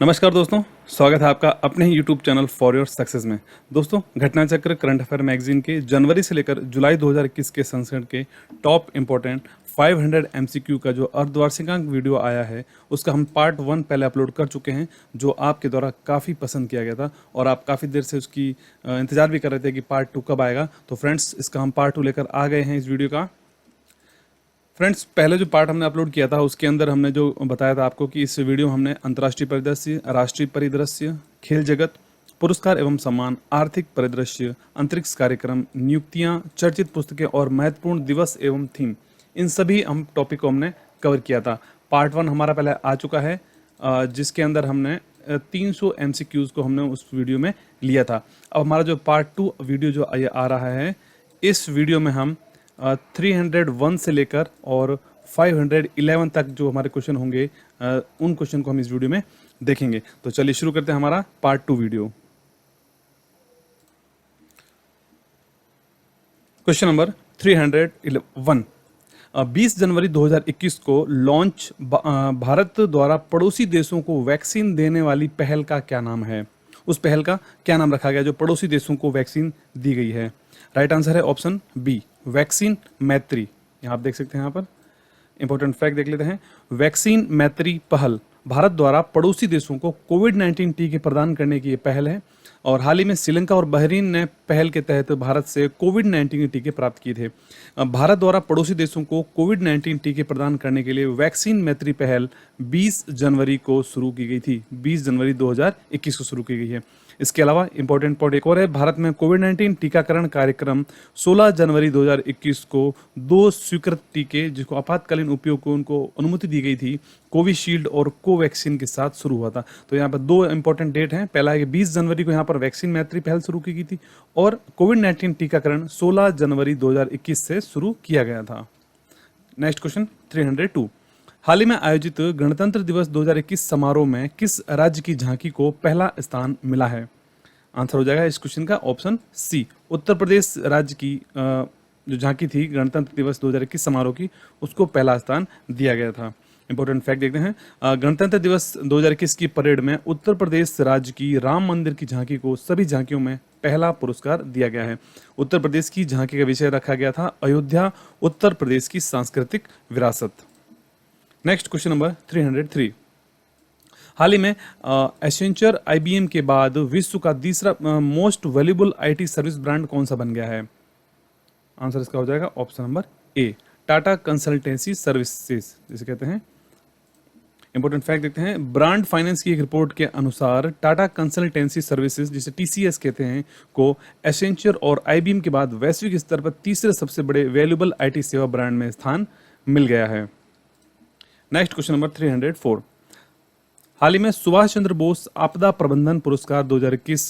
नमस्कार दोस्तों, स्वागत है आपका अपने ही YouTube channel for your success में। दोस्तों, घटना चक्र करंट अफेयर मैगजीन के जनवरी से लेकर जुलाई 2021 के संस्करण के टॉप इंपॉर्टेंट 500 एमसीक्यू का जो अर्धवार्षिकांक वीडियो आया है, उसका हम पार्ट 1 पहले अपलोड कर चुके हैं, जो आपके द्वारा काफ़ी पसंद किया गया था और आप काफ़ी देर से उसकी इंतजार भी कर रहे थे कि पार्ट 2 कब आएगा। तो फ्रेंड्स, इसका हम पार्ट 2 लेकर आ गए हैं इस वीडियो का। फ्रेंड्स, पहले जो पार्ट हमने अपलोड किया था उसके अंदर हमने जो बताया था आपको कि इस वीडियो में हमने अंतर्राष्ट्रीय परिदृश्य, राष्ट्रीय परिदृश्य, खेल जगत, पुरस्कार एवं सम्मान, आर्थिक परिदृश्य, अंतरिक्ष कार्यक्रम, नियुक्तियां, चर्चित पुस्तकें और महत्वपूर्ण दिवस एवं थीम, इन सभी हम टॉपिक को हमने कवर किया था। पार्ट 1 हमारा पहले आ चुका है, जिसके अंदर हमने 300 एमसीक्यूज को हमने उस वीडियो में लिया था। अब हमारा जो पार्ट 2 वीडियो जो ये आ रहा है, इस वीडियो में हम 301 से लेकर और 511 तक जो हमारे क्वेश्चन होंगे, उन क्वेश्चन को हम इस वीडियो में देखेंगे। तो चलिए शुरू करते हैं हमारा पार्ट 2 वीडियो। Question number 311। 20 जनवरी 2021 को लॉन्च भारत द्वारा पड़ोसी देशों को वैक्सीन देने वाली पहल का क्या नाम है? उस पहल का क्या नाम रखा गया जो पड़ोसी देशों को वैक्सीन दी गई है? राइट आंसर है ऑप्शन बी, वैक्सीन मैत्री। यहाँ आप देख सकते हैं, यहाँ पर इंपॉर्टेंट फैक्ट देख लेते हैं। वैक्सीन मैत्री पहल भारत द्वारा पड़ोसी देशों को कोविड-19 टीके प्रदान करने की ये पहल है और हाल ही में श्रीलंका और बहरीन ने पहल के तहत भारत से कोविड-19 के टीके प्राप्त किए थे। भारत द्वारा पड़ोसी देशों को कोविड-19 टीके प्रदान करने के लिए वैक्सीन मैत्री पहल 20 जनवरी को शुरू की गई थी। 20 जनवरी 2021 को शुरू की गई है। इसके अलावा इंपॉर्टेंट पॉइंट एक और है, भारत में कोविड-19 टीकाकरण कार्यक्रम 16 जनवरी 2021 को 2 स्वीकृत टीके जिसको आपातकालीन उपयोग को उनको अनुमति दी गई थी, कोविशील्ड और कोवैक्सीन के साथ शुरू हुआ था। तो यहाँ पर 2 इंपॉर्टेंट डेट हैं। पहला है कि 20 जनवरी को यहाँ पर वैक्सीन मैत्री पहल शुरू की गई थी और कोविड-19 टीकाकरण 16 जनवरी 2021 से शुरू किया गया था। Next question 302। हाल ही में आयोजित गणतंत्र दिवस 2021 समारोह में किस राज्य की झांकी को पहला स्थान मिला है? आंसर हो जाएगा इस क्वेश्चन का ऑप्शन सी, उत्तर प्रदेश राज्य की जो झांकी थी गणतंत्र दिवस 2021 समारोह की, उसको पहला स्थान दिया गया था। इंपॉर्टेंट फैक्ट देखते हैं, गणतंत्र दिवस 2021 की परेड में उत्तर प्रदेश राज्य की राम मंदिर की झांकी को सभी झांकियों में पहला पुरस्कार दिया गया है। उत्तर प्रदेश की झांकी का विषय रखा गया था अयोध्या, उत्तर प्रदेश की सांस्कृतिक विरासत। Next question number 303। हाल ही में एसेंचर आईबीएम के बाद विश्व का तीसरा most valuable IT service brand कौन सा बन गया है? आंसर इसका हो जाएगा option number A, Tata consultancy services जिसे कहते हैं। इंपॉर्टेंट फैक्ट देखते हैं, ब्रांड फाइनेंस की एक रिपोर्ट के अनुसार टाटा कंसल्टेंसी सर्विसेज जिसे टीसीएस कहते हैं को एसेंचर और आईबीएम के बाद वैश्विक स्तर पर तीसरे सबसे बड़े वैल्यूएबल आईटी सेवा ब्रांड में स्थान मिल गया है। Next question number 304। हाल ही में सुभाष चंद्र बोस आपदा प्रबंधन पुरस्कार 2021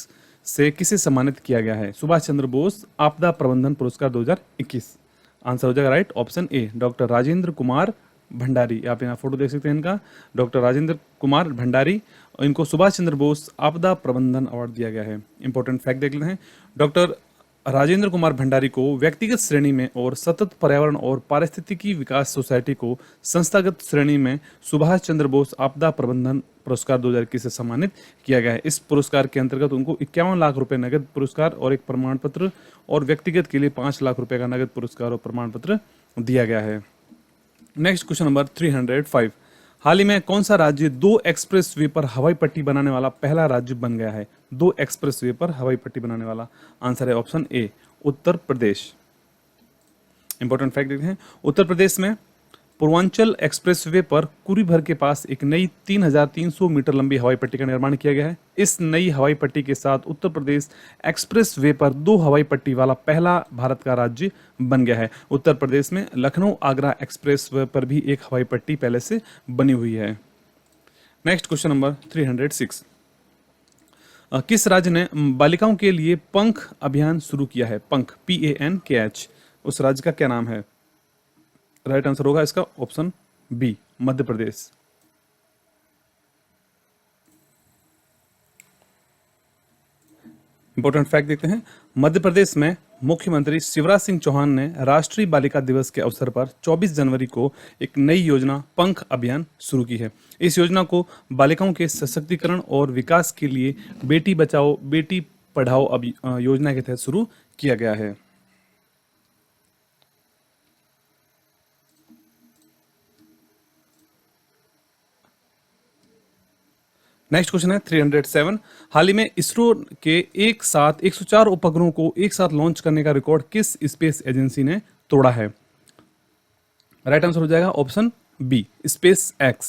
से किसे सम्मानित किया गया है? सुभाष चंद्र बोस आपदा प्रबंधन पुरस्कार 2021। आंसर हो जाएगा राइट ऑप्शन ए, डॉक्टर राजेंद्र कुमार भंडारी। आप यहाँ फोटो देख सकते हैं इनका, डॉक्टर राजेंद्र कुमार भंडारी। इनको सुभाष चंद्र बोस आपदा प्रबंधन अवार्ड दिया गया है। इंपॉर्टेंट फैक्ट देख लेते हैं, डॉक्टर राजेंद्र कुमार भंडारी को व्यक्तिगत श्रेणी में और सतत पर्यावरण और पारिस्थितिकी विकास सोसाइटी को संस्थागत श्रेणी में सुभाष चंद्र बोस आपदा प्रबंधन पुरस्कार 2021 से सम्मानित किया गया है। इस पुरस्कार के अंतर्गत उनको 51 लाख रुपए नगद पुरस्कार और एक प्रमाण पत्र और व्यक्तिगत के लिए 5 लाख रुपए का नगद पुरस्कार और प्रमाण पत्र दिया गया है। Next question number 305। हाल ही में कौन सा राज्य 2 एक्सप्रेस वे पर हवाई पट्टी बनाने वाला पहला राज्य बन गया है? 2 एक्सप्रेस वे पर हवाई पट्टी बनाने वाला, आंसर है ऑप्शन ए, उत्तर प्रदेश। इंपॉर्टेंट फैक्ट देखते हैं, उत्तर प्रदेश में पूर्वांचल एक्सप्रेसवे पर कुरी भर के पास एक नई 3300 मीटर लंबी हवाई पट्टी का निर्माण किया गया है। इस नई हवाई पट्टी के साथ उत्तर प्रदेश एक्सप्रेसवे पर 2 हवाई पट्टी वाला पहला भारत का राज्य बन गया है। उत्तर प्रदेश में लखनऊ आगरा एक्सप्रेसवे पर भी एक हवाई पट्टी पहले से बनी हुई है। Next question number 306। किस राज्य ने बालिकाओं के लिए पंख अभियान शुरू किया है? पंख, PANKH, उस राज्य का क्या नाम है? राइट आंसर होगा इसका option B, Madhya Pradesh. Important fact देखते हैं, मध्य प्रदेश में मुख्यमंत्री शिवराज सिंह चौहान ने राष्ट्रीय बालिका दिवस के अवसर पर 24 जनवरी को एक नई योजना पंख अभियान शुरू की है। इस योजना को बालिकाओं के सशक्तिकरण और विकास के लिए बेटी बचाओ बेटी पढ़ाओ योजना के तहत शुरू किया गया है। नेक्स्ट क्वेश्चन है 307। हाल ही में इसरो के एक साथ 104 उपग्रहों को एक साथ लॉन्च करने का रिकॉर्ड किस स्पेस एजेंसी ने तोड़ा है? राइट आंसर हो जाएगा option B, SpaceX.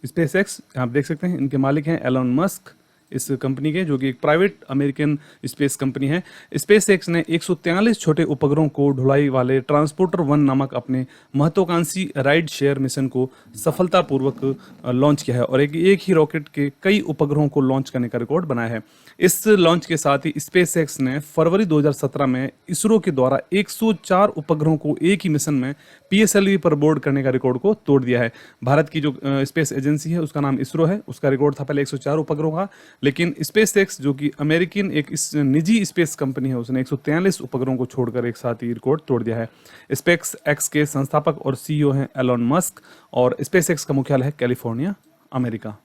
SpaceX आप देख सकते हैं, इनके मालिक हैं एलन मस्क इस कंपनी के, जो कि एक प्राइवेट अमेरिकन स्पेस कंपनी है। स्पेस एक्स ने 143 छोटे उपग्रहों को ढुलाई वाले ट्रांसपोर्टर 1 नामक अपने महत्वाकांक्षी राइड शेयर मिशन को सफलतापूर्वक लॉन्च किया है और एक ही रॉकेट के कई उपग्रहों को लॉन्च करने का रिकॉर्ड बनाया है। इस लॉन्च के साथ ही स्पेस एक्स ने फरवरी 2017 में इसरो के द्वारा 104 उपग्रहों को एक ही मिशन में पीएसएलवी पर बोर्ड करने का रिकॉर्ड को तोड़ दिया है। भारत की जो स्पेस एजेंसी है उसका नाम इसरो है, उसका रिकॉर्ड था पहले 104 उपग्रहों का, लेकिन स्पेस एक्स जो कि अमेरिकन एक निजी स्पेस कंपनी है, उसने 143 उपग्रहों को छोड़कर एक साथ ही रिकॉर्ड तोड़ दिया है। स्पेस एक्स के संस्थापक और सीईओ हैं एलन मस्क और स्पेस एक्स का मुख्यालय है California, America.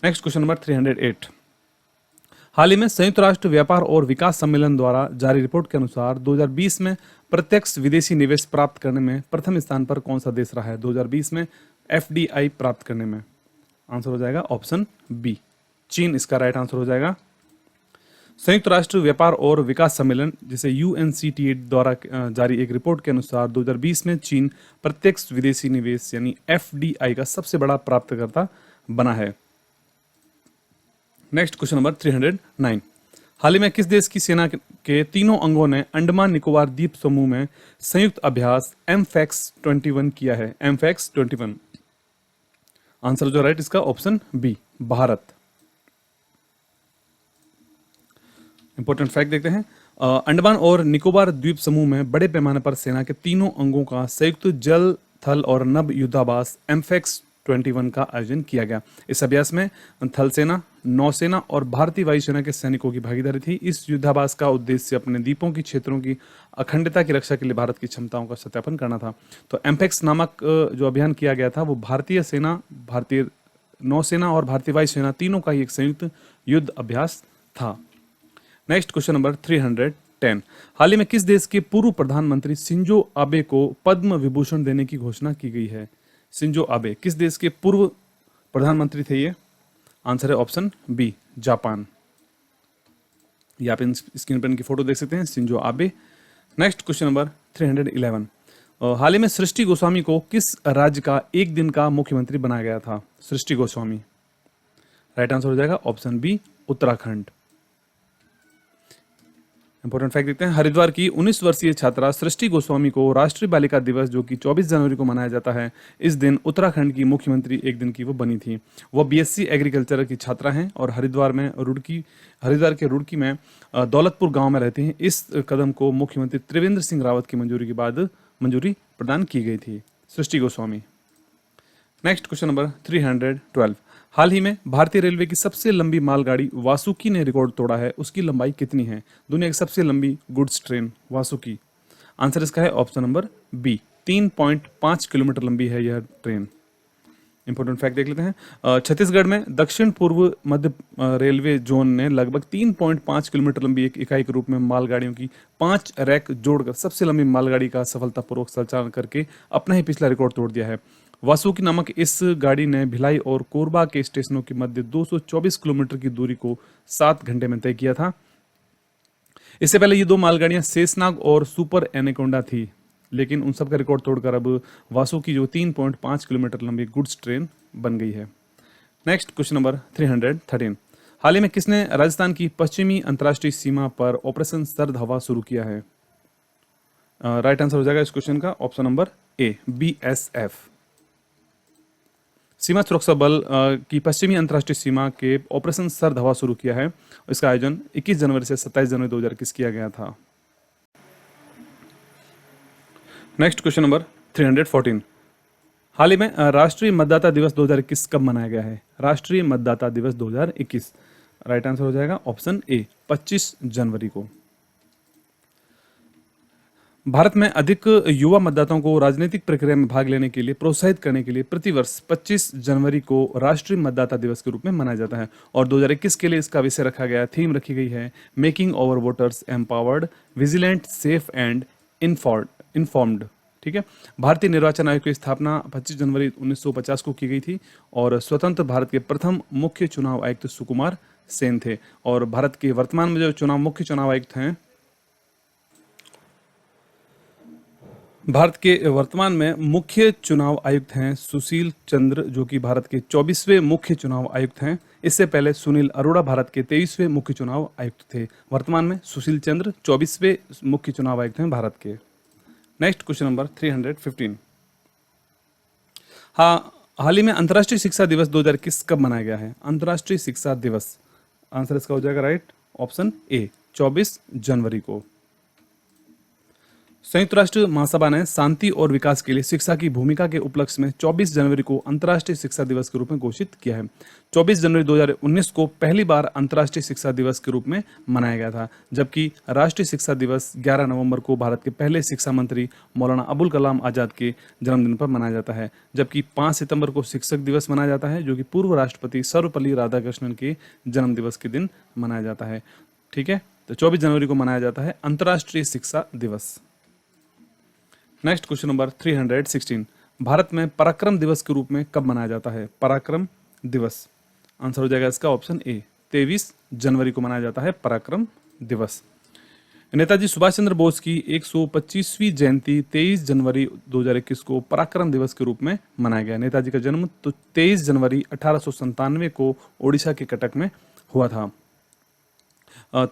Next question number 308। हाल ही में संयुक्त राष्ट्र व्यापार और विकास सम्मेलन द्वारा जारी रिपोर्ट के अनुसार 2020 में प्रत्यक्ष विदेशी निवेश प्राप्त करने में प्रथम स्थान पर कौन सा देश रहा है? 2020 में एफडीआई प्राप्त करने में आंसर हो जाएगा ऑप्शन बी, चीन इसका राइट आंसर हो जाएगा। संयुक्त राष्ट्र व्यापार और विकास सम्मेलन जिसे यूएनसीटीए द्वारा जारी एक रिपोर्ट के अनुसार 2020 में चीन प्रत्यक्ष विदेशी निवेश यानी एफडीआई का सबसे बड़ा प्राप्तकर्ता बना है। Next question number 309। हाल ही में किस देश की सेना के तीनों अंगों ने अंडमान निकोबार द्वीप समूह में संयुक्त अभ्यास एमफैक्स 21 किया है? एमफैक्स 21 आंसर जो राइट इसका option B, Bharat. Important fact देखते हैं। अंडमान और निकोबार द्वीप समूह में बड़े पैमाने पर सेना के तीनों अंगों का संयुक्त जल, थल और नभ युद्धाभ्यास एमफैक्स 21 का आयोजन किया गया। इस अभ्यास में थल सेना, नौसेना और भारतीय वायुसेना के सैनिकों की भागीदारी थी। इस युद्धाभ्यास का उद्देश्य अपने द्वीपों की क्षेत्रों की अखंडता की रक्षा के लिए भारत की क्षमताओं का सत्यापन करना था। तो एमफैक्स नामक जो अभियान किया गया था वो भारतीय सेना, भारतीय नौसेना और भारतीय वायुसेना तीनों का ही एक संयुक्त युद्ध अभ्यास था। Next question number 310। हाल ही में किस देश के पूर्व प्रधानमंत्री शिंजो आबे को पद्म विभूषण देने की घोषणा की गई है? शिंजो आबे किस देश के पूर्व प्रधानमंत्री थे ये? आंसर है ऑप्शन बी, जापान। ये आप स्क्रीन पर इनकी फोटो देख सकते हैं, Shinzo Abe. Next question number 311। हाल ही में सृष्टि गोस्वामी को किस राज्य का एक दिन का मुख्यमंत्री बनाया गया था? सृष्टि गोस्वामी राइट आंसर हो जाएगा option B, Uttarakhand. Important fact देखते हैं। हरिद्वार की 19 वर्षीय छात्रा सृष्टि गोस्वामी को राष्ट्रीय बालिका दिवस जो कि 24 जनवरी को मनाया जाता है, इस दिन उत्तराखंड की मुख्यमंत्री एक दिन की वो बनी थी। वह बीएससी एग्रीकल्चर की छात्रा हैं और हरिद्वार के रुड़की में दौलतपुर गांव में रहती हैं। इस कदम को मुख्यमंत्री त्रिवेंद्र सिंह रावत की मंजूरी के बाद मंजूरी प्रदान की गई थी। Srishti Goswami. Next question number 312। हाल ही में भारतीय रेलवे की सबसे लंबी मालगाड़ी वासुकी ने रिकॉर्ड तोड़ा है। उसकी लंबाई कितनी है? दुनिया की सबसे लंबी गुड्स ट्रेन वासुकी। आंसर इसका है ऑप्शन नंबर बी, 3.5 किलोमीटर लंबी है यह ट्रेन। इंपॉर्टेंट फैक्ट देख लेते हैं। छत्तीसगढ़ में दक्षिण पूर्व मध्य रेलवे जोन ने लगभग 3.5 किलोमीटर लंबी एक इकाई के रूप में मालगाड़ियों की 5 रैक जोड़कर सबसे लंबी मालगाड़ी का सफलतापूर्वक संचालन करके अपना ही पिछला रिकॉर्ड तोड़ दिया है। वासुकी नामक इस गाड़ी ने भिलाई और कोरबा के स्टेशनों के मध्य 224 किलोमीटर की दूरी को 7 घंटे में तय किया था। इससे पहले ये दो मालगाड़ियां शेषनाग और सुपर एनाकोंडा थी, लेकिन उन सब का रिकॉर्ड तोड़कर अब वासुकी जो 3.5 किलोमीटर लंबी गुड्स ट्रेन बन गई है। Next question number 313। हाल ही में किसने राजस्थान की पश्चिमी अंतर्राष्ट्रीय सीमा पर ऑपरेशन सर्द हवा शुरू किया है? राइट आंसर हो जाएगा इस क्वेश्चन का ऑप्शन नंबर ए, बीएसएफ। सीमा सुरक्षा बल की पश्चिमी अंतर्राष्ट्रीय सीमा के ऑपरेशन सर्द हवा शुरू किया है। इसका आयोजन 21 जनवरी से 27 जनवरी 2021 किया गया था। Next question number 314। हाल ही में राष्ट्रीय मतदाता दिवस 2021 कब मनाया गया है? राष्ट्रीय मतदाता दिवस 2021 राइट आंसर हो जाएगा ऑप्शन ए, 25 जनवरी को। भारत में अधिक युवा मतदाताओं को राजनीतिक प्रक्रिया में भाग लेने के लिए प्रोत्साहित करने के लिए प्रतिवर्ष 25 जनवरी को राष्ट्रीय मतदाता दिवस के रूप में मनाया जाता है और 2021 के लिए इसका विषय रखा गया, थीम रखी गई है making our voters empowered, vigilant, safe and informed. ठीक है। भारतीय निर्वाचन आयोग की स्थापना 25 जनवरी 1950 को की गई थी और स्वतंत्र भारत के प्रथम मुख्य चुनाव आयुक्त सुकुमार सेन थे। और भारत के वर्तमान में जो मुख्य चुनाव आयुक्त हैं, भारत के वर्तमान में मुख्य चुनाव आयुक्त हैं सुशील चंद्र, जो कि भारत के 24वें मुख्य चुनाव आयुक्त हैं। इससे पहले सुनील अरोड़ा भारत के 23वें मुख्य चुनाव आयुक्त थे। वर्तमान में सुशील चंद्र 24वें मुख्य चुनाव आयुक्त हैं भारत के। Next question number 315। हाँ, हाल ही में अंतर्राष्ट्रीय शिक्षा दिवस 2021 कब मनाया गया है? अंतर्राष्ट्रीय शिक्षा दिवस, आंसर इसका हो जाएगा राइट ऑप्शन ए, 24 जनवरी को। संयुक्त राष्ट्र महासभा ने शांति और विकास के लिए शिक्षा की भूमिका के उपलक्ष्य में 24 जनवरी को अंतर्राष्ट्रीय शिक्षा दिवस के रूप में घोषित किया है। 24 जनवरी 2019 को पहली बार अंतर्राष्ट्रीय शिक्षा दिवस के रूप में मनाया गया था, जबकि राष्ट्रीय शिक्षा दिवस 11 नवंबर को भारत के पहले शिक्षा मंत्री मौलाना अबुल कलाम आजाद के जन्मदिन पर मनाया जाता है। जबकि 5 सितंबर को शिक्षक दिवस मनाया जाता है, जो कि पूर्व राष्ट्रपति सर्वपल्ली राधाकृष्णन के जन्म दिवस के दिन मनाया जाता है। ठीक है, तो 24 जनवरी को मनाया जाता है अंतर्राष्ट्रीय शिक्षा दिवस। Next question number 316। भारत में पराक्रम दिवस के रूप में कब मनाया जाता है? पराक्रम दिवस, आंसर हो जाएगा इसका ऑप्शन ए, 23 जनवरी को मनाया जाता है पराक्रम दिवस। नेताजी सुभाष चंद्र बोस की 125वीं जयंती 23 जनवरी 2021 को पराक्रम दिवस के रूप में मनाया गया। नेताजी का जन्म तो 23 जनवरी 1897 को ओडिशा के कटक में हुआ था।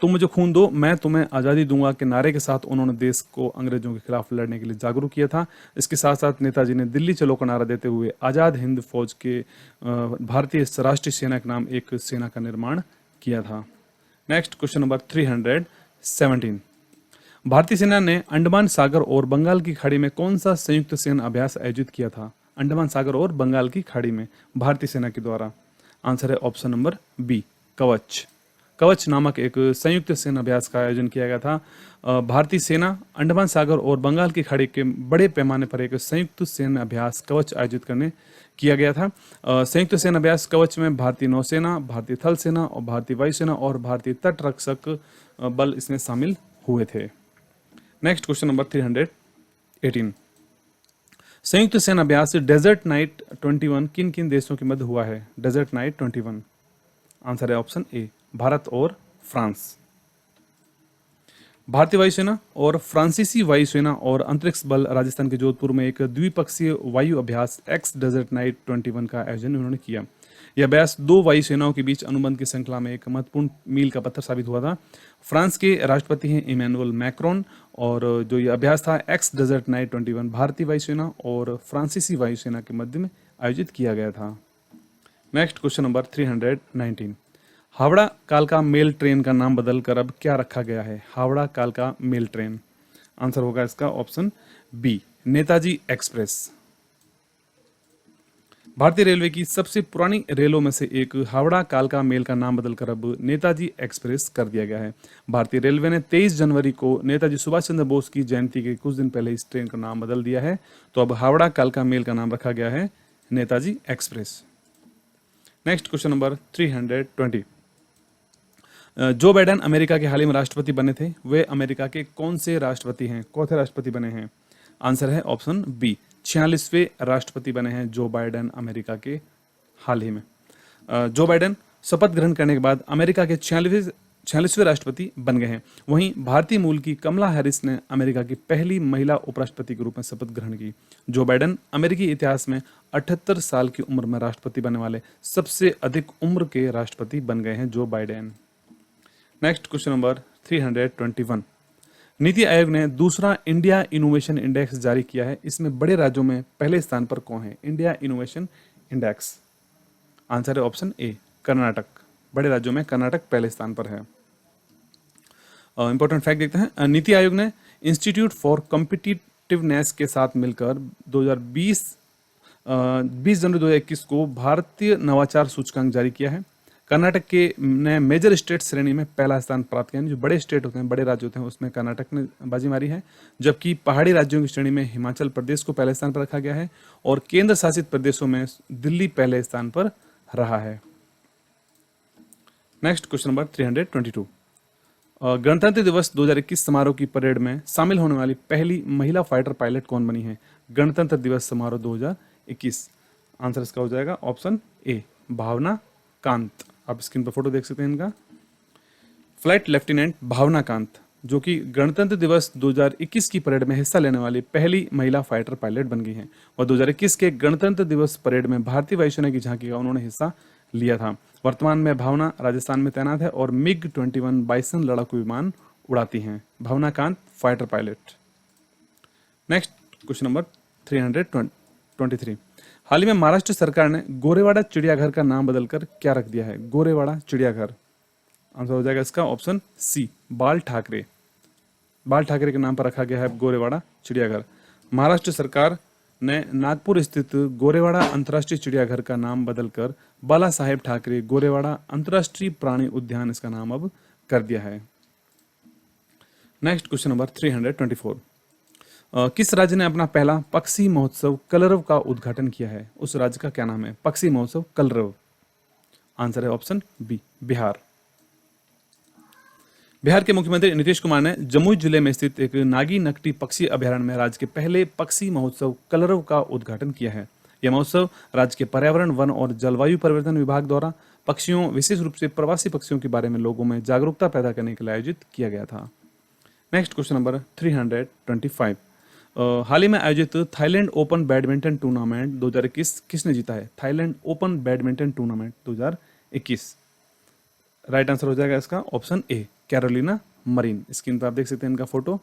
तुम मुझे खून दो, मैं तुम्हें आज़ादी दूंगा के नारे के साथ उन्होंने देश को अंग्रेजों के खिलाफ लड़ने के लिए जागरूक किया था। इसके साथ साथ नेताजी ने दिल्ली चलो का नारा देते हुए आज़ाद हिंद फौज के भारतीय राष्ट्रीय सेना के नाम एक सेना का निर्माण किया था। Next question number 317। भारतीय सेना ने अंडमान सागर और बंगाल की खाड़ी में कौन सा संयुक्त सैन्य अभ्यास आयोजित किया था? अंडमान सागर और बंगाल की खाड़ी में भारतीय सेना के द्वारा, आंसर है ऑप्शन नंबर बी, कवच। कवच नामक एक संयुक्त सैन्य अभ्यास का आयोजन किया गया था। भारतीय सेना अंडमान सागर और बंगाल की खाड़ी के बड़े पैमाने पर एक संयुक्त सैन्य अभ्यास कवच आयोजित किया गया था। संयुक्त सैन्य अभ्यास कवच में भारतीय नौसेना, भारतीय थल सेना और भारतीय वायुसेना और भारतीय तटरक्षक बल इसमें शामिल हुए थे। Next question number 318। संयुक्त सैन्य अभ्यास डेजर्ट नाइट 21 किन किन देशों के मध्य हुआ है? डेजर्ट नाइट 21, आंसर है ऑप्शन ए, भारत और फ्रांस। भारतीय वायुसेना और फ्रांसीसी वायुसेना और अंतरिक्ष बल राजस्थान के जोधपुर में एक द्विपक्षीय वायु अभ्यास एक्स डेजर्ट नाइट 21 का आयोजन उन्होंने किया। यह अभ्यास दो वायुसेनाओं के बीच अनुबंध की श्रृंखला में एक महत्वपूर्ण मील का पत्थर साबित हुआ था। फ्रांस के राष्ट्रपति हैं इमैनुअल मैक्रोन, और जो यह अभ्यास था एक्स डेजर्ट नाइट 21 भारतीय वायुसेना और फ्रांसीसी वायुसेना के मध्य में आयोजित किया गया था। Next question number 319। हावड़ा कालका मेल ट्रेन का नाम बदलकर अब क्या रखा गया है? हावड़ा कालका मेल ट्रेन, आंसर होगा इसका ऑप्शन बी, नेताजी एक्सप्रेस। भारतीय रेलवे की सबसे पुरानी रेलों में से एक हावड़ा कालका मेल का नाम बदलकर अब नेताजी एक्सप्रेस कर दिया गया है। भारतीय रेलवे ने 23 जनवरी को नेताजी सुभाष चंद्र बोस की जयंती के कुछ दिन पहले इस ट्रेन का नाम बदल दिया है, तो अब हावड़ा कालका मेल का नाम रखा गया है Netaji express. Next question number 320। Joe Biden America के हाल ही में राष्ट्रपति बने थे, वे अमेरिका के कौन से राष्ट्रपति हैं? कौन से राष्ट्रपति बने हैं? आंसर है ऑप्शन बी, 46वें राष्ट्रपति बने हैं जो बाइडेन अमेरिका के हाल ही में। जो बाइडेन शपथ ग्रहण करने के बाद अमेरिका के 46वें राष्ट्रपति बन गए हैं। वहीं भारतीय मूल की कमला हैरिस ने अमेरिका की पहली महिला उपराष्ट्रपति के रूप में शपथ ग्रहण की। जो बाइडेन अमेरिकी इतिहास में 78 साल की उम्र में राष्ट्रपति बनने वाले सबसे अधिक उम्र के राष्ट्रपति बन गए हैं जो Biden. Next question number 321। NITI Aayog ने दूसरा इंडिया इनोवेशन इंडेक्स जारी किया है। इसमें बड़े राज्यों में पहले स्थान पर कौन है? इंडिया इनोवेशन इंडेक्स, आंसर है ऑप्शन ए, कर्नाटक। बड़े राज्यों में कर्नाटक पहले स्थान पर है। इंपॉर्टेंट फैक्ट देखते हैं। नीति आयोग ने इंस्टीट्यूट फॉर कॉम्पिटिटिवनेस के साथ मिलकर 2020 जनवरी 2021 को भारतीय नवाचार सूचकांक जारी किया है। कर्नाटक के ने मेजर स्टेट श्रेणी में पहला स्थान प्राप्त किया, यानी जो बड़े स्टेट होते हैं, बड़े राज्य होते हैं, उसमें कर्नाटक ने बाजी मारी है। जबकि पहाड़ी राज्यों की श्रेणी में हिमाचल प्रदेश को पहले स्थान पर रखा गया है और केंद्र शासित प्रदेशों में दिल्ली पहले स्थान पर रहा है। Next question number 322। गणतंत्र दिवस 2021 समारोह की परेड में शामिल होने वाली पहली महिला फाइटर पायलट कौन बनी है? गणतंत्र दिवस समारोह 2021। आंसर इसका हो जाएगा ऑप्शन ए, भावना कांत। आप स्क्रीन पर फोटो देख सकते हैं इनका। फ्लाइट लेफ्टिनेंट भावना कांत, जो कि गणतंत्र दिवस 2021 की परेड में हिस्सा लेने वाली पहली महिला फाइटर पायलट बन गई हैं और 2021 के गणतंत्र दिवस परेड में भारतीय वायुसेना की झांकी का उन्होंने हिस्सा लिया था। वर्तमान में भावना राजस्थान में तैनात है और मिग 21 बाइसन लड़ाकू विमान उड़ाती हैं। Bhawana Kanth fighter pilot. Next question number 323। हाल ही में महाराष्ट्र सरकार ने गोरेवाड़ा चिड़ियाघर का नाम बदलकर क्या रख दिया है? गोरेवाड़ा चिड़ियाघर। आंसर हो जाएगा इसका ऑप्शन सी, बाल ठाकरे। बाल ठाकरे के नाम पर रखा गया है गोरेवाड़ा चिड़ियाघर। महाराष्ट्र सरकार ने नागपुर स्थित गोरेवाड़ा अंतर्राष्ट्रीय चिड़ियाघर का नाम बदलकर बाला साहेब ठाकरे गोरेवाड़ा अंतर्राष्ट्रीय प्राणी उद्यान इसका नाम अब कर दिया है। Next question number 324। किस राज्य ने अपना पहला पक्षी महोत्सव कलरव का उद्घाटन किया है? उस राज्य का क्या नाम है? पक्षी महोत्सव कलरव। आंसर है ऑप्शन बी, बिहार। बिहार के मुख्यमंत्री नीतीश कुमार ने जमुई जिले में स्थित एक नागी नकटी पक्षी अभयारण्य में राज्य के पहले पक्षी महोत्सव कलरव का उद्घाटन किया है। यह महोत्सव राज्य के पर्यावरण, वन और जलवायु परिवर्तन विभाग द्वारा पक्षियों, विशेष रूप से प्रवासी पक्षियों के बारे में लोगों में जागरूकता पैदा करने के लिए आयोजित किया गया था। Next question number 325। हाल ही में आयोजित थाईलैंड ओपन बैडमिंटन टूर्नामेंट 2021 किसने जीता है? Thailand open badminton tournament 2021। Right answer हो जाएगा इसका option A, Carolina marine. Screen पर आप देख सकते हैं इनका फोटो।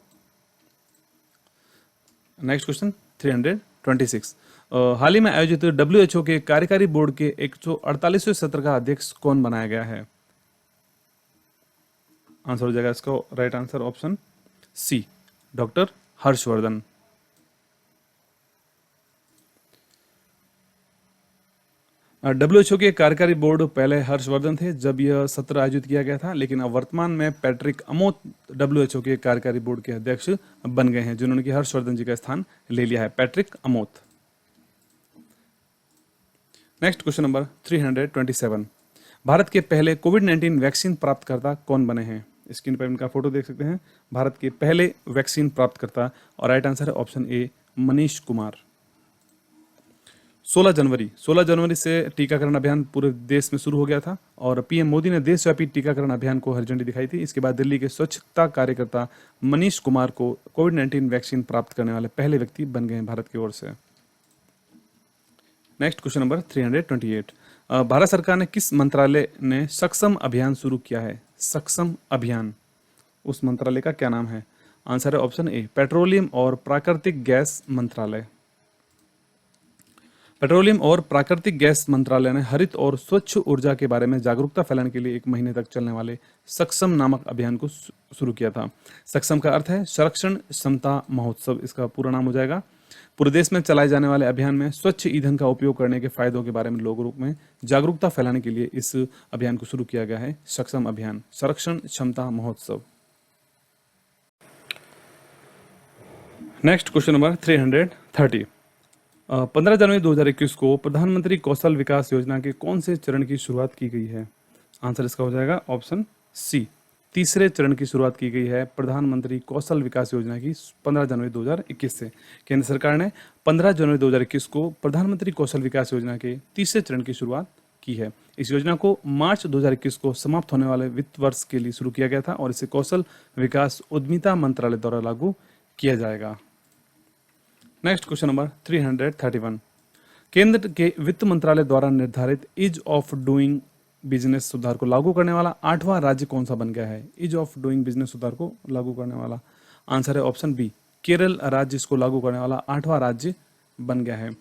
Next question 326। हाल ही में आयोजित WHO के कार्यकारी बोर्ड के 148वें सत्र का अध्यक्ष कौन बनाया गया है? आंसर हो जाएगा इसका right answer option C, doctor Harshvardhan. WHO के कार्यकारी बोर्ड पहले हर्षवर्धन थे जब यह सत्र आयोजित किया गया था, लेकिन अब वर्तमान में पैट्रिक अमोत WHO के कार्यकारी बोर्ड के अध्यक्ष बन गए हैं, जिन्होंने कि हर्षवर्धन जी का स्थान ले लिया है, Patrick Amoth. Next question number 327। Bharat के पहले कोविड-19 वैक्सीन प्राप्तकर्ता कौन बने हैं? स्क्रीन पर इनका फोटो देख सकते हैं। भारत के पहले वैक्सीन प्राप्तकर्ता और राइट आंसर है ऑप्शन ए, मनीष कुमार। 16 जनवरी से टीकाकरण अभियान पूरे देश में शुरू हो गया था और पीएम मोदी ने देशव्यापी टीकाकरण अभियान को हरी झंडी दिखाई थी। इसके बाद दिल्ली के स्वच्छता कार्यकर्ता मनीष कुमार को कोविड-19 वैक्सीन प्राप्त करने वाले पहले व्यक्ति बन गए हैं भारत की ओर से। Next question number 328। भारत सरकार ने किस मंत्रालय ने सक्षम अभियान शुरू किया है? सक्षम अभियान, उस मंत्रालय का क्या नाम है? आंसर है ऑप्शन ए, पेट्रोलियम और प्राकृतिक गैस मंत्रालय। पेट्रोलियम और प्राकृतिक गैस मंत्रालय ने हरित और स्वच्छ ऊर्जा के बारे में जागरूकता फैलाने के लिए 1 महीने तक चलने वाले सक्षम नामक अभियान को शुरू किया था। सक्षम का अर्थ है संरक्षण क्षमता महोत्सव, इसका पूरा नाम हो जाएगा। पूरे देश में चलाए जाने वाले अभियान में स्वच्छ ईंधन का उपयोग करने के फायदों के बारे में लोगों में जागरूकता फैलाने के लिए इस अभियान को शुरू किया गया है, सक्षम अभियान, संरक्षण क्षमता महोत्सव। Next question number 330। 15 जनवरी 2021 को प्रधानमंत्री कौशल विकास योजना के कौन से चरण की शुरुआत की गई है? आंसर इसका हो जाएगा ऑप्शन सी, तीसरे चरण की शुरुआत की गई है प्रधानमंत्री कौशल विकास योजना की 15 जनवरी 2021 से। केंद्र सरकार ने 15 जनवरी 2021 को प्रधानमंत्री कौशल विकास योजना के तीसरे चरण की शुरुआत की है। इस योजना को मार्च 2021 को समाप्त होने वाले वित्त वर्ष के लिए शुरू किया गया था और इसे कौशल विकास उद्यमिता मंत्रालय द्वारा लागू किया जाएगा। Next question number 331। केंद्र के वित्त मंत्रालय द्वारा निर्धारित ईज ऑफ डूइंग बिजनेस सुधार को लागू करने वाला 8वां राज्य कौन सा बन गया है? ईज ऑफ डूइंग बिजनेस सुधार को लागू करने वाला आंसर है ऑप्शन बी, केरल राज्य इसको लागू करने वाला 8वां राज्य बन गया है।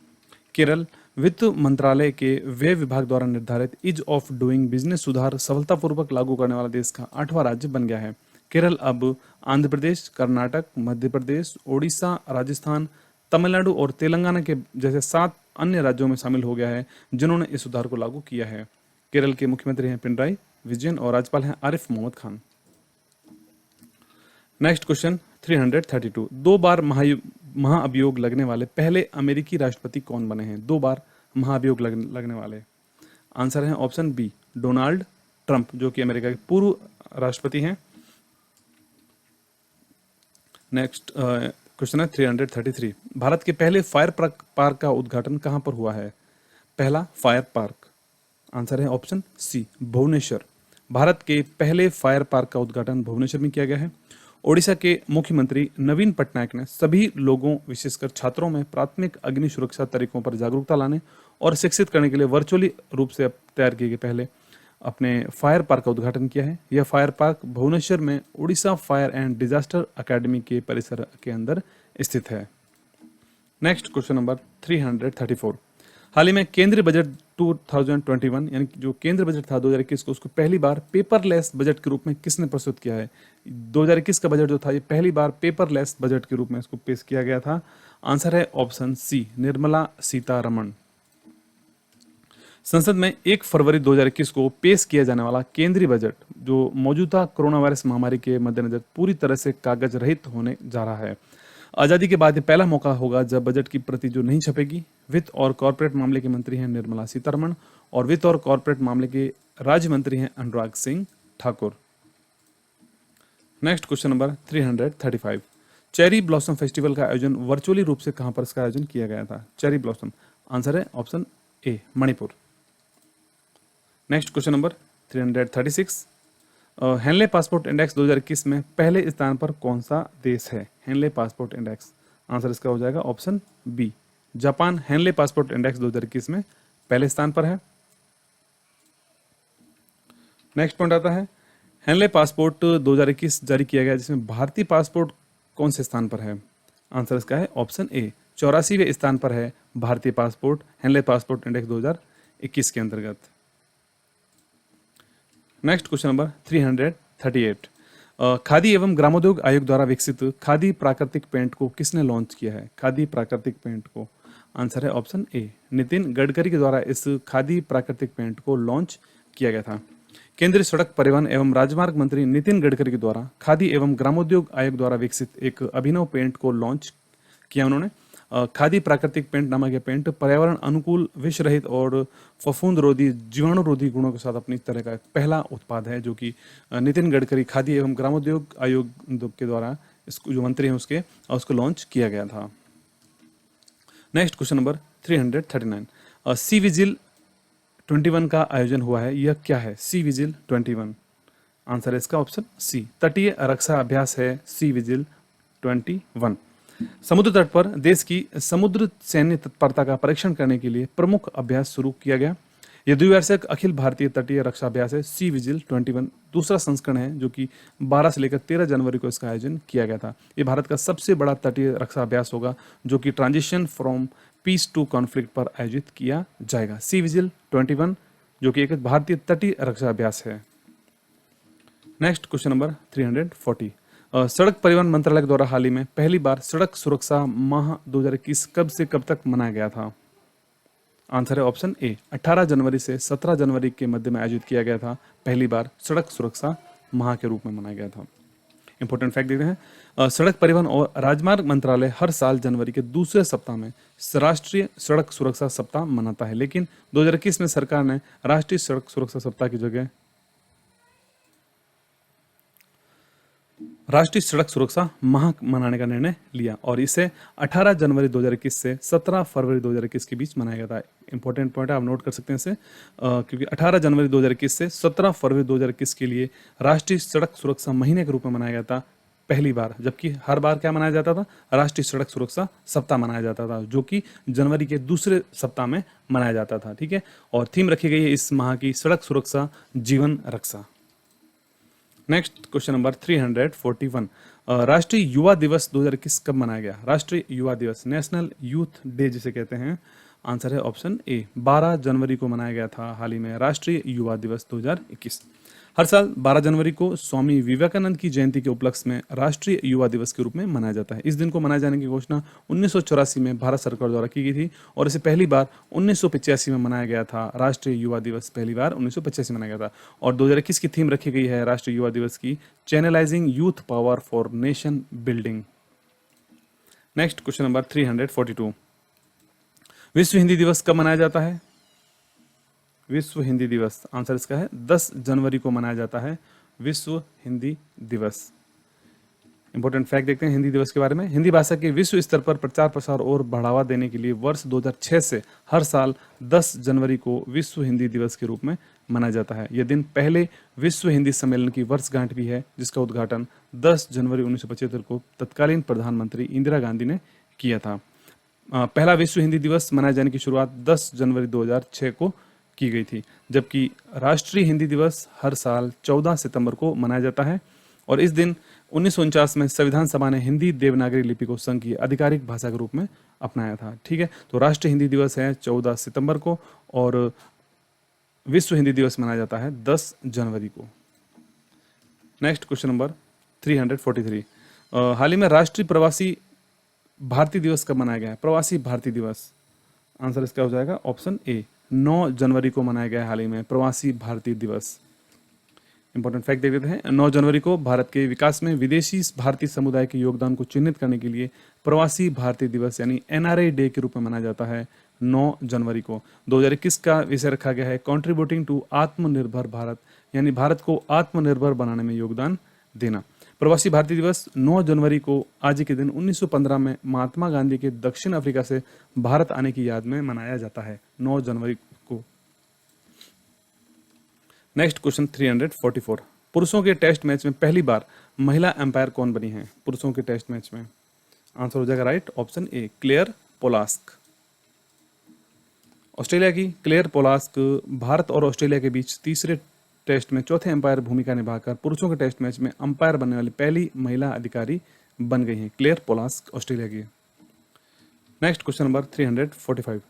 केरल वित्त मंत्रालय के व्यय विभाग द्वारा निर्धारित ईज ऑफ डूइंग बिजनेस सुधार सफलतापूर्वक लागू करने वाला देश का 8वां राज्य बन गया है। केरल अब आंध्र प्रदेश, कर्नाटक, मध्य प्रदेश, ओडिशा, राजस्थान, तमिलनाडु और तेलंगाना के जैसे 7 अन्य राज्यों में शामिल हो गया है जिन्होंने इस सुधार को लागू किया है। केरल के मुख्यमंत्री हैं पिनराई विजयन और राज्यपाल हैं आरिफ मोहम्मद खान। नेक्स्ट क्वेश्चन 332, 2 बार महाअभियोग लगने वाले पहले अमेरिकी राष्ट्रपति कौन बने हैं? 2 बार महाअभियोग लगने वाले। आंसर है ऑप्शन बी, डोनाल्ड ट्रंप, जो कि अमेरिका के पूर्व राष्ट्रपति हैं। नेक्स्ट क्वेश्चन है 333, भारत के पहले फायर पार्क का उद्घाटन कहां पर हुआ है? पहला फायर पार्क, आंसर है ऑप्शन सी, भुवनेश्वर। भारत के पहले फायर पार्क का उद्घाटन भुवनेश्वर में किया गया है। ओडिशा के मुख्यमंत्री नवीन पटनायक ने सभी लोगों, विशेषकर छात्रों में प्राथमिक अग्नि सुरक्षा तरीकों पर जागरूकता लाने और शिक्षित करने के लिए वर्चुअली रूप से तैयार किए गए पहले अपने फायर पार्क का उद्घाटन किया है। यह फायर पार्क भुवनेश्वर में Orissa fire and disaster academy के परिसर के अंदर स्थित है। नेक्स्ट क्वेश्चन नंबर 334, हाल ही में केंद्रीय बजट 2021 यानी कि जो केंद्र बजट था 2021 को, उसको पहली बार पेपरलेस बजट के रूप में किसने प्रस्तुत किया है? 2021 का बजट जो था ये पहली बार पेपरलेस बजट के रूप में इसको पेश किया गया था। आंसर है ऑप्शन सी, निर्मला सीतारमण। संसद में 1 फरवरी 2021 को पेश किया जाने वाला केंद्रीय बजट जो मौजूदा कोरोना वायरस महामारी के मद्देनजर पूरी तरह से कागज रहित होने जा रहा है। आज़ादी के बाद ये पहला मौका होगा जब बजट की प्रति जो नहीं छपेगी। वित्त और कॉर्पोरेट मामले के मंत्री हैं निर्मला सीतारमण और वित्त और कॉर्पोरेट मामले के राज्य मंत्री हैं Anurag Singh Thakur. Next question number 335, cherry blossom festival का आयोजन वर्चुअली रूप से कहां पर इसका आयोजन किया गया था? चेरी ब्लॉसम, आंसर है option A, Manipur. Next question number 336, Henley passport index 2021 में पहले स्थान पर कौन सा देश है? हेनले पासपोर्ट इंडेक्स, आंसर इसका हो जाएगा option B, Japan. Henley passport index 2021 में पहले स्थान पर है। नेक्स्ट पॉइंट आता है, हेनले पासपोर्ट 2021 जारी किया गया जिसमें भारतीय पासपोर्ट कौन से स्थान पर है? आंसर इसका है ऑप्शन ए, 84वें स्थान पर है भारतीय पासपोर्ट हेनले पासपोर्ट इंडेक्स 2021 के अंतर्गत। नेक्स्ट क्वेश्चन नंबर 338, खादी एवं ग्रामोद्योग आयोग द्वारा विकसित खादी प्राकृतिक पेंट को किसने लॉन्च किया है? खादी प्राकृतिक पेंट को, आंसर है ऑप्शन ए, नितिन गडकरी के द्वारा इस खादी प्राकृतिक पेंट को लॉन्च किया गया था। केंद्रीय सड़क परिवहन एवं राजमार्ग मंत्री नितिन गडकरी के द्वारा खादी एवं ग्रामोद्योग आयोग द्वारा विकसित एक अभिनव पेंट को लॉन्च किया उन्होंने। खादी प्राकृतिक पेंट नामक यह पेंट पर्यावरण अनुकूल, विष रहित और फफूंद रोधी, जीवाणु रोधी गुणों के साथ अपनी तरह का पहला उत्पाद है जो कि नितिन गडकरी खादी एवं ग्रामोद्योग आयोग के द्वारा इसको जो मंत्री हैं उसको लॉन्च किया गया था। Next question number 339, C vigil 21 का आयोजन हुआ है, यह क्या है? सी विजिल 21, आंसर है इसका ऑप्शन सी, तटीय रक्षा अभ्यास है सी विजिल 21। समुद्र तट पर देश की समुद्र सैन्य तत्परता का परीक्षण करने के लिए प्रमुख अभ्यास शुरू किया गया। यह द्विवार्षिक अखिल भारतीय तटीय रक्षा अभ्यास है सी विजिल 21, दूसरा संस्करण है जो कि 12 से लेकर 13 जनवरी को इसका आयोजन किया गया था। ये भारत का सबसे बड़ा तटीय रक्षा अभ्यास होगा जो कि transition from peace to conflict पर आयोजित किया जाएगा। सी विजिल 21 जो कि एक भारतीय तटीय रक्षा अभ्यास है। नेक्स्ट क्वेश्चन नंबर 340, सड़क परिवहन मंत्रालय द्वारा हाल ही में पहली बार सड़क सुरक्षा माह 2021 कब से कब तक मनाया गया था? आंसर है ऑप्शन ए, 18 जनवरी से 17 जनवरी के मध्य में आयोजित किया गया था। पहली बार सड़क सुरक्षा माह के रूप में मनाया गया था। इंपॉर्टेंट फैक्ट देखते हैं, सड़क परिवहन और राजमार्ग मंत्रालय हर साल जनवरी के दूसरे सप्ताह में राष्ट्रीय सड़क सुरक्षा सप्ताह मनाता है, लेकिन 2021 में सरकार ने राष्ट्रीय सड़क सुरक्षा सप्ताह की जगह राष्ट्रीय सड़क सुरक्षा माह मनाने का निर्णय लिया और इसे 18 जनवरी 2021 से 17 फरवरी 2021 के बीच मनाया गया था। इंपॉर्टेंट पॉइंट आप नोट कर सकते हैं इसे, क्योंकि 18 जनवरी 2021 से 17 फरवरी 2021 के लिए राष्ट्रीय सड़क सुरक्षा महीने के रूप में मनाया गया था पहली बार, जबकि हर बार क्या मनाया जाता था? राष्ट्रीय सड़क सुरक्षा सप्ताह मनाया जाता था जो कि जनवरी के दूसरे सप्ताह में मनाया जाता था। ठीक है, और थीम रखी गई है इस माह की सड़क सुरक्षा जीवन रक्षा। नेक्स्ट क्वेश्चन नंबर 341, राष्ट्रीय युवा दिवस 2021 कब मनाया गया? राष्ट्रीय युवा दिवस, नेशनल यूथ डे जिसे कहते हैं, आंसर है ऑप्शन ए, 12 जनवरी को मनाया गया था हाल ही में राष्ट्रीय युवा दिवस 2021। हर साल 12 जनवरी को स्वामी विवेकानंद की जयंती के उपलक्ष्य में राष्ट्रीय युवा दिवस के रूप में मनाया जाता है। इस दिन को मनाए जाने की घोषणा 1984 में भारत सरकार द्वारा की गई थी और इसे पहली बार 1985 में मनाया गया था। राष्ट्रीय युवा दिवस पहली बार 1985 में मनाया गया था। और 2021 की थीम रखी गई है राष्ट्रीय युवा दिवस की, channelising youth power for nation building. Next question number 342, विश्व हिंदी दिवस कब मनाया जाता है? विश्व हिंदी दिवस, आंसर इसका है 10 जनवरी को मनाया जाता है विश्व हिंदी दिवस। इंपॉर्टेंट फैक्ट देखते हैं हिंदी दिवस के बारे में। हिंदी भाषा के विश्व स्तर पर प्रचार प्रसार और बढ़ावा देने के लिए वर्ष 2006 से हर साल 10 जनवरी को विश्व हिंदी दिवस के रूप में मनाया जाता है। यह दिन पहले विश्व हिंदी सम्मेलन की वर्षगांठ भी है, जिसका उद्घाटन 10 जनवरी 1975 को तत्कालीन प्रधानमंत्री इंदिरा गांधी ने किया था। पहला विश्व हिंदी दिवस मनाए जाने की शुरुआत 10 जनवरी 2006 को की गई थी, जबकि राष्ट्रीय हिंदी दिवस हर साल 14 सितंबर को मनाया जाता है। और इस दिन 1949 में संविधान सभा ने हिंदी देवनागरी लिपि को संघ की आधिकारिक भाषा के रूप में अपनाया था। ठीक है, तो राष्ट्रीय हिंदी दिवस है 14 सितंबर को और विश्व हिंदी दिवस मनाया जाता है 10 जनवरी को। नेक्स्ट क्वेश्चन नंबर 343, हाल ही में राष्ट्रीय प्रवासी भारतीय दिवस कब मनाया गया है? प्रवासी भारतीय दिवस, आंसर इसका हो जाएगा ऑप्शन ए, 9 जनवरी को मनाया गया है हाल ही में प्रवासी भारतीय दिवस। इंपॉर्टेंट फैक्ट देख लेते हैं। 9 जनवरी को भारत के विकास में विदेशी भारतीय समुदाय के योगदान को चिन्हित करने के लिए प्रवासी भारतीय दिवस यानी एनआरआई डे के रूप में मनाया जाता है 9 जनवरी को। 2021 का विषय रखा गया है कंट्रीब्यूटिंग टू आत्मनिर्भर भारत, यानी भारत को आत्मनिर्भर बनाने में योगदान देना। प्रवासी भारतीय दिवस 9 जनवरी को आज के दिन 1915 में महात्मा गांधी के दक्षिण अफ्रीका से भारत आने की याद में मनाया जाता है 9 जनवरी को। नेक्स्ट क्वेश्चन 344, पुरुषों के टेस्ट मैच में पहली बार महिला एम्पायर कौन बनी है? पुरुषों के टेस्ट मैच में आंसर हो जाएगा right option A, Claire Polosak. Australia की क्लेयर पोलास्क भारत और ऑस्ट्रेलिया के बीच तीसरे टेस्ट में चौथे एम्पायर भूमिका निभाकर पुरुषों के टेस्ट मैच में अंपायर बनने वाली पहली महिला अधिकारी बन गई हैं, क्लेयर पोलास्क ऑस्ट्रेलिया की। नेक्स्ट क्वेश्चन नंबर 345,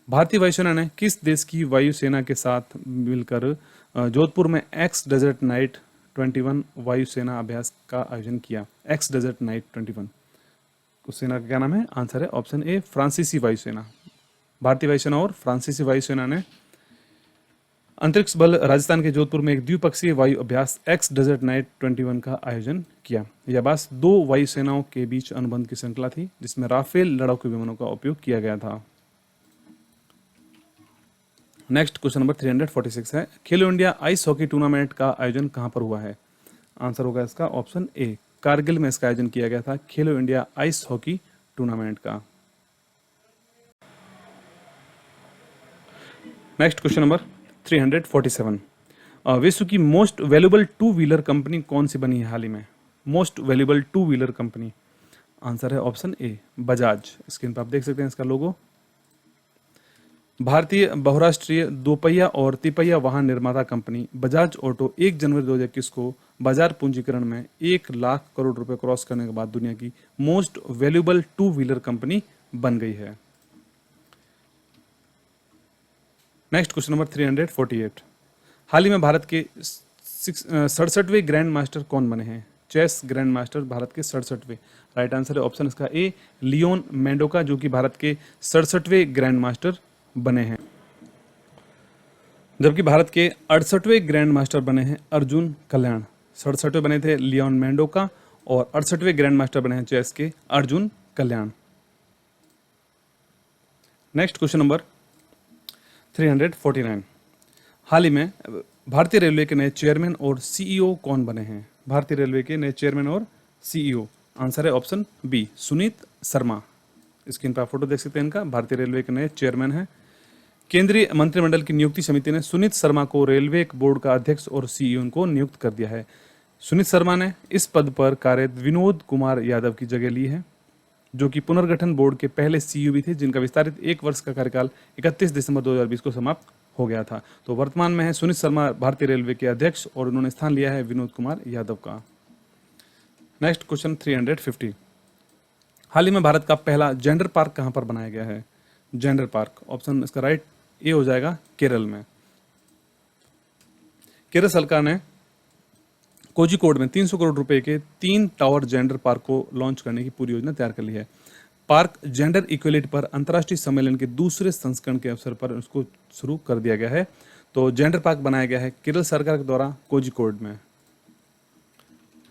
भारतीय वायुसेना ने किस देश की वायुसेना के साथ मिलकर जोधपुर में एक्स डेजर्ट नाइट 21 वायुसेना अभ्यास का आयोजन किया? एक्स डेजर्ट नाइट 21 उस सेना का क्या नाम है? आंसर है ऑप्शन ए, फ्रांसीसी वायुसेना। भारतीय वायुसेना और फ्रांसीसी वायुसेना ने अंतरिक्ष बल राजस्थान के जोधपुर में एक द्विपक्षीय वायु अभ्यास एक्स डेजर्ट नाइट 21 का आयोजन किया। यह अभ्यास 2 वायुसेनाओं के बीच अनुबंध की श्रृंखला थी, जिसमें राफेल लड़ाकू विमानों का उपयोग किया गया था। नेक्स्ट क्वेश्चन नंबर 346 है, खेलो इंडिया आइस हॉकी टूर्नामेंट का आयोजन कहां पर हुआ है? आंसर होगा इसका ऑप्शन ए, कारगिल में इसका आयोजन किया गया था, खेलो इंडिया आइस हॉकी टूर्नामेंट का। नेक्स्ट क्वेश्चन नंबर 347, विश्व की most valuable two wheeler company कौन सी बनी है हाल ही में? Most valuable two wheeler company, answer है ऑप्शन ए, बजाज। स्क्रीन पर आप देख सकते हैं इसका लोगो। भारतीय बहुराष्ट्रीय दोपहिया और तिपहिया वाहन निर्माता कंपनी बजाज ऑटो 1 जनवरी 2021 को बाजार पूंजीकरण में 1 लाख करोड़ रुपए क्रॉस करने के बाद दुनिया की most valuable two wheeler company बन गई है। नेक्स्ट क्वेश्चन नंबर 348, हाल ही में भारत के 67वें ग्रैंड मास्टर कौन बने हैं? चेस ग्रैंड मास्टर भारत के 67वें। राइट आंसर है ऑप्शन इसका ए, लियोन मेंडोका, जो कि भारत के 67वें ग्रैंड मास्टर बने हैं। जबकि भारत के 68वें ग्रैंड मास्टर बने हैं अर्जुन कल्याण। 67वें बने थे लियोन मेंडोका और 68वें ग्रैंड मास्टर बने हैं चेस के अर्जुन कल्याण। नेक्स्ट क्वेश्चन नंबर 349, हाल ही में भारतीय रेलवे के नए चेयरमैन और सीईओ कौन बने हैं? भारतीय रेलवे के नए चेयरमैन और सीईओ, आंसर है option B, Sunit Sharma. Screen पर आप फोटो देख सकते हैं इनका। भारतीय रेलवे के नए चेयरमैन हैं। केंद्रीय मंत्रिमंडल की नियुक्ति समिति ने सुनीत शर्मा को रेलवे बोर्ड का अध्यक्ष और सीईओ को नियुक्त कर दिया है। सुनीत शर्मा ने इस पद पर कार्यरत विनोद कुमार यादव की जगह ली है, जो कि पुनर्गठन बोर्ड के पहले सीईओ भी थे, जिनका विस्तारित 1 वर्ष का कार्यकाल 31 दिसंबर 2020 को समाप्त हो गया था। तो वर्तमान में है सुनीत शर्मा भारतीय रेलवे के अध्यक्ष और उन्होंने स्थान लिया है विनोद कुमार यादव का। नेक्स्ट क्वेश्चन 350, हाल ही में भारत का पहला जेंडर पार्क कहां पर बनाया गया है? जेंडर पार्क, ऑप्शन इसका राइट ए हो जाएगा, केरल में। केरल सरकार ने कोझिकोड में 300 करोड़ रुपए के 3 टावर जेंडर पार्क को लॉन्च करने की पूरी योजना तैयार कर ली है। पार्क जेंडर इक्वलिटी पर अंतर्राष्ट्रीय सम्मेलन के दूसरे संस्करण के अवसर पर उसको शुरू कर दिया गया है। तो जेंडर पार्क बनाया गया है केरल सरकार के द्वारा कोझिकोड में।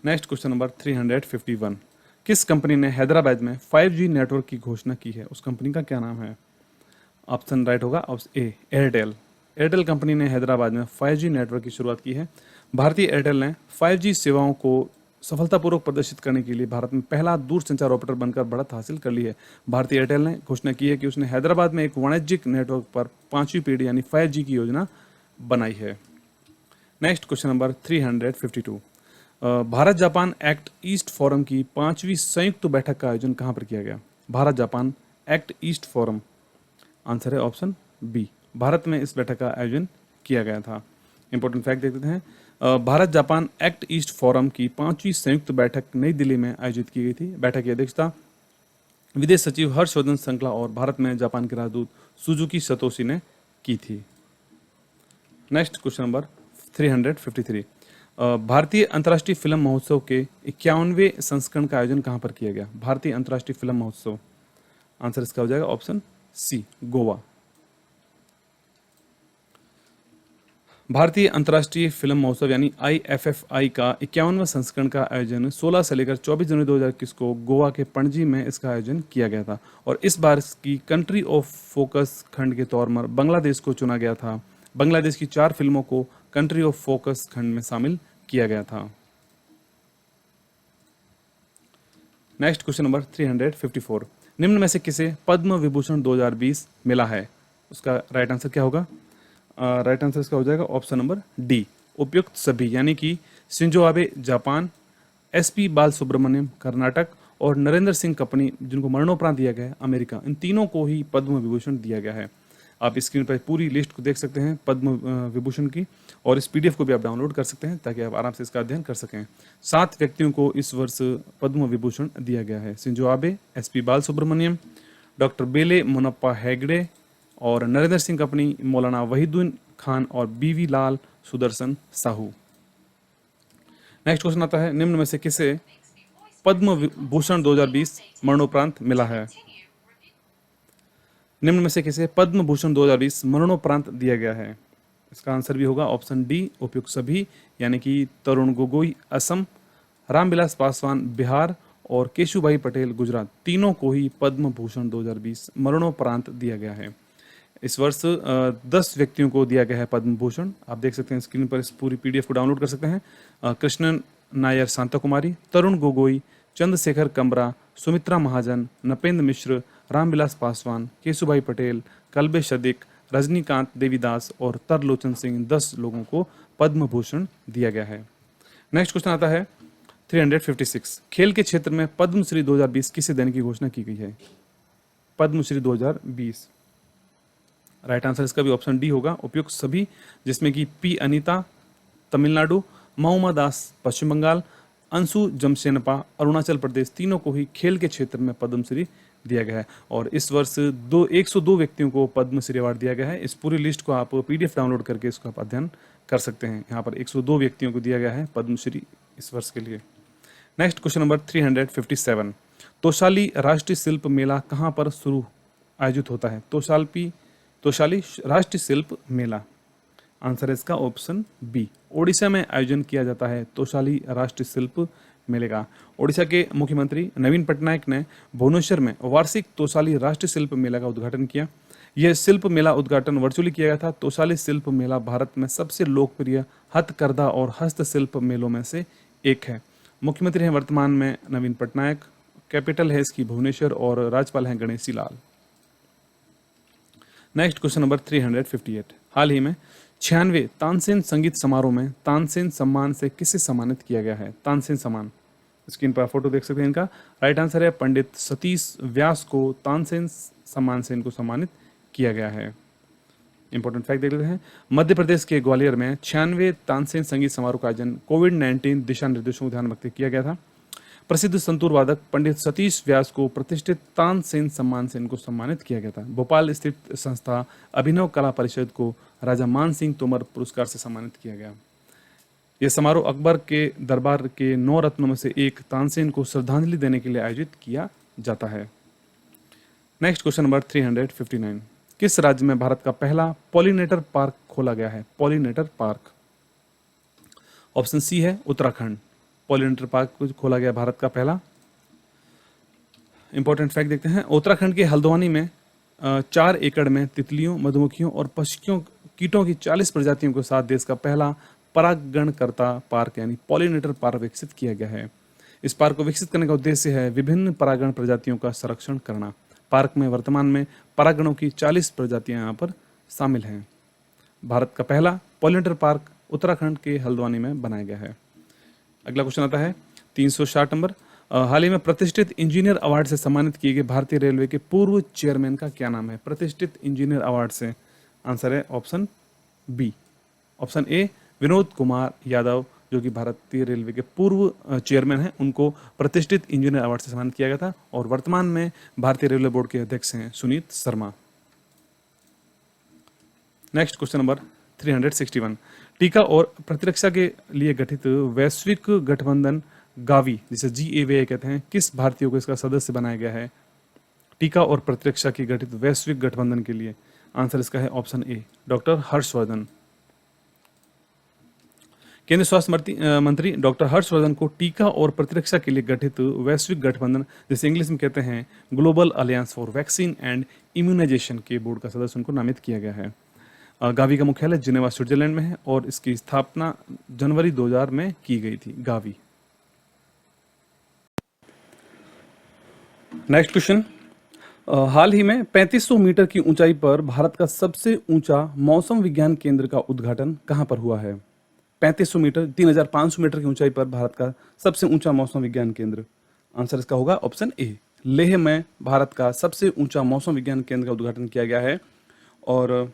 नेक्स्ट क्वेश्चन नंबर 351, किस कंपनी ने हैदराबाद में 5G नेटवर्क की घोषणा की है? उस कंपनी का क्या नाम है? ऑप्शन राइट होगा option A, Airtel. Airtel company ने हैदराबाद में 5G नेटवर्क की शुरुआत की है। भारतीय एयरटेल ने 5G सेवाओं को सफलतापूर्वक प्रदर्शित करने के लिए भारत में पहला दूरसंचार ऑपरेटर बनकर बढ़त हासिल कर ली है। भारतीय एयरटेल ने घोषणा की है कि उसने हैदराबाद में एक वाणिज्यिक नेटवर्क पर 5वीं पीढ़ी यानी 5G की योजना बनाई है। Next question number 352, Bharat Japan act east forum की 5वीं संयुक्त बैठक का आयोजन कहाँ पर किया गया? Bharat Japan act east forum, answer है ऑप्शन बी, भारत में इस बैठक का आयोजन किया गया था। इंपॉर्टेंट फैक्ट देख लेते हैं। Bharat Japan act east forum की 5वीं संयुक्त बैठक नई दिल्ली में आयोजित की गई थी। बैठक की अध्यक्षता विदेश सचिव हर्षवर्धन श्रृंखला और भारत में जापान के राजदूत सुजुकी सतोशी ने की थी। नेक्स्ट क्वेश्चन नंबर 353, भारतीय अंतर्राष्ट्रीय फिल्म महोत्सव के 51वें संस्करण का आयोजन कहाँ पर किया गया? भारतीय अंतर्राष्ट्रीय फिल्म महोत्सव, आंसर इसका हो जाएगा ऑप्शन सी, गोवा। भारतीय अंतर्राष्ट्रीय फिल्म महोत्सव यानी IFFI का 51वां संस्करण का आयोजन 16 से लेकर 24 जनवरी 2021 को गोवा के पणजी में इसका आयोजन किया गया था और इस बार की कंट्री ऑफ फोकस खंड के तौर पर बांग्लादेश को चुना गया था। बांग्लादेश की 4 फिल्मों को कंट्री ऑफ फोकस खंड में शामिल किया गया था। नेक्स्ट क्वेश्चन नंबर 354, निम्न में से किसे पद्म विभूषण 2020 मिला है? उसका राइट आंसर क्या होगा? राइट आंसर इसका हो जाएगा ऑप्शन नंबर डी, उपयुक्त सभी, यानी कि शिंजो आबे जापान, SP बाल सुब्रमण्यम कर्नाटक और नरेंद्र सिंह कंपनी जिनको मरणोपरांत दिया गया है अमेरिका, इन तीनों को ही पद्म विभूषण दिया गया है। आप स्क्रीन पर पूरी लिस्ट को देख सकते हैं पद्म विभूषण की, और इस PDF को भी आप डाउनलोड कर सकते हैं ताकि आप आराम से इसका अध्ययन कर सकें। 7 व्यक्तियों को इस वर्ष पद्म विभूषण दिया गया है, शिंजो आबे, SP बाल सुब्रमण्यम, डॉक्टर बेले मुनप्पा हेगड़े और नरेंद्र सिंह कंपनी, मौलाना वहीदुद्दीन खान और BV लाल सुदर्शन साहू। नेक्स्ट क्वेश्चन आता है, निम्न में से किसे पद्म विभूषण 2020 मरणोपरांत मिला है? निम्न में से किसे पद्म भूषण 2020 मरणोपरांत दिया गया है? इसका आंसर भी होगा ऑप्शन डी, उपयुक्त सभी, यानी कि तरुण गोगोई असम, रामविलास पासवान बिहार और केशुभाई पटेल गुजरात, तीनों को ही पद्म भूषण 2020 मरणोपरांत दिया गया है। इस वर्ष 10 व्यक्तियों को दिया गया है पद्म भूषण। आप देख सकते हैं स्क्रीन पर, इस पूरी PDF को डाउनलोड कर सकते हैं। कृष्णन नायर शांता कुमारी, तरुण गोगोई, चंद्रशेखर कमरा, सुमित्रा महाजन, नपेंद्र मिश्र, रामविलास पासवान, केशुभाई पटेल, कल्बे सदिक, रजनीकांत देवीदास और तरलोचन सिंह, 10 लोगों को पद्म भूषण दिया गया है। नेक्स्ट क्वेश्चन आता है 356, खेल के क्षेत्र में पद्मश्री 2020 किसे देने की घोषणा की गई है? पद्मश्री 2020, राइट आंसर इसका भी ऑप्शन डी होगा, उपयुक्त सभी, जिसमें कि P अनीता तमिलनाडु, महुमा दास पश्चिम बंगाल, अंशु जमशेनपा अरुणाचल प्रदेश, तीनों को ही खेल के क्षेत्र में पद्मश्री दिया गया है। और इस वर्ष 102 व्यक्तियों को पद्मश्री अवार्ड दिया गया है। इस पूरी लिस्ट को आप PDF डाउनलोड करके इसका आप अध्ययन कर सकते हैं। यहाँ पर 102 व्यक्तियों को दिया गया है पद्मश्री इस वर्ष के लिए। नेक्स्ट क्वेश्चन नंबर 357, तोशाली राष्ट्रीय शिल्प मेला कहाँ पर शुरू आयोजित होता है? तोशाली राष्ट्रीय शिल्प मेला, आंसर है इसका ऑप्शन बी, ओडिशा में आयोजन किया जाता है तोशाली राष्ट्रीय शिल्प मेले का। ओडिशा के मुख्यमंत्री नवीन पटनायक ने भुवनेश्वर में वार्षिक तोशाली राष्ट्रीय शिल्प मेला का उद्घाटन किया। यह शिल्प मेला उद्घाटन वर्चुअली किया गया था। तोशाली शिल्प मेला भारत में सबसे लोकप्रिय हथकरघा और हस्तशिल्प मेलों में से एक है। मुख्यमंत्री हैं वर्तमान में नवीन पटनायक, कैपिटल है इसकी भुवनेश्वर और राज्यपाल हैं Ganeshi Lal. Next question number 358, हाल ही में 96वें तानसेन संगीत समारोह में तानसेन सम्मान से किसे सम्मानित किया गया है? तानसेन सम्मान, स्क्रीन पर फोटो देख सकते हैं इनका। राइट आंसर है पंडित सतीश व्यास को तानसेन सम्मान से इनको सम्मानित किया गया है। इंपॉर्टेंट फैक्ट देख लेते हैं। मध्य प्रदेश के ग्वालियर में 96वें तानसेन संगीत समारोह का आयोजन कोविड-19 दिशा निर्देशों को ध्यान रखते किया गया था। प्रसिद्ध संतूर वादक पंडित सतीश व्यास को प्रतिष्ठित तानसेन सम्मान से इनको सम्मानित किया गया था। भोपाल स्थित संस्था अभिनव कला परिषद को राजा मान सिंह तोमर पुरस्कार से सम्मानित किया गया। यह समारोह अकबर के दरबार के 9 रत्नों में से एक तानसेन को श्रद्धांजलि देने के लिए आयोजित किया जाता है। Next question number 359। किस राज्य में भारत का पहला पॉलिनेटर पार्क खोला गया है? Pollinator park. ऑप्शन सी है उत्तराखंड। पॉलिनेटर पार्क खोला गया भारत का पहला। इंपॉर्टेंट फैक्ट देखते हैं। उत्तराखंड के हल्द्वानी में 4 एकड़ में तितलियों, मधुमक्खियों और पक्षियों कीटों की 40 प्रजातियों के साथ देश का पहला परागणकर्ता पार्क यानी पॉलिनेटर पार्क विकसित किया गया है। इस पार्क को विकसित करने का उद्देश्य है विभिन्न परागण प्रजातियों का संरक्षण करना। पार्क में वर्तमान में परागणों की 40 प्रजातियां यहाँ पर शामिल हैं। भारत का पहला पॉलिनेटर पार्क उत्तराखंड के हल्द्वानी में बनाया गया है। अगला क्वेश्चन आता है 360 नंबर। हाल ही में प्रतिष्ठित इंजीनियर अवार्ड से सम्मानित किए गए भारतीय रेलवे के पूर्व चेयरमैन का क्या नाम है? प्रतिष्ठित इंजीनियर अवार्ड से। आंसर है option B. Option A Vinod Kumar Yadav, जो कि भारतीय रेलवे के पूर्व चेयरमैन हैं, उनको प्रतिष्ठित इंजीनियर अवार्ड से सम्मानित किया गया था और वर्तमान में भारतीय रेलवे बोर्ड के अध्यक्ष हैं Sunit Sharma. Next question number 361। टीका और प्रतिरक्षा के लिए गठित वैश्विक गठबंधन गावी, जिसे GAVI कहते हैं, किस भारतीय को इसका सदस्य बनाया गया है? टीका और प्रतिरक्षा की गठित वैश्विक गठबंधन के लिए। आंसर इसका है ऑप्शन ए डॉक्टर हर्षवर्धन। केंद्रीय स्वास्थ्य मंत्री डॉक्टर हर्षवर्धन को टीका और प्रतिरक्षा के लिए गठित वैश्विक गठबंधन, जिसे इंग्लिश में कहते हैं global alliance for vaccine and immunisation के बोर्ड का सदस्य उनको नामित किया गया है। गावी का मुख्यालय जिनेवा स्विट्जरलैंड में है और इसकी स्थापना जनवरी 2000 में की गई थी। गावी। Next question. हाल ही में 3500 मीटर की ऊंचाई पर भारत का सबसे ऊंचा मौसम विज्ञान केंद्र का उद्घाटन कहां पर हुआ है? 3500 मीटर 3500 मीटर की ऊंचाई पर भारत का सबसे ऊंचा मौसम विज्ञान केंद्र। आंसर इसका होगा ऑप्शन ए। लेह में भारत का सबसे ऊंचा मौसम विज्ञान केंद्र का उद्घाटन किया गया है और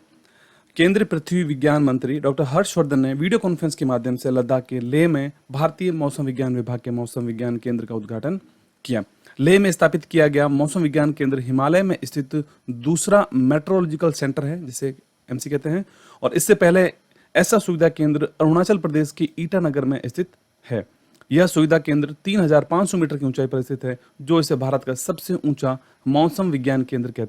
केंद्रीय पृथ्वी विज्ञान मंत्री डॉक्टर हर्षवर्धन ने वीडियो कॉन्फ्रेंस के माध्यम से लद्दाख के लेह में भारतीय मौसम विज्ञान विभाग के मौसम विज्ञान केंद्र का उद्घाटन किया। लेह में स्थापित किया गया मौसम विज्ञान केंद्र हिमालय में स्थित दूसरा मेट्रोलॉजिकल सेंटर है, जिसे MC कहते हैं, और इससे पहले ऐसा सुविधा केंद्र अरुणाचल प्रदेश के ईटानगर में स्थित है। यह सुविधा केंद्र 3500 मीटर की ऊंचाई पर स्थित है, जो इसे भारत का सबसे ऊंचा मौसम विज्ञान केंद्र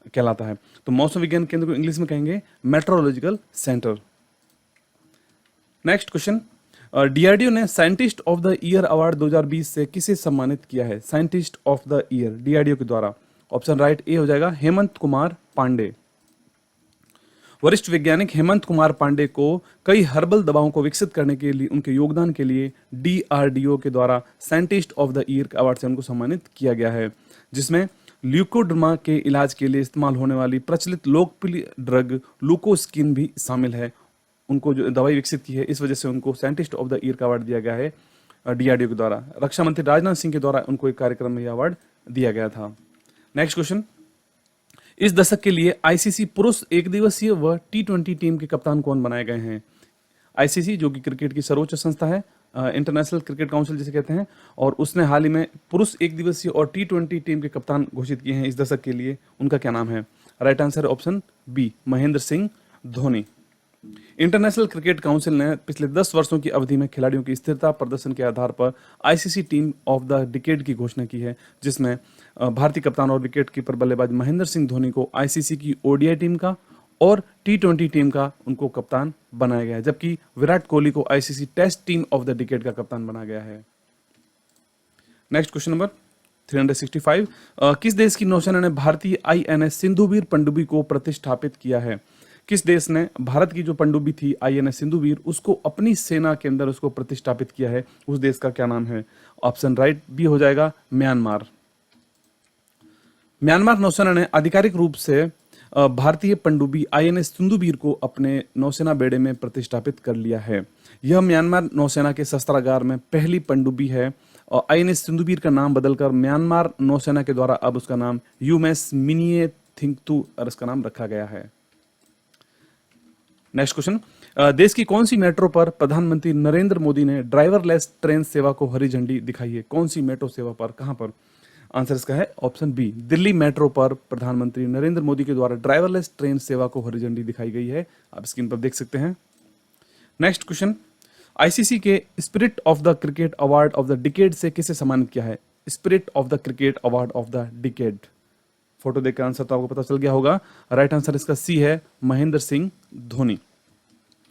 कहलाता है। तो मौसम विज्ञान केंद्र को इंग्लिश में कहेंगे metrological centre. Next question. DRDO ने scientist of the year award 2020 से किसे सम्मानित किया है? Scientist of the year DRDO के द्वारा। ऑप्शन राइट ए हो जाएगा हेमंत कुमार पांडे। वरिष्ठ वैज्ञानिक हेमंत कुमार पांडे को कई हर्बल दवाओं को विकसित करने के लिए उनके योगदान के लिए DRDO के द्वारा scientist of the year award से उनको सम्मानित किया गया है, जिसमें ल्यूकोडर्मा के इलाज के लिए इस्तेमाल होने वाली प्रचलित लोकप्रिय ड्रग लुकोस्किन भी शामिल है। उनको जो दवाई विकसित की है, इस वजह से उनको साइंटिस्ट ऑफ द ईयर का अवार्ड दिया गया है DRDO के द्वारा। रक्षा मंत्री राजनाथ सिंह के द्वारा उनको एक कार्यक्रम में यह अवार्ड दिया गया था। Next question. इस दशक के लिए ICC पुरुष एक दिवसीय व T20 टीम के कप्तान कौन बनाए गए हैं? ICC जो कि क्रिकेट की सर्वोच्च संस्था है, इंटरनेशनल क्रिकेट काउंसिल जिसे कहते हैं, और उसने हाल ही में पुरुष एक दिवसीय और T20 टीम के कप्तान घोषित किए हैं इस दशक के लिए। उनका क्या नाम है? Right answer option B Mahendra Singh Dhoni. International cricket council ने पिछले 10 वर्षों की अवधि में खिलाड़ियों की स्थिरता प्रदर्शन के आधार पर ICC team of the decade की घोषणा की है, जिसमें भारतीय कप्तान और विकेट कीपर बल्लेबाज महेंद्र सिंह धोनी को ICC की ODI टीम का और T20 टीम का उनको कप्तान बनाया गया है, जबकि विराट कोहली को ICC test team of the decade का कप्तान बनाया गया है। Next question number 365। किस देश की नौसेना ने भारतीय INS सिंधुवीर पनडुब्बी को प्रतिष्ठापित किया है? किस देश ने भारत की जो पनडुब्बी थी INS सिंधुवीर, उसको अपनी सेना के अंदर उसको प्रतिष्ठापित किया है? उस देश का क्या नाम है? ऑप्शन राइट बी हो जाएगा म्यांमार। म्यांमार नौसेना ने आधिकारिक रूप से भारतीय पनडुब्बी INS सिंधुवीर को अपने नौसेना बेड़े में प्रतिष्ठापित कर लिया है। यह म्यांमार नौसेना के शस्त्रागार में पहली पनडुब्बी है और INS सिंधुवीर का नाम बदलकर म्यांमार नौसेना के द्वारा अब उसका नाम UMS मिनिए थिंगतू इसका नाम रखा गया है। Next question. देश की कौन सी मेट्रो पर प्रधानमंत्री नरेंद्र मोदी ने ड्राइवरलेस ट्रेन सेवा को हरी झंडी दिखाई है? कौन सी मेट्रो सेवा पर, कहां पर? आंसर इसका है ऑप्शन बी दिल्ली मेट्रो पर प्रधानमंत्री नरेंद्र मोदी के द्वारा ड्राइवरलेस ट्रेन सेवा को हरी झंडी दिखाई गई है। आप स्क्रीन पर देख सकते हैं। Next question. आईसीसी के spirit of the cricket award of the decade से किसे सम्मानित किया है? Spirit of the cricket award of the decade. Photo देखकर आंसर तो आपको पता चल गया होगा। राइट आंसर इसका सी है, महेंद्र सिंह धोनी।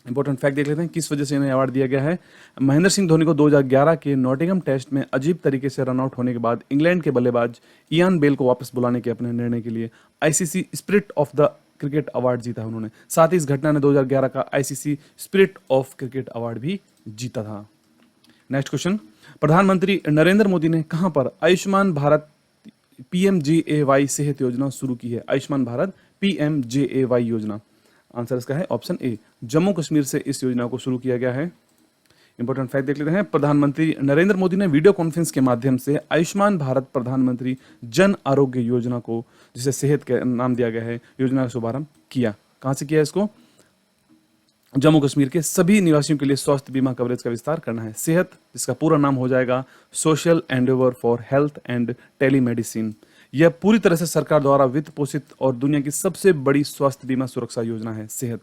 इंपॉर्टेंट फैक्ट देख लेते हैं किस वजह से इन्हें अवार्ड दिया गया है। महेंद्र सिंह धोनी को 2011 के नॉटिंघम टेस्ट में अजीब तरीके से रन आउट होने के बाद इंग्लैंड के बल्लेबाज इयान बेल को वापस बुलाने के अपने निर्णय के लिए ICC spirit of the cricket award जीता है उन्होंने। साथ ही इस घटना ने 2011 का ICC spirit of cricket award भी जीता था। नेक्स्ट क्वेश्चन, प्रधानमंत्री नरेंद्र मोदी ने कहां पर आयुष्मान भारत पीएमजेएवाई सेहत योजना शुरू की है? आयुष्मान भारत पीएमजेएवाई योजना, आंसर इसका है ऑप्शन ए, जम्मू कश्मीर से इस योजना को शुरू किया गया है। इंपॉर्टेंट फैक्ट देख लेते हैं, प्रधानमंत्री नरेंद्र मोदी ने वीडियो कॉन्फ्रेंस के माध्यम से आयुष्मान भारत प्रधानमंत्री जन आरोग्य योजना को, जिसे सेहत के नाम दिया गया है, योजना का शुभारंभ किया। कहां से किया इसको? जम्मू कश्मीर के सभी निवासियों के लिए स्वास्थ्य बीमा कवरेज का विस्तार करना है। सेहत, जिसका पूरा नाम हो जाएगा social Endeavour for health and telemedicine. यह पूरी तरह से सरकार द्वारा वित्त पोषित और दुनिया की सबसे बड़ी स्वास्थ्य बीमा सुरक्षा योजना है सेहत।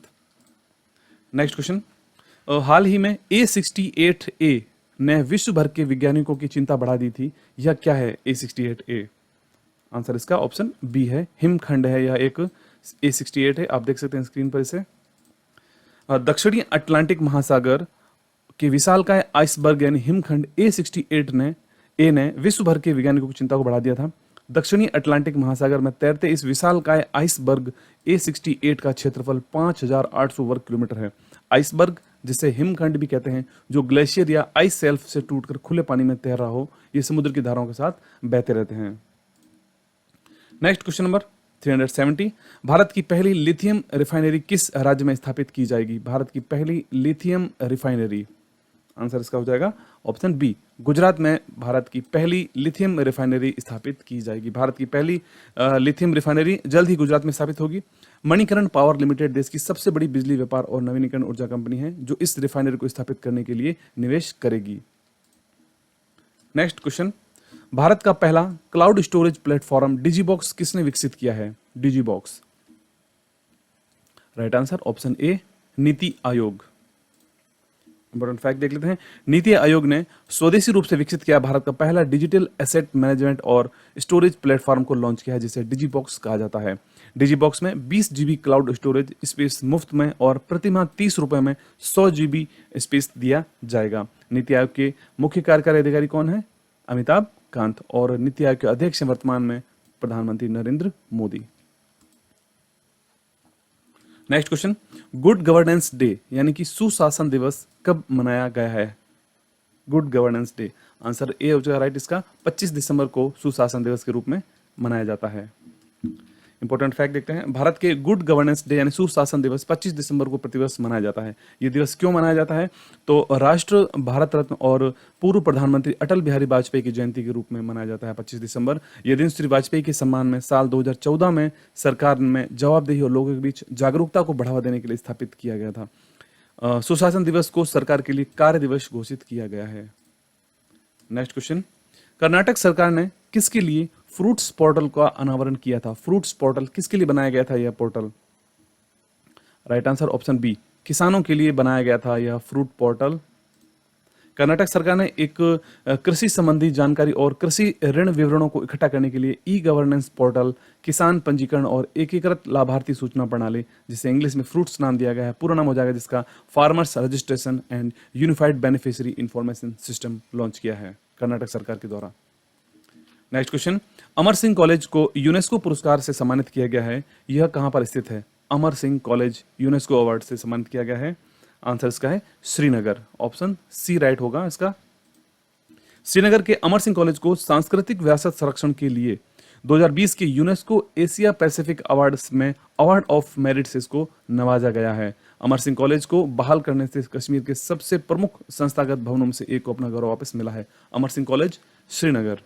नेक्स्ट क्वेश्चन, हाल ही में A68A ने विश्व भर के वैज्ञानिकों की चिंता बढ़ा दी थी। यह क्या है A68A? आंसर इसका ऑप्शन बी है, हिमखंड है। यह एक A68 है, आप देख सकते हैं स्क्रीन पर इसे। दक्षिणी अटलांटिक महासागर के विशालकाय आइसबर्ग यानी हिमखंड A68 ने विश्व भर के वैज्ञानिकों की चिंता को बढ़ा दिया था। दक्षिणी अटलांटिक महासागर में तैरते इस विशालकाय आइसबर्ग A68 का क्षेत्रफल 5,800 वर्ग किलोमीटर है। आइसबर्ग, जिसे हिमखंड भी कहते हैं, जो ग्लेशियर या आइस शेल्फ से टूटकर खुले पानी में तैर रहा हो, ये समुद्र की धाराओं के साथ बहते रहते हैं। नेक्स्ट क्वेश्चन नंबर 370, भारत की पहली लिथियम रिफाइनरी किस राज्य में स्थापित की जाएगी? भारत की पहली लिथियम रिफाइनरी, आंसर इसका हो जाएगा ऑप्शन बी, गुजरात में भारत की पहली लिथियम रिफाइनरी स्थापित की जाएगी। भारत की पहली लिथियम रिफाइनरी जल्द ही गुजरात में स्थापित होगी। मणिकरण पावर लिमिटेड देश की सबसे बड़ी बिजली व्यापार और नवीनीकरण ऊर्जा कंपनी है, जो इस रिफाइनरी को स्थापित करने के लिए निवेश करेगी। नेक्स्ट क्वेश्चन, भारत का पहला क्लाउड स्टोरेज प्लेटफॉर्म डिजीबॉक्स किसने विकसित किया है? डिजीबॉक्स, राइट आंसर ऑप्शन ए, नीति आयोग। इंपॉर्टेंट फैक्ट देख लेते हैं, नीति आयोग ने स्वदेशी रूप से विकसित किया भारत का पहला डिजिटल एसेट मैनेजमेंट और स्टोरेज प्लेटफॉर्म को लॉन्च किया है, जिसे डिजीबॉक्स कहा जाता है। डिजीबॉक्स में 20 GB क्लाउड स्टोरेज स्पेस मुफ्त में और प्रति माह 30 रुपए में 100 GB स्पेस दिया जाएगा। नीति आयोग के मुख्य कार्यकारी अधिकारी कौन है? अमिताभ कांत। और नीति आयोग के अध्यक्ष वर्तमान में प्रधानमंत्री Narendra Modi. Next question, good governance day यानी कि सुशासन दिवस कब मनाया गया है? Good governance day, answer A हो जाएगा राइट इसका, 25 दिसंबर को सुशासन दिवस के रूप में मनाया जाता है। इंपॉर्टेंट फैक्ट देखते हैं, भारत के गुड गवर्नेंस डे यानी सुशासन दिवस 25 दिसंबर को प्रतिवर्ष मनाया जाता है। ये दिवस क्यों मनाया जाता है? तो राष्ट्र, भारत रत्न और पूर्व प्रधानमंत्री अटल बिहारी वाजपेयी की जयंती के रूप में मनाया जाता है 25 दिसंबर। यह दिन श्री वाजपेयी के सम्मान में साल 2014 में सरकार में जवाबदेही और लोगों के बीच जागरूकता को बढ़ावा देने के लिए स्थापित किया गया था। सुशासन दिवस को सरकार के लिए कार्य दिवस घोषित किया गया है। नेक्स्ट क्वेश्चन, कर्नाटक सरकार ने किसके लिए फ्रूट्स पोर्टल का अनावरण किया था? फ्रूट्स पोर्टल किसके लिए बनाया गया था यह portal? Right answer option B, किसानों के लिए बनाया गया था यह फ्रूट पोर्टल। कर्नाटक सरकार ने एक कृषि संबंधी जानकारी और कृषि ऋण विवरणों को इकट्ठा करने के लिए ई गवर्नेंस पोर्टल, किसान पंजीकरण और एकीकृत लाभार्थी सूचना प्रणाली, जिसे इंग्लिश में फ्रूट्स नाम दिया गया है, पूरा नाम हो जाएगा जिसका farmers registration and unified beneficiary information system launch किया है कर्नाटक सरकार के द्वारा। नेक्स्ट क्वेश्चन, अमर सिंह कॉलेज को यूनेस्को पुरस्कार से सम्मानित किया गया है। यह कहां पर स्थित है? Amar Singh college UNESCO award से सम्मानित किया गया है। आंसर इसका है श्रीनगर, ऑप्शन सी राइट होगा इसका। श्रीनगर के अमर सिंह कॉलेज को सांस्कृतिक विरासत संरक्षण के लिए 2020 के यूनेस्को एशिया पैसिफिक अवार्ड्स में अवार्ड ऑफ मेरिट से इसको नवाजा गया है। अमर सिंह कॉलेज को बहाल करने से कश्मीर के सबसे प्रमुख संस्थागत भवनों में से एक को अपना गौरव वापस मिला है। Amar Singh college, Srinagar.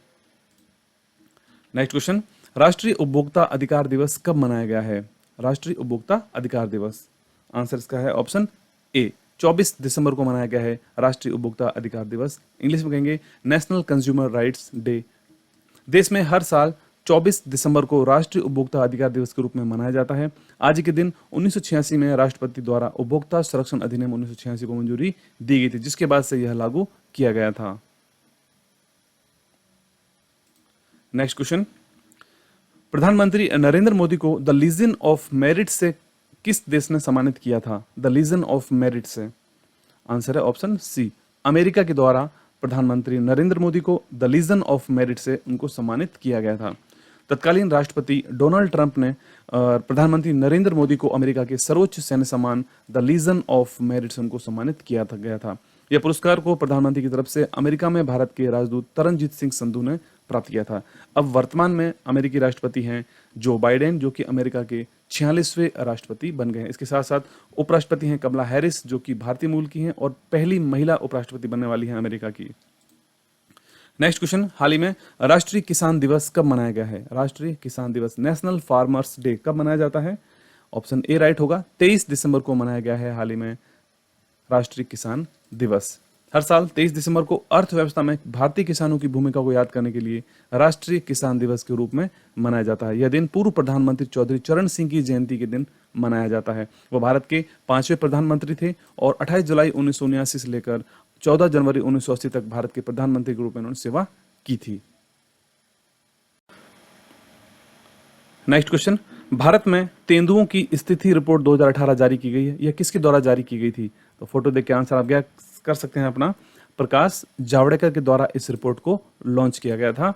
Next question, राष्ट्रीय उपभोक्ता अधिकार दिवस कब मनाया गया है? राष्ट्रीय उपभोक्ता अधिकार दिवस, आंसर इसका है ऑप्शन ए, 24 दिसंबर को मनाया गया है राष्ट्रीय उपभोक्ता अधिकार दिवस। इंग्लिश में कहेंगे नेशनल कंज्यूमर राइट्स डे। देश में हर साल 24 दिसंबर को राष्ट्रीय उपभोक्ता अधिकार दिवस के रूप में मनाया जाता है। आज के दिन 1986 में राष्ट्रपति द्वारा उपभोक्ता संरक्षण अधिनियम 1986 को मंजूरी दी गई थी, जिसके बाद से यह लागू किया गया था। नेक्स्ट क्वेश्चन, प्रधानमंत्री नरेंद्र मोदी को द लीजन ऑफ मेरिट से किस देश ने सम्मानित किया था? द लीजन ऑफ मेरिट से आंसर है ऑप्शन सी, अमेरिका के द्वारा प्रधानमंत्री नरेंद्र मोदी को द लीजन ऑफ मेरिट से उनको सम्मानित किया गया था। तत्कालीन राष्ट्रपति डोनाल्ड ट्रंप ने प्रधानमंत्री नरेंद्र मोदी को अमेरिका के सर्वोच्च सैन्य सम्मान द लीजन ऑफ मेरिट से उनको सम्मानित किया गया था। यह पुरस्कार को प्रधानमंत्री की तरफ से अमेरिका में भारत के राजदूत तरनजीत सिंह संधू ने प्राप्त किया था। अब वर्तमान में अमेरिकी राष्ट्रपति हैं जो बाइडेन, जो कि अमेरिका के 46वें राष्ट्रपति बन गए हैं। इसके साथ साथ उपराष्ट्रपति हैं कमला हैरिस, जो कि भारतीय मूल की हैं और पहली महिला उपराष्ट्रपति बनने वाली हैं अमेरिका की। नेक्स्ट क्वेश्चन, हाल ही में राष्ट्रीय किसान दिवस कब मनाया गया है? राष्ट्रीय किसान दिवस, नेशनल फार्मर्स डे, कब मनाया जाता है? ऑप्शन ए राइट होगा, 23 दिसंबर को मनाया गया है हाल ही में राष्ट्रीय किसान दिवस। हर साल 23 दिसंबर को अर्थव्यवस्था में भारतीय किसानों की भूमिका को याद करने के लिए राष्ट्रीय किसान दिवस के रूप में मनाया जाता है। यह दिन पूर्व प्रधानमंत्री चौधरी चरण सिंह की जयंती के दिन मनाया जाता है। वह भारत के 5वें प्रधानमंत्री थे और 28 जुलाई 1979 से लेकर 14 जनवरी 1980 तक भारत के प्रधानमंत्री के रूप में उन्होंने सेवा की थी। नेक्स्ट क्वेश्चन, भारत में तेंदुओं की स्थिति रिपोर्ट 2018 जारी की गई है। यह किसके द्वारा जारी की गई थी? तो फोटो देख के आंसर आप क्या कर सकते हैं अपना। प्रकाश जावड़ेकर के द्वारा इस रिपोर्ट को लॉन्च किया गया था।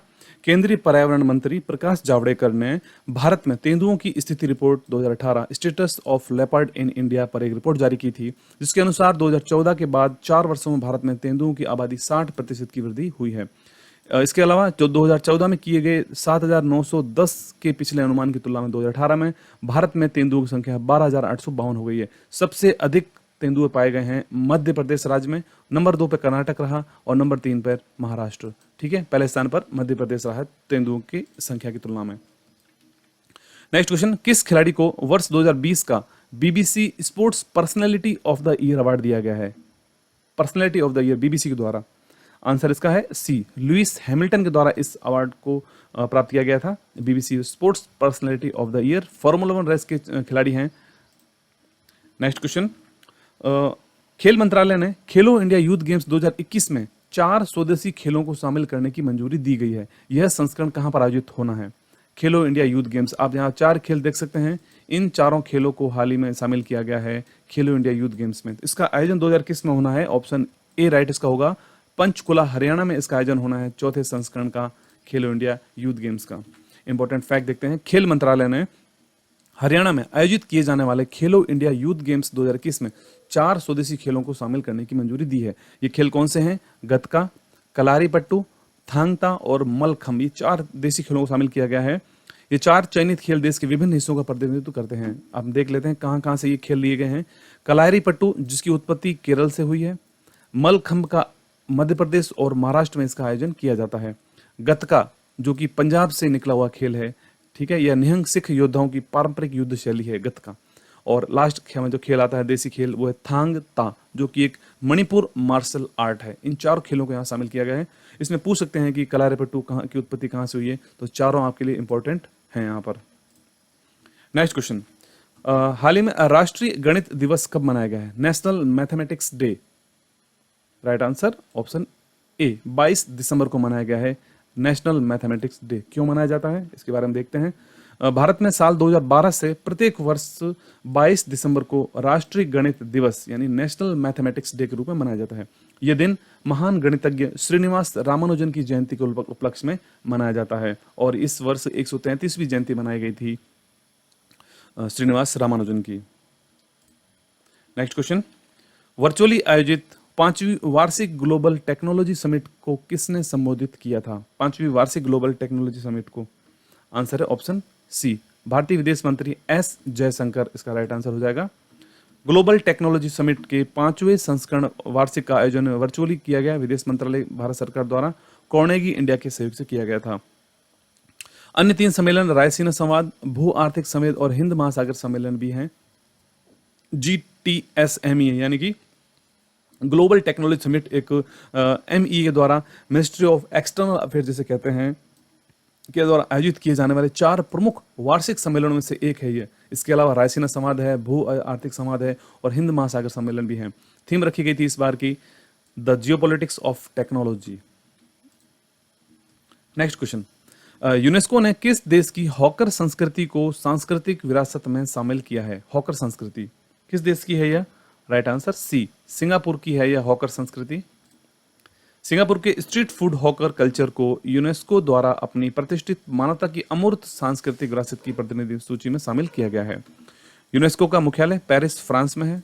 केंद्रीय पर्यावरण मंत्री प्रकाश जावड़ेकर ने भारत में तेंदुओं की स्थिति report 2018 status of leopard in India पर एक रिपोर्ट जारी की थी, जिसके अनुसार 2014 के बाद 4 वर्षों में भारत में तेंदुओं की आबादी 60% की वृद्धि हुई है। इसके अलावा जो 2014 में किए गए 7,910 के पिछले अनुमान की तुलना में 2018 में भारत में तेंदुओं की संख्या 12,852 हो गई है। सबसे अधिक तेंदुए पाए गए हैं मध्य प्रदेश राज्य में, नंबर 2 पर कर्नाटक रहा और नंबर 3 पर महाराष्ट्र। ठीक है, पहले स्थान पर मध्य प्रदेश रहा है तेंदुओं की संख्या की तुलना में। नेक्स्ट क्वेश्चन, किस खिलाड़ी को वर्ष 2020 का BBC sports personality of the year award दिया गया है? Personality of the year BBC के द्वारा। आंसर इसका है सी, लुइस हैमिल्टन के द्वारा इस अवार्ड को प्राप्त किया गया था। BBC sports personality of the year formula 1 race के खिलाड़ी हैं। नेक्स्ट क्वेश्चन, खेल मंत्रालय ने खेलो इंडिया यूथ गेम्स 2021 में 4 स्वदेशी खेलों को शामिल करने की मंजूरी दी गई है। यह संस्करण कहां पर आयोजित होना है? खेलो इंडिया यूथ गेम्स, आप यहाँ 4 खेल देख सकते हैं। इन चारों खेलों को हाल ही में शामिल किया गया है खेलो इंडिया यूथ गेम्स में। इसका आयोजन 2021 में होना है। ऑप्शन ए राइट इसका होगा, पंचकुला हरियाणा में इसका आयोजन होना है, चौथे संस्करण का खेलो इंडिया यूथ गेम्स का। इंपॉर्टेंट फैक्ट देखते हैं, खेल मंत्रालय ने हरियाणा में आयोजित किए जाने वाले खेलो इंडिया यूथ गेम्स 2021 में 4 स्वदेशी खेलों को शामिल करने की मंजूरी दी है। ये खेल कौन से हैं? गतका, कलारीपट्टू, थांगता और मलखम्ब। ये 4 देसी खेलों को शामिल किया गया है। ये 4 चयनित खेल देश के विभिन्न हिस्सों का प्रतिनिधित्व करते हैं। आप देख लेते हैं कहां कहां से ये खेल लिए गए हैं। कलारीपट्टू जिसकी उत्पत्ति केरल से हुई है। मलखम्ब का मध्य प्रदेश और महाराष्ट्र में इसका आयोजन किया जाता है। गतका जो कि पंजाब से निकला हुआ खेल है, ठीक है, यह निहंग सिख योद्धाओं की पारंपरिक युद्ध शैली है गतका। और लास्ट में जो खेल आता है देसी खेल, वो है थांग ता, जो कि एक मणिपुर मार्शल आर्ट है। इन 4 खेलों को यहाँ शामिल किया गया है। इसमें पूछ सकते हैं कि कलारीपट्टू कहाँ की उत्पत्ति कहाँ से हुई है, तो चारों आपके लिए इंपॉर्टेंट हैं यहाँ पर। नेक्स्ट क्वेश्चन, हाल ही में राष्ट्रीय गणित दिवस कब मनाया गया है? National mathematics day. Right answer option ए, 22 दिसंबर को मनाया गया है नेशनल मैथमेटिक्स डे। क्यों मनाया जाता है इसके बारे में देखते हैं। भारत में साल 2012 से प्रत्येक वर्ष 22 दिसंबर को राष्ट्रीय गणित दिवस यानी नेशनल मैथमेटिक्स डे के रूप में मनाया जाता है। यह दिन महान गणितज्ञ श्रीनिवास रामानुजन की जयंती के उपलक्ष्य में मनाया जाता है और इस वर्ष 133वीं जयंती मनाई गई थी श्रीनिवास रामानुजन की। नेक्स्ट क्वेश्चन, वर्चुअली आयोजित 5वीं वार्षिक ग्लोबल टेक्नोलॉजी समिट को किसने संबोधित किया था? 5वीं वार्षिक ग्लोबल टेक्नोलॉजी समिट को। आंसर है ऑप्शन सी, भारतीय विदेश मंत्री एस जयशंकर इसका राइट आंसर हो जाएगा। ग्लोबल टेक्नोलॉजी समिट के 5वें संस्करण वार्षिक का आयोजन वर्चुअली किया गया। विदेश मंत्रालय भारत सरकार द्वारा कार्नेगी इंडिया के सहयोग से किया गया था। अन्य 3 सम्मेलन रायसीना संवाद, भू आर्थिक सम्मेलन और हिंद महासागर सम्मेलन भी हैं। GTSME यानी कि ग्लोबल टेक्नोलॉजी समिट एक ME के द्वारा मिनिस्ट्री ऑफ एक्सटर्नल अफेयर्स जिसे कहते हैं, के द्वारा आयोजित किए जाने वाले 4 प्रमुख वार्षिक सम्मेलनों में से एक है ये। इसके अलावा रायसीना संवाद है, भू आर्थिक संवाद है और हिंद महासागर सम्मेलन भी है। थीम रखी गई थी इस बार की the geopolitics of technology. Next question, UNESCO ने किस देश की हॉकर संस्कृति को सांस्कृतिक विरासत में शामिल किया है? हॉकर संस्कृति किस देश की है यह? राइट आंसर सी, सिंगापुर की है यह हॉकर संस्कृति। सिंगापुर के स्ट्रीट फूड हॉकर कल्चर को यूनेस्को द्वारा अपनी प्रतिष्ठित मान्यता की अमूर्त सांस्कृतिक विरासत की प्रतिनिधि सूची में शामिल किया गया है। यूनेस्को का मुख्यालय पेरिस, फ्रांस में है।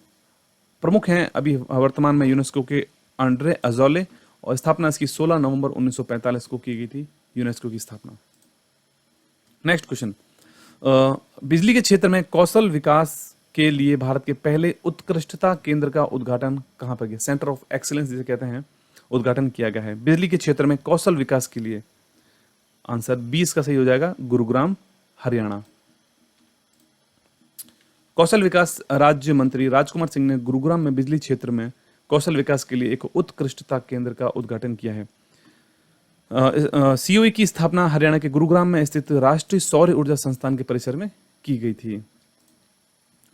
प्रमुख हैं अभी वर्तमान में यूनेस्को के आंड्रे अजौले, और स्थापना इसकी 16 नवंबर 1945 को की गई थी, यूनेस्को की स्थापना। नेक्स्ट क्वेश्चन, बिजली के क्षेत्र में कौशल विकास के लिए भारत के पहले उत्कृष्टता केंद्र का उद्घाटन कहां पर किया? सेंटर ऑफ एक्सीलेंस जिसे कहते हैं, उद्घाटन किया गया है बिजली के क्षेत्र में कौशल विकास के लिए। आंसर 20 का सही हो जाएगा, गुरुग्राम, हरियाणा। कौशल विकास राज्य मंत्री राजकुमार सिंह ने गुरुग्राम में बिजली क्षेत्र में कौशल विकास के लिए एक उत्कृष्टता केंद्र का उद्घाटन किया है। सीओई की स्थापना हरियाणा के गुरुग्राम में स्थित राष्ट्रीय सौर ऊर्जा संस्थान के परिसर में की गई थी।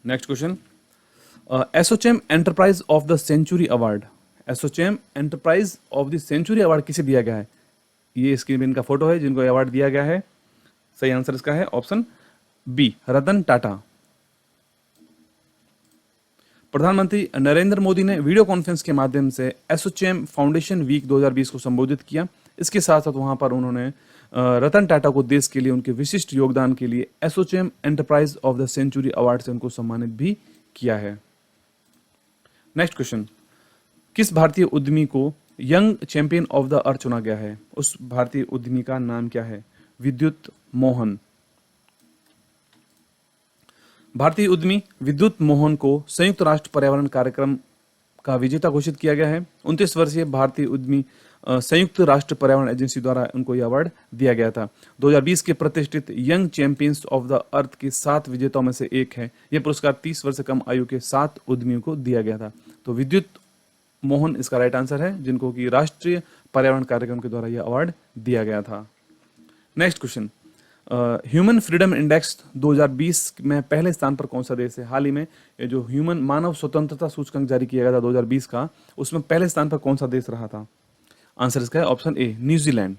Next question, ASSOCHAM enterprise of the century award, ASSOCHAM enterprise of the century award किसे दिया गया है? ये स्क्रीन पे इनका फोटो है जिनको अवार्ड दिया गया है। सही आंसर इसका है ऑप्शन बी, रतन टाटा। प्रधानमंत्री नरेंद्र मोदी ने वीडियो कॉन्फ्रेंस के माध्यम से एसोचैम फाउंडेशन वीक 2020 को संबोधित किया। इसके साथ साथ वहां पर उन्होंने रतन टाटा को देश के लिए उनके विशिष्ट योगदान के लिए ASSOCHAM enterprise of the century award से उनको सम्मानित भी किया है। नेक्स्ट क्वेश्चन, किस भारतीय उद्यमी को young champion of the earth चुना गया है? उस भारतीय उद्यमी का नाम क्या है? विद्युत मोहन। भारतीय उद्यमी विद्युत मोहन को संयुक्त राष्ट्र पर्यावरण कार्यक्रम का विजेता घोषित किया गया है। 29 वर्षीय भारतीय उद्यमी संयुक्त राष्ट्र पर्यावरण एजेंसी द्वारा उनको यह अवार्ड दिया गया था। 2020 के प्रतिष्ठित young champions of the earth के 7 विजेताओं में से एक है। यह पुरस्कार 30 वर्ष से कम आयु के 7 उद्यमियों को दिया गया था। तो विद्युत मोहन इसका राइट आंसर है, जिनको कि राष्ट्रीय पर्यावरण कार्यक्रम के द्वारा यह अवार्ड दिया गया था। Next question, human freedom index 2020 में पहले स्थान पर कौन सा देश है? हाल ही में ये जो ह्यूमन मानव स्वतंत्रता सूचकांक जारी किया गया था 2020 का, उसमें पहले स्थान पर कौन सा देश रहा था? आंसर इसका है ऑप्शन ए, न्यूजीलैंड।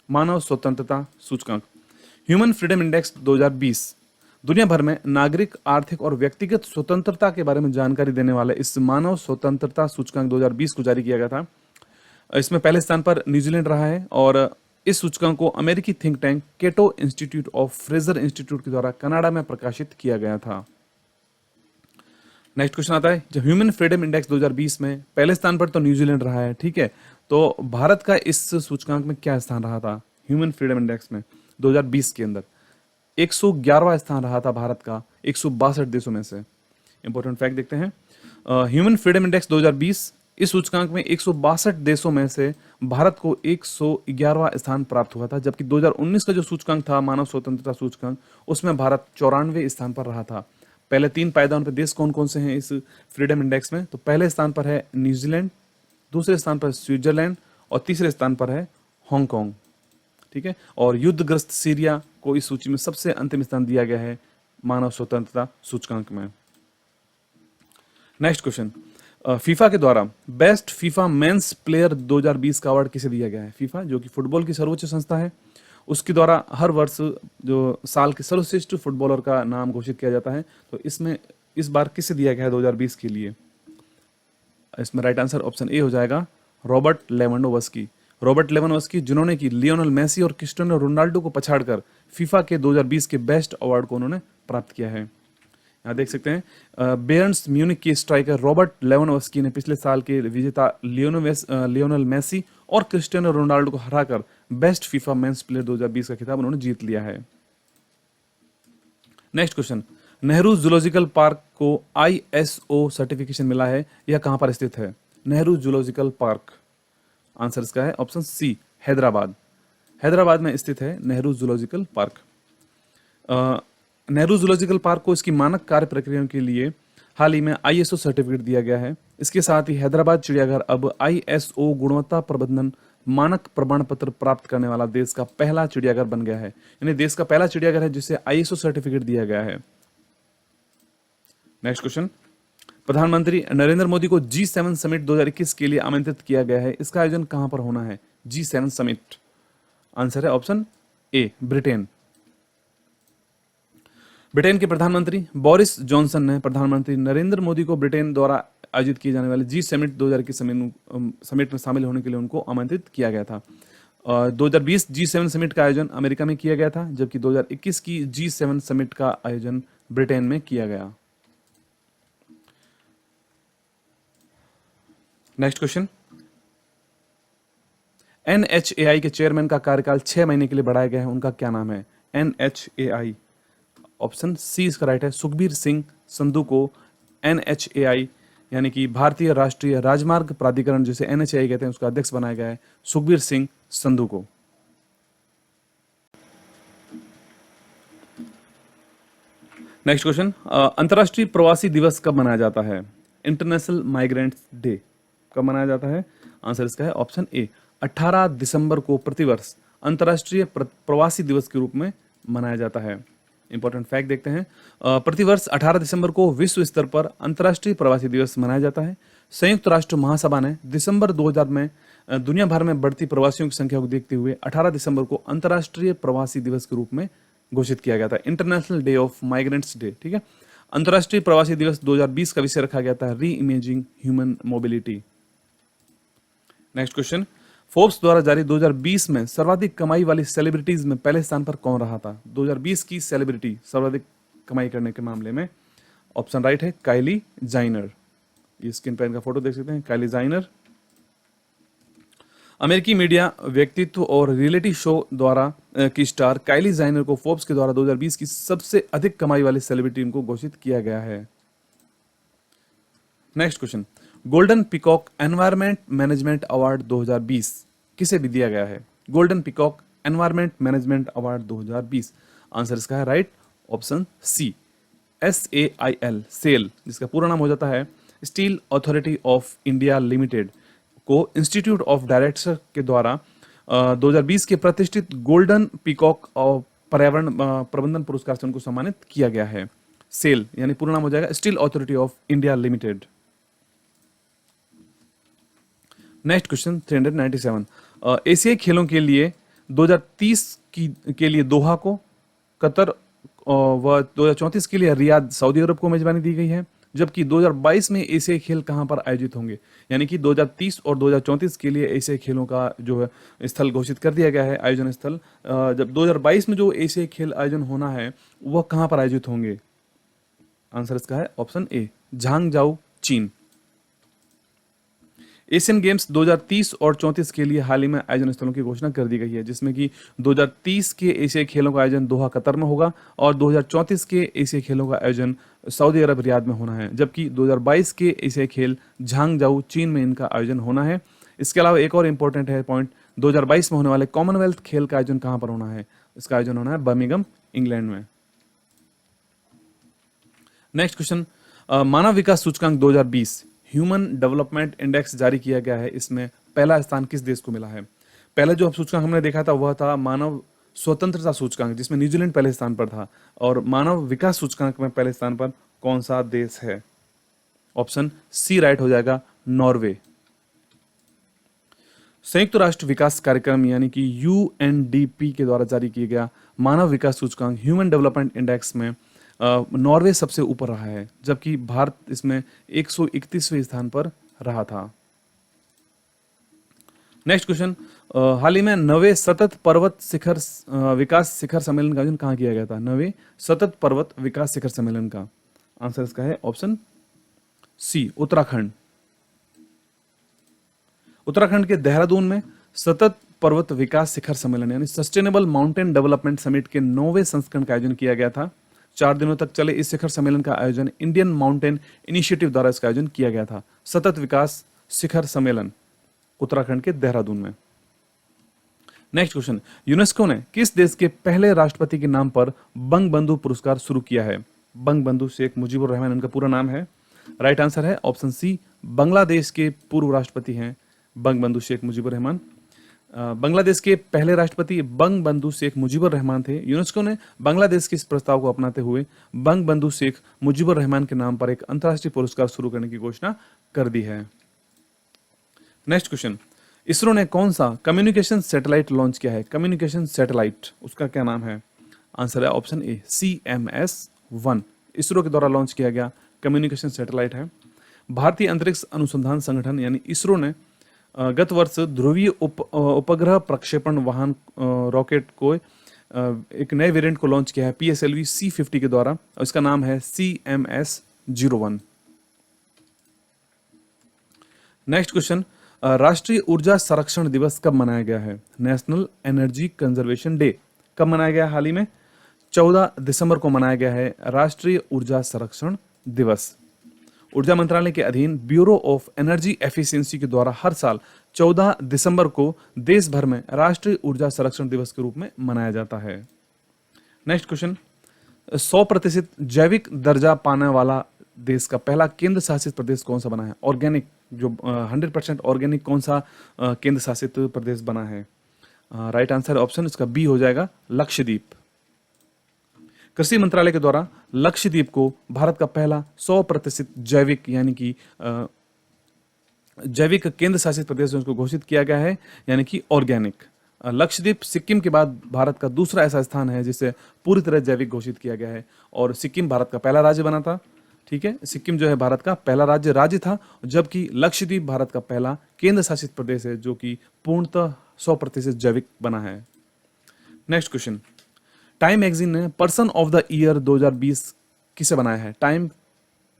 मानव स्वतंत्रता सूचकांक ह्यूमन फ्रीडम इंडेक्स 2020 दुनिया भर में नागरिक, आर्थिक और व्यक्तिगत स्वतंत्रता के बारे में जानकारी देने वाले इस मानव स्वतंत्रता सूचकांक 2020 को जारी किया गया था। इसमें पहले स्थान पर न्यूजीलैंड रहा है और इस सूचकांक को अमेरिकी think tank Cato institute of Fraser institute के द्वारा कनाडा में प्रकाशित किया गया था। नेक्स्ट क्वेश्चन आता है, जब ह्यूमन फ्रीडम इंडेक्स 2020 में पहले स्थान पर तो न्यूजीलैंड रहा है, ठीक है, तो भारत का इस सूचकांक में क्या स्थान रहा था? ह्यूमन फ्रीडम इंडेक्स में 2020 के अंदर 111वां स्थान रहा था भारत का 162 देशों में से। इंपॉर्टेंट फैक्ट देखते हैं, ह्यूमन फ्रीडम इंडेक्स 2020 इस सूचकांक में 162 देशों में से भारत को 111वां स्थान प्राप्त हुआ था, जबकि 2019 का जो सूचकांक था मानव स्वतंत्रता सूचकांक, उसमें भारत 94वें स्थान पर रहा था। पहले 3 पायदान पे देश कौन कौन से हैं इस फ्रीडम इंडेक्स में? तो पहले स्थान पर है न्यूजीलैंड, दूसरे स्थान पर स्विट्जरलैंड और तीसरे स्थान पर है हांगकांग, ठीक है। और युद्धग्रस्त सीरिया को इस सूची में सबसे अंतिम स्थान दिया गया है मानव स्वतंत्रता सूचकांक में। नेक्स्ट क्वेश्चन, फीफा के द्वारा बेस्ट फीफा मेंस प्लेयर 2020 का अवार्ड किसे दिया गया है? फीफा जो कि फुटबॉल की सर्वोच्च संस्था है, उसके द्वारा हर वर्ष जो साल के सर्वश्रेष्ठ फुटबॉलर का नाम घोषित किया जाता है, तो इसमें इस बार किसे दिया गया है 2020 के लिए? इसमें राइट आंसर ऑप्शन ए हो जाएगा, रॉबर्ट लेवेंडोव्स्की। रॉबर्ट लेवेंडोव्स्की जिन्होंने कि लियोनेल मेसी और क्रिस्टियानो रोनाल्डो को पछाड़कर फीफा के 2020 के बेस्ट अवार्ड को उन्होंने प्राप्त किया है। यहाँ देख सकते हैं, बेयर्न्स म्यूनिक के स्ट्राइकर रॉबर्ट लेवेंडोव्स्की ने पिछले साल के विजेता लियोनेल मेसी और क्रिस्टियानो रोनाल्डो को हराकर बेस्ट फीफा मेंस प्लेयर 2020 का खिताब उन्होंने जीत लिया है। Next question, Nehru zoological park को ISO सर्टिफिकेशन मिला है, यह कहां पर स्थित है? नेहरू जूलॉजिकल पार्क, आंसर इसका है ऑप्शन सी, हैदराबाद। हैदराबाद में स्थित है Nehru zoological park. Nehru zoological park को इसकी मानक कार्य प्रक्रियाओं के लिए हाल ही में ISO सर्टिफिकेट दिया गया है। इसके साथ ही हैदराबाद चिड़ियाघर अब ISO गुणवत्ता प्रबंधन मानक प्रमाण पत्र प्राप्त करने वाला देश का पहला चिड़ियाघर बन गया है, यानी देश का पहला चिड़ियाघर है जिसे आईएसओ सर्टिफिकेट दिया गया है। नेक्स्ट क्वेश्चन, प्रधानमंत्री नरेंद्र मोदी को G7 समिट 2021 के लिए आमंत्रित किया गया है, इसका आयोजन कहां पर होना है? G7 समिट, आंसर है ऑप्शन ए, ब्रिटेन। ब्रिटेन के प्रधानमंत्री बोरिस जॉनसन ने प्रधानमंत्री नरेंद्र मोदी को ब्रिटेन द्वारा आयोजित किए जाने वाले G7 2021 समिट में शामिल होने के लिए उनको आमंत्रित किया गया था। 2020 G7 समिट का आयोजन अमेरिका में किया गया था, जबकि 2021 की G7 समिट का आयोजन ब्रिटेन में किया गया। नेक्स्ट क्वेश्चन, NHAI के चेयरमैन का कार्यकाल 6 महीने के लिए बढ़ाया गया है, उनका क्या नाम है? NHAI, ऑप्शन सी इसका राइट है, सुखबीर सिंह संधू को NHAI यानी कि भारतीय राष्ट्रीय राजमार्ग प्राधिकरण जिसे NHAI कहते हैं उसका अध्यक्ष बनाया गया है, सुखबीर सिंह संधू को। नेक्स्ट क्वेश्चन, अंतर्राष्ट्रीय प्रवासी दिवस कब मनाया जाता है? इंटरनेशनल माइग्रेंट्स डे कब मनाया जाता है? आंसर इसका है ऑप्शन ए, 18 दिसंबर को प्रतिवर्ष अंतर्राष्ट्रीय प्रवासी दिवस के रूप में मनाया जाता है। इंपॉर्टेंट फैक्ट देखते हैं, प्रतिवर्ष 18 दिसंबर को विश्व स्तर पर अंतर्राष्ट्रीय प्रवासी दिवस मनाया जाता है। संयुक्त राष्ट्र महासभा ने दिसंबर 2000 में दुनिया भर में बढ़ती प्रवासियों की संख्या को देखते हुए 18 दिसंबर को अंतर्राष्ट्रीय प्रवासी दिवस के रूप में घोषित किया गया था, international day of migrants day. ठीक है, अंतर्राष्ट्रीय प्रवासी दिवस 2020 का विषय रखा गया था री imaging human mobility. Next question, Forbes द्वारा जारी 2020 में सर्वाधिक कमाई वाली सेलिब्रिटीज में पहले स्थान पर कौन रहा था? 2020 की सेलिब्रिटी सर्वाधिक कमाई करने के मामले में ऑप्शन राइट है काइली जाइनर। ये स्क्रीन पर इनका फोटो देख सकते हैं, काइली जाइनर। अमेरिकी मीडिया व्यक्तित्व और रियलिटी शो द्वारा की स्टार काइली जाइनर को फोर्ब्स के द्वारा 2020 की सबसे अधिक कमाई वाली सेलिब्रिटी को घोषित किया गया है। Next question, golden peacock environment management award 2020 किसे भी दिया गया है? Golden peacock environment management award 2020, answer इसका है right option C, SAIL, SAIL, जिसका पूरा नाम हो जाता है steel authority of India limited को इंस्टीट्यूट ऑफ डायरेक्टर के द्वारा 2020 के प्रतिष्ठित गोल्डन पीकॉक और पर्यावरण प्रबंधन पुरस्कार से उनको सम्मानित किया गया है। सेल यानी पूरा नाम हो जाएगा steel authority of India limited. Next question 397, एशियाई खेलों के लिए 2030 के लिए दोहा को, कतर व 2034 के लिए रियाद सऊदी अरब को मेजबानी दी गई है, जबकि 2022 में एशियाई खेल कहां पर आयोजित होंगे? यानी कि 2030 और 2034 के लिए एशियाई खेलों का जो है स्थल घोषित कर दिया गया है, आयोजन स्थल। जब 2022 में जो एशियाई खेल आयोजन होना है वह कहां पर आयोजित होंगे? आंसर इसका है ऑप्शन ए, झांगझाऊ, चीन। एशियन गेम्स 2030 और 34 के लिए हाल ही में आयोजन स्थलों की घोषणा कर दी गई है, जिसमें कि 2030 के एशियाई खेलों का आयोजन दोहा कतर में होगा और 2034 के एशियाई खेलों का आयोजन सऊदी अरब रियाद में होना है, जबकि 2022 के एशियाई खेल झांगझाऊ, चीन में इनका आयोजन होना है। इसके अलावा एक और इंपॉर्टेंट है पॉइंट, 2022 में होने वाले कॉमनवेल्थ खेल का आयोजन कहां पर होना है? इसका आयोजन होना है बर्मिंघम, इंग्लैंड में। नेक्स्ट क्वेश्चन, मानव विकास सूचकांक 2020 ह्यूमन डेवलपमेंट इंडेक्स जारी किया गया है, इसमें पहला स्थान किस देश को मिला है? पहले जो सूचकांक हमने देखा था वह था मानव स्वतंत्रता सूचकांक, जिसमें न्यूजीलैंड पहले स्थान पर था, और मानव विकास सूचकांक में पहले स्थान पर कौन सा देश है? ऑप्शन सी राइट हो जाएगा, नॉर्वे। संयुक्त राष्ट्र विकास कार्यक्रम यानी कि UNDP के द्वारा जारी किया गया मानव विकास सूचकांक ह्यूमन डेवलपमेंट इंडेक्स में नॉर्वे सबसे ऊपर रहा है, जबकि भारत इसमें 131वें स्थान पर रहा था। नेक्स्ट क्वेश्चन, हाल ही में 9वें सतत पर्वत शिखर विकास शिखर सम्मेलन का आयोजन कहां किया गया था? 9वें सतत पर्वत विकास शिखर सम्मेलन का आंसर इसका है ऑप्शन सी, उत्तराखंड। उत्तराखंड के देहरादून में सतत पर्वत विकास शिखर सम्मेलन यानी सस्टेनेबल माउंटेन डेवलपमेंट समिट के 9वें संस्करण का आयोजन किया गया था। 4 दिनों तक चले इस शिखर सम्मेलन का आयोजन इंडियन माउंटेन इनिशिएटिव द्वारा इसका आयोजन किया गया था। सतत विकास शिखर सम्मेलन उत्तराखंड के देहरादून में। नेक्स्ट क्वेश्चन, यूनेस्को ने किस देश के पहले राष्ट्रपति के नाम पर बंगबंधु पुरस्कार शुरू किया है? बंगबंधु शेख मुजीबुर रहमान इनका पूरा नाम है। राइट आंसर है ऑप्शन सी, बांग्लादेश के पूर्व राष्ट्रपति हैं बंगबंधु शेख मुजीबुर रहमान। बांग्लादेश के पहले राष्ट्रपति बंग बंधु शेख मुजीबुर रहमान थे। यूनेस्को ने बांग्लादेश के इस प्रस्ताव को अपनाते हुए बंग बंधु शेख मुजीबुर रहमान के नाम पर एक अंतर्राष्ट्रीय पुरस्कार शुरू करने की घोषणा कर दी है। नेक्स्ट क्वेश्चन, इसरो ने कौन सा कम्युनिकेशन सैटेलाइट लॉन्च किया है? कम्युनिकेशन सैटेलाइट, उसका क्या नाम है? आंसर है ऑप्शन ए, CMS-1। इसरो के द्वारा लॉन्च किया गया कम्युनिकेशन सैटेलाइट है। भारतीय अंतरिक्ष अनुसंधान संगठन यानी इसरो ने गत वर्ष ध्रुवीय उपग्रह प्रक्षेपण वाहन रॉकेट को एक नए वेरिएंट को लॉन्च किया है PSLV C-50 के द्वारा, और इसका नाम है CMS-01। नेक्स्ट क्वेश्चन, राष्ट्रीय ऊर्जा संरक्षण दिवस कब मनाया गया है? नेशनल एनर्जी कंजर्वेशन डे कब मनाया गया? हाल ही में 14 दिसंबर को मनाया गया है राष्ट्रीय ऊर्जा संरक्षण दिवस। ऊर्जा मंत्रालय के अधीन ब्यूरो ऑफ एनर्जी एफिशिएंसी के द्वारा हर साल 14 दिसंबर को देश भर में राष्ट्रीय ऊर्जा संरक्षण दिवस के रूप में मनाया जाता है। नेक्स्ट क्वेश्चन, 100% जैविक दर्जा पाने वाला देश का पहला केंद्र शासित प्रदेश कौन सा बना है? ऑर्गेनिक, जो 100% ऑर्गेनिक कौन सा केंद्र शासित प्रदेश बना है? राइट आंसर ऑप्शन इसका बी हो जाएगा, लक्षद्वीप। कृषि मंत्रालय के द्वारा लक्षद्वीप को भारत का पहला 100% जैविक यानी कि जैविक केंद्र शासित प्रदेश उसको घोषित किया गया है, यानी कि ऑर्गेनिक। लक्षद्वीप सिक्किम के बाद भारत का दूसरा ऐसा स्थान है जिसे पूरी तरह जैविक घोषित किया गया है, और सिक्किम भारत का पहला राज्य बना था। ठीक है, सिक्किम जो है भारत का पहला राज्य था, जबकि लक्षद्वीप भारत का पहला केंद्र शासित प्रदेश है जो कि पूर्णतः 100% जैविक बना है। नेक्स्ट क्वेश्चन, टाइम मैगजीन ने पर्सन ऑफ द ईयर 2020 किसे बनाया है? Time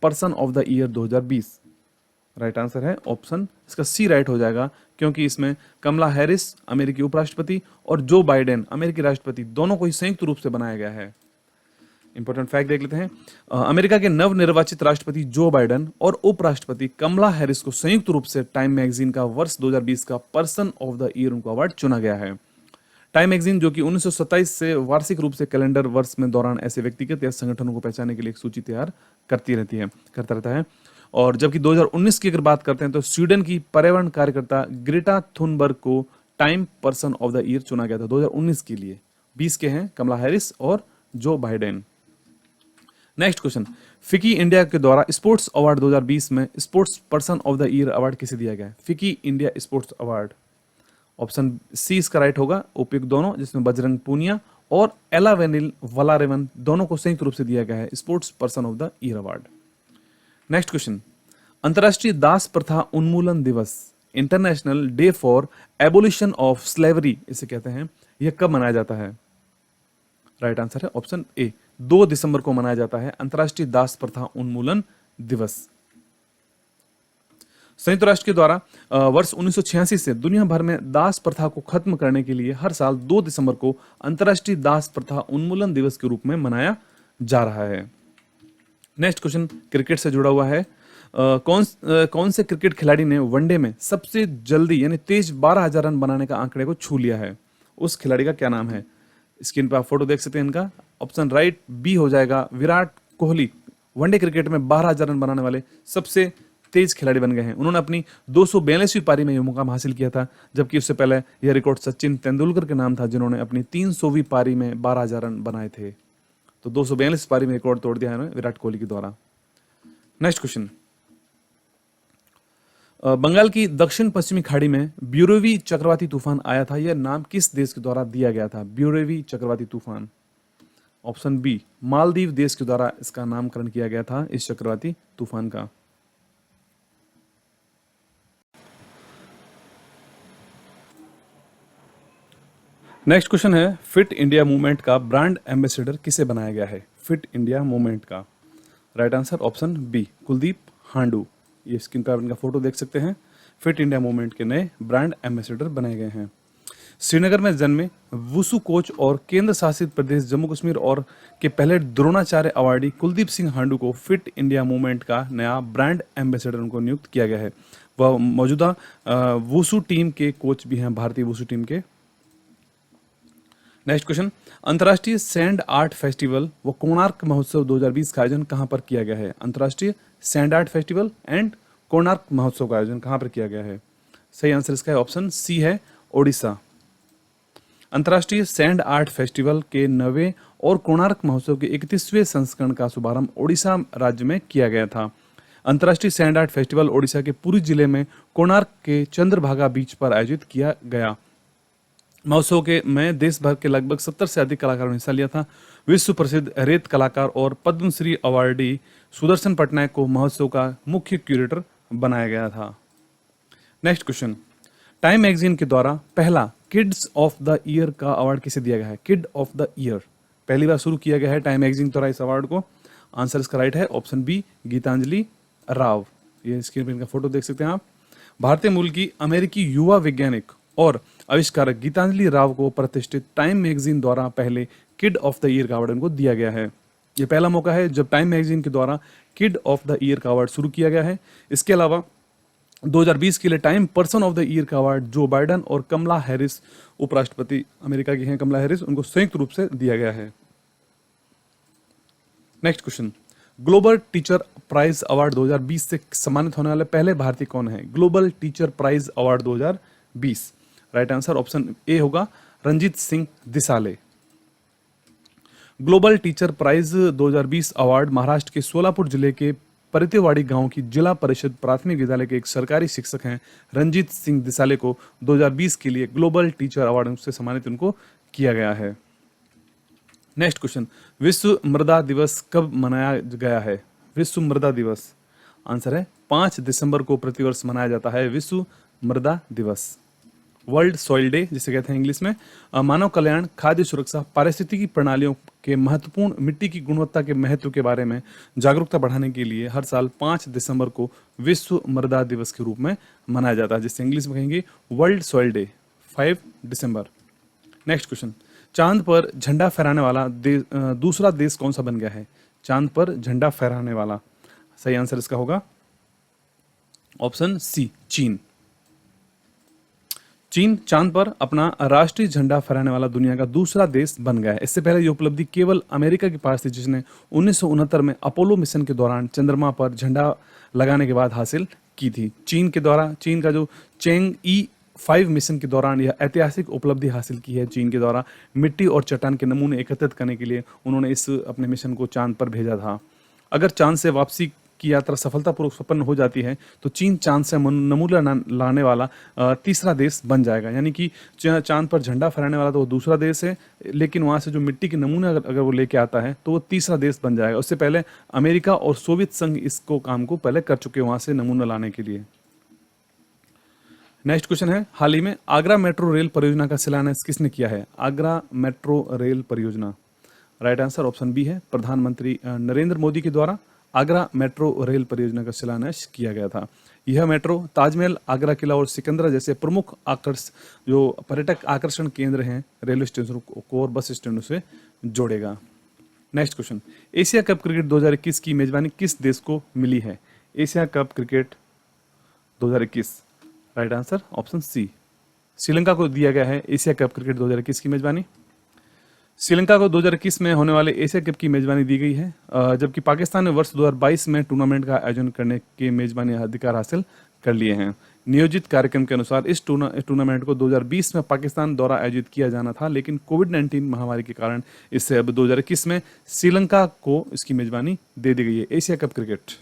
person of the year 2020। Right answer है ऑप्शन इसका सी राइट हो जाएगा, क्योंकि इसमें कमला हैरिस अमेरिकी उपराष्ट्रपति और जो बाइडेन अमेरिकी राष्ट्रपति दोनों को ही संयुक्त रूप से बनाया गया है। इंपॉर्टेंट फैक्ट देख लेते हैं, अमेरिका के नवनिर्वाचित राष्ट्रपति जो बाइडेन और उपराष्ट्रपति कमला हैरिस को संयुक्त रूप से टाइम मैगजीन का वर्ष 2020 का पर्सन ऑफ द ईयर उनको अवार्ड चुना गया है। टाइम मैगजीन जो कि 1927 से वार्षिक रूप से कैलेंडर वर्ष में दौरान ऐसे व्यक्तिगत या संगठनों को पहचानने के लिए एक सूची तैयार करता रहता है। और जबकि 2019 की अगर बात करते हैं तो स्वीडन की पर्यावरण कार्यकर्ता ग्रेटा थुनबर्ग को time person of the year चुना गया था 2019 के लिए। 20 के हैं कमला हैरिस और Joe Biden. Next question, FICCI India के द्वारा स्पोर्ट्स अवार्ड 2020 में sports person of the year award किसे दिया गया है? FICCI India sports award, option C इसका राइट होगा, उपयुक्त दोनों, जिसमें बजरंग पूनिया और एलावेनिल वलारेवन दोनों को संयुक्त रूप से दिया गया है sports person of the year award. Next question, अंतर्राष्ट्रीय दास प्रथा उन्मूलन दिवस, international day for abolition of slavery इसे कहते हैं, यह कब मनाया जाता है? राइट आंसर है ऑप्शन ए, 2 दिसंबर को मनाया जाता है अंतर्राष्ट्रीय दास प्रथा उन्मूलन दिवस। संयुक्त राष्ट्र के द्वारा वर्ष 1986 से दुनिया भर में दास प्रथा को खत्म करने के लिए हर साल 2 दिसंबर को अंतर्राष्ट्रीय दास प्रथा उन्मूलन दिवस के रूप में मनाया जा रहा है। नेक्स्ट क्वेश्चन क्रिकेट से जुड़ा हुआ है, कौन से क्रिकेट खिलाड़ी ने वनडे में सबसे जल्दी यानी तेज 12,000 रन बनाने का आंकड़े को छू लिया है? उस खिलाड़ी का क्या नाम है? स्क्रीन पर आप फोटो देख सकते हैं इनका, ऑप्शन राइट बी हो जाएगा, विराट कोहली वनडे क्रिकेट में 12,000 रन बनाने वाले सबसे तेज खिलाड़ी बन गए हैं। उन्होंने अपनी 242वीं पारी में यह मुकाम हासिल किया था, जबकि उससे पहले यह रिकॉर्ड सचिन तेंदुलकर के नाम था जिन्होंने अपनी 300वीं पारी में 12,000 रन बनाए थे। तो 242 पारी में रिकॉर्ड तोड़ दिया है विराट कोहली के द्वारा। नेक्स्ट क्वेश्चन, बंगाल की दक्षिण पश्चिमी खाड़ी में ब्यूरेवी चक्रवाती तूफान आया था, यह नाम किस देश के द्वारा दिया गया था? ब्यूरेवी चक्रवाती तूफान, ऑप्शन बी, मालदीव देश के द्वारा इसका नामकरण किया गया था इस चक्रवाती तूफान का। नेक्स्ट क्वेश्चन है, फिट इंडिया मूवमेंट का ब्रांड एम्बेसडर किसे बनाया गया है? फिट इंडिया मूवमेंट का right answer option B, Kuldeep Handoo. ये स्क्रीन पर इनका फोटो देख सकते हैं, फिट इंडिया मूवमेंट के नए ब्रांड एम्बेसडर बनाए गए हैं। श्रीनगर में जन्मे वुसु कोच और केंद्र शासित प्रदेश जम्मू कश्मीर और के पहले द्रोणाचार्य अवार्डी कुलदीप सिंह हांडू को फिट इंडिया मूवमेंट का नया ब्रांड एम्बेसडर उनको नियुक्त किया गया है। वह मौजूदा वुसु टीम के कोच भी हैं, भारतीय वुसु टीम के। नेक्स्ट क्वेश्चन, अंतर्राष्ट्रीय सैंड आर्ट फेस्टिवल व कोणार्क महोत्सव 2020 का आयोजन कहां पर किया गया है? अंतर्राष्ट्रीय sand art festival and Konark महोत्सव का आयोजन कहां पर किया गया है? सही आंसर इसका ऑप्शन सी है, ओडिशा। अंतर्राष्ट्रीय सैंड आर्ट फेस्टिवल के 9वें और कोणार्क महोत्सव के 31वें संस्करण का शुभारंभ ओडिशा राज्य में किया गया था। अंतर्राष्ट्रीय सैंड आर्ट फेस्टिवल ओडिशा के पुरी जिले में कोणार्क के चंद्रभागा बीच पर आयोजित किया गया। महोत्सव के में देश भर के लगभग 70 से अधिक कलाकारों ने हिस्सा लिया था। विश्व प्रसिद्ध रेत कलाकार और पद्मश्री अवार्डी सुदर्शन पटनायक को महोत्सव का मुख्य क्यूरेटर बनाया गया था। नेक्स्ट क्वेश्चन, टाइम मैगजीन के द्वारा पहला किड्स ऑफ द ईयर का अवार्ड किसे दिया गया है? किड ऑफ द ईयर पहली बार शुरू किया गया है टाइम मैगजीन द्वारा इस अवार्ड को। आंसर इसका राइट है ऑप्शन बी, गीतांजलि राव। ये स्क्रीन पर इनका फोटो देख सकते हैं आप। भारतीय मूल की अमेरिकी युवा वैज्ञानिक और आविष्कारक गीतांजलि राव को प्रतिष्ठित टाइम मैगजीन द्वारा पहले किड ऑफ द ईयर का अवार्ड उनको दिया गया है। यह पहला मौका है जब टाइम मैगजीन के द्वारा किड ऑफ द ईयर का अवार्ड शुरू किया गया है। इसके अलावा 2020 के लिए time person of the year का अवार्ड जो बाइडन और कमला हैरिस, उपराष्ट्रपति अमेरिका की हैं कमला हैरिस, उनको संयुक्त रूप से दिया गया है। Next question, global teacher prize award 2020 से सम्मानित होने वाले पहले भारतीय कौन है? Global teacher prize award 2020, right answer option A होगा, Ranjit Singh Disale. Global teacher prize 2020 award Maharashtra के सोलापुर जिले के परितेवाड़ी गांव की जिला परिषद प्राथमिक विद्यालय के एक सरकारी शिक्षक हैं रंजीत सिंह दिसाले को 2020 के लिए ग्लोबल टीचर अवार्ड से सम्मानित उनको किया गया है। नेक्स्ट क्वेश्चन, विश्व मृदा दिवस कब मनाया गया है? विश्व मृदा दिवस आंसर है 5 दिसंबर को प्रतिवर्ष मनाया जाता है विश्व मृदा दिवस। वर्ल्ड सॉइल डे जिसे कहते हैं इंग्लिश में। मानव कल्याण, खाद्य सुरक्षा, पारिस्थितिकी प्रणालियों के महत्वपूर्ण, मिट्टी की गुणवत्ता के महत्व के बारे में जागरूकता बढ़ाने के लिए हर साल 5 दिसंबर को विश्व मृदा दिवस के रूप में मनाया जाता है, जिसे इंग्लिश में कहेंगे वर्ल्ड सॉइल डे, 5 दिसंबर। नेक्स्ट क्वेश्चन, चांद पर झंडा फहराने वाला दूसरा देश कौन सा बन गया है? चांद पर झंडा फहराने वाला, सही आंसर इसका होगा ऑप्शन सी, चीन। चीन चांद पर अपना राष्ट्रीय झंडा फहराने वाला दुनिया का दूसरा देश बन गया है। इससे पहले ये उपलब्धि केवल अमेरिका के पास थी, जिसने 1969 में अपोलो मिशन के दौरान चंद्रमा पर झंडा लगाने के बाद हासिल की थी। चीन का जो चेंग-ई 5 मिशन के दौरान यह ऐतिहासिक उपलब्धि हासिल की है। चीन के द्वारा मिट्टी और चट्टान के नमूने एकत्रित करने के लिए उन्होंने इस अपने मिशन को चांद पर भेजा था। अगर चांद से वापसी की यात्रा सफलतापूर्वक संपन्न हो जाती है तो चीन चांद से नमूना लाने वाला तीसरा देश बन जाएगा। यानी कि चांद पर झंडा फहराने वाला तो वो दूसरा देश है, लेकिन वहाँ से जो मिट्टी के नमूने अगर वो लेके आता है तो वो तीसरा देश बन जाएगा। उससे पहले अमेरिका और सोवियत संघ इसको काम को पहले कर चुके हैं वहाँ से नमूना लाने के लिए। नेक्स्ट क्वेश्चन है, हाल ही में आगरा मेट्रो रेल परियोजना का शिलान्यास किसने किया है? आगरा मेट्रो रेल परियोजना, राइट आंसर ऑप्शन बी है, प्रधानमंत्री नरेंद्र मोदी के द्वारा आगरा मेट्रो रेल परियोजना का शिलान्यास किया गया था। यह मेट्रो ताजमहल, आगरा किला और सिकंदरा जैसे प्रमुख जो पर्यटक आकर्षण केंद्र हैं रेलवे स्टेशनों को और बस स्टैंडों से जोड़ेगा। Next question, Asia cup cricket 2021 की मेजबानी किस देश को मिली है? Asia cup cricket 2021, right answer option C, Sri Lanka को दिया गया है एशिया कप क्रिकेट 2021 की मेजबानी। श्रीलंका को 2021 में होने वाले एशिया कप की मेजबानी दी गई है, जबकि पाकिस्तान ने वर्ष 2022 में टूर्नामेंट का आयोजन करने के मेजबानी अधिकार हासिल कर लिए हैं। नियोजित कार्यक्रम के अनुसार इस टूर्नामेंट को 2020 में पाकिस्तान द्वारा आयोजित किया जाना था, लेकिन कोविड-19 महामारी के कारण इससे अब 2021 में श्रीलंका को इसकी मेजबानी दे दी गई है Asia cup cricket.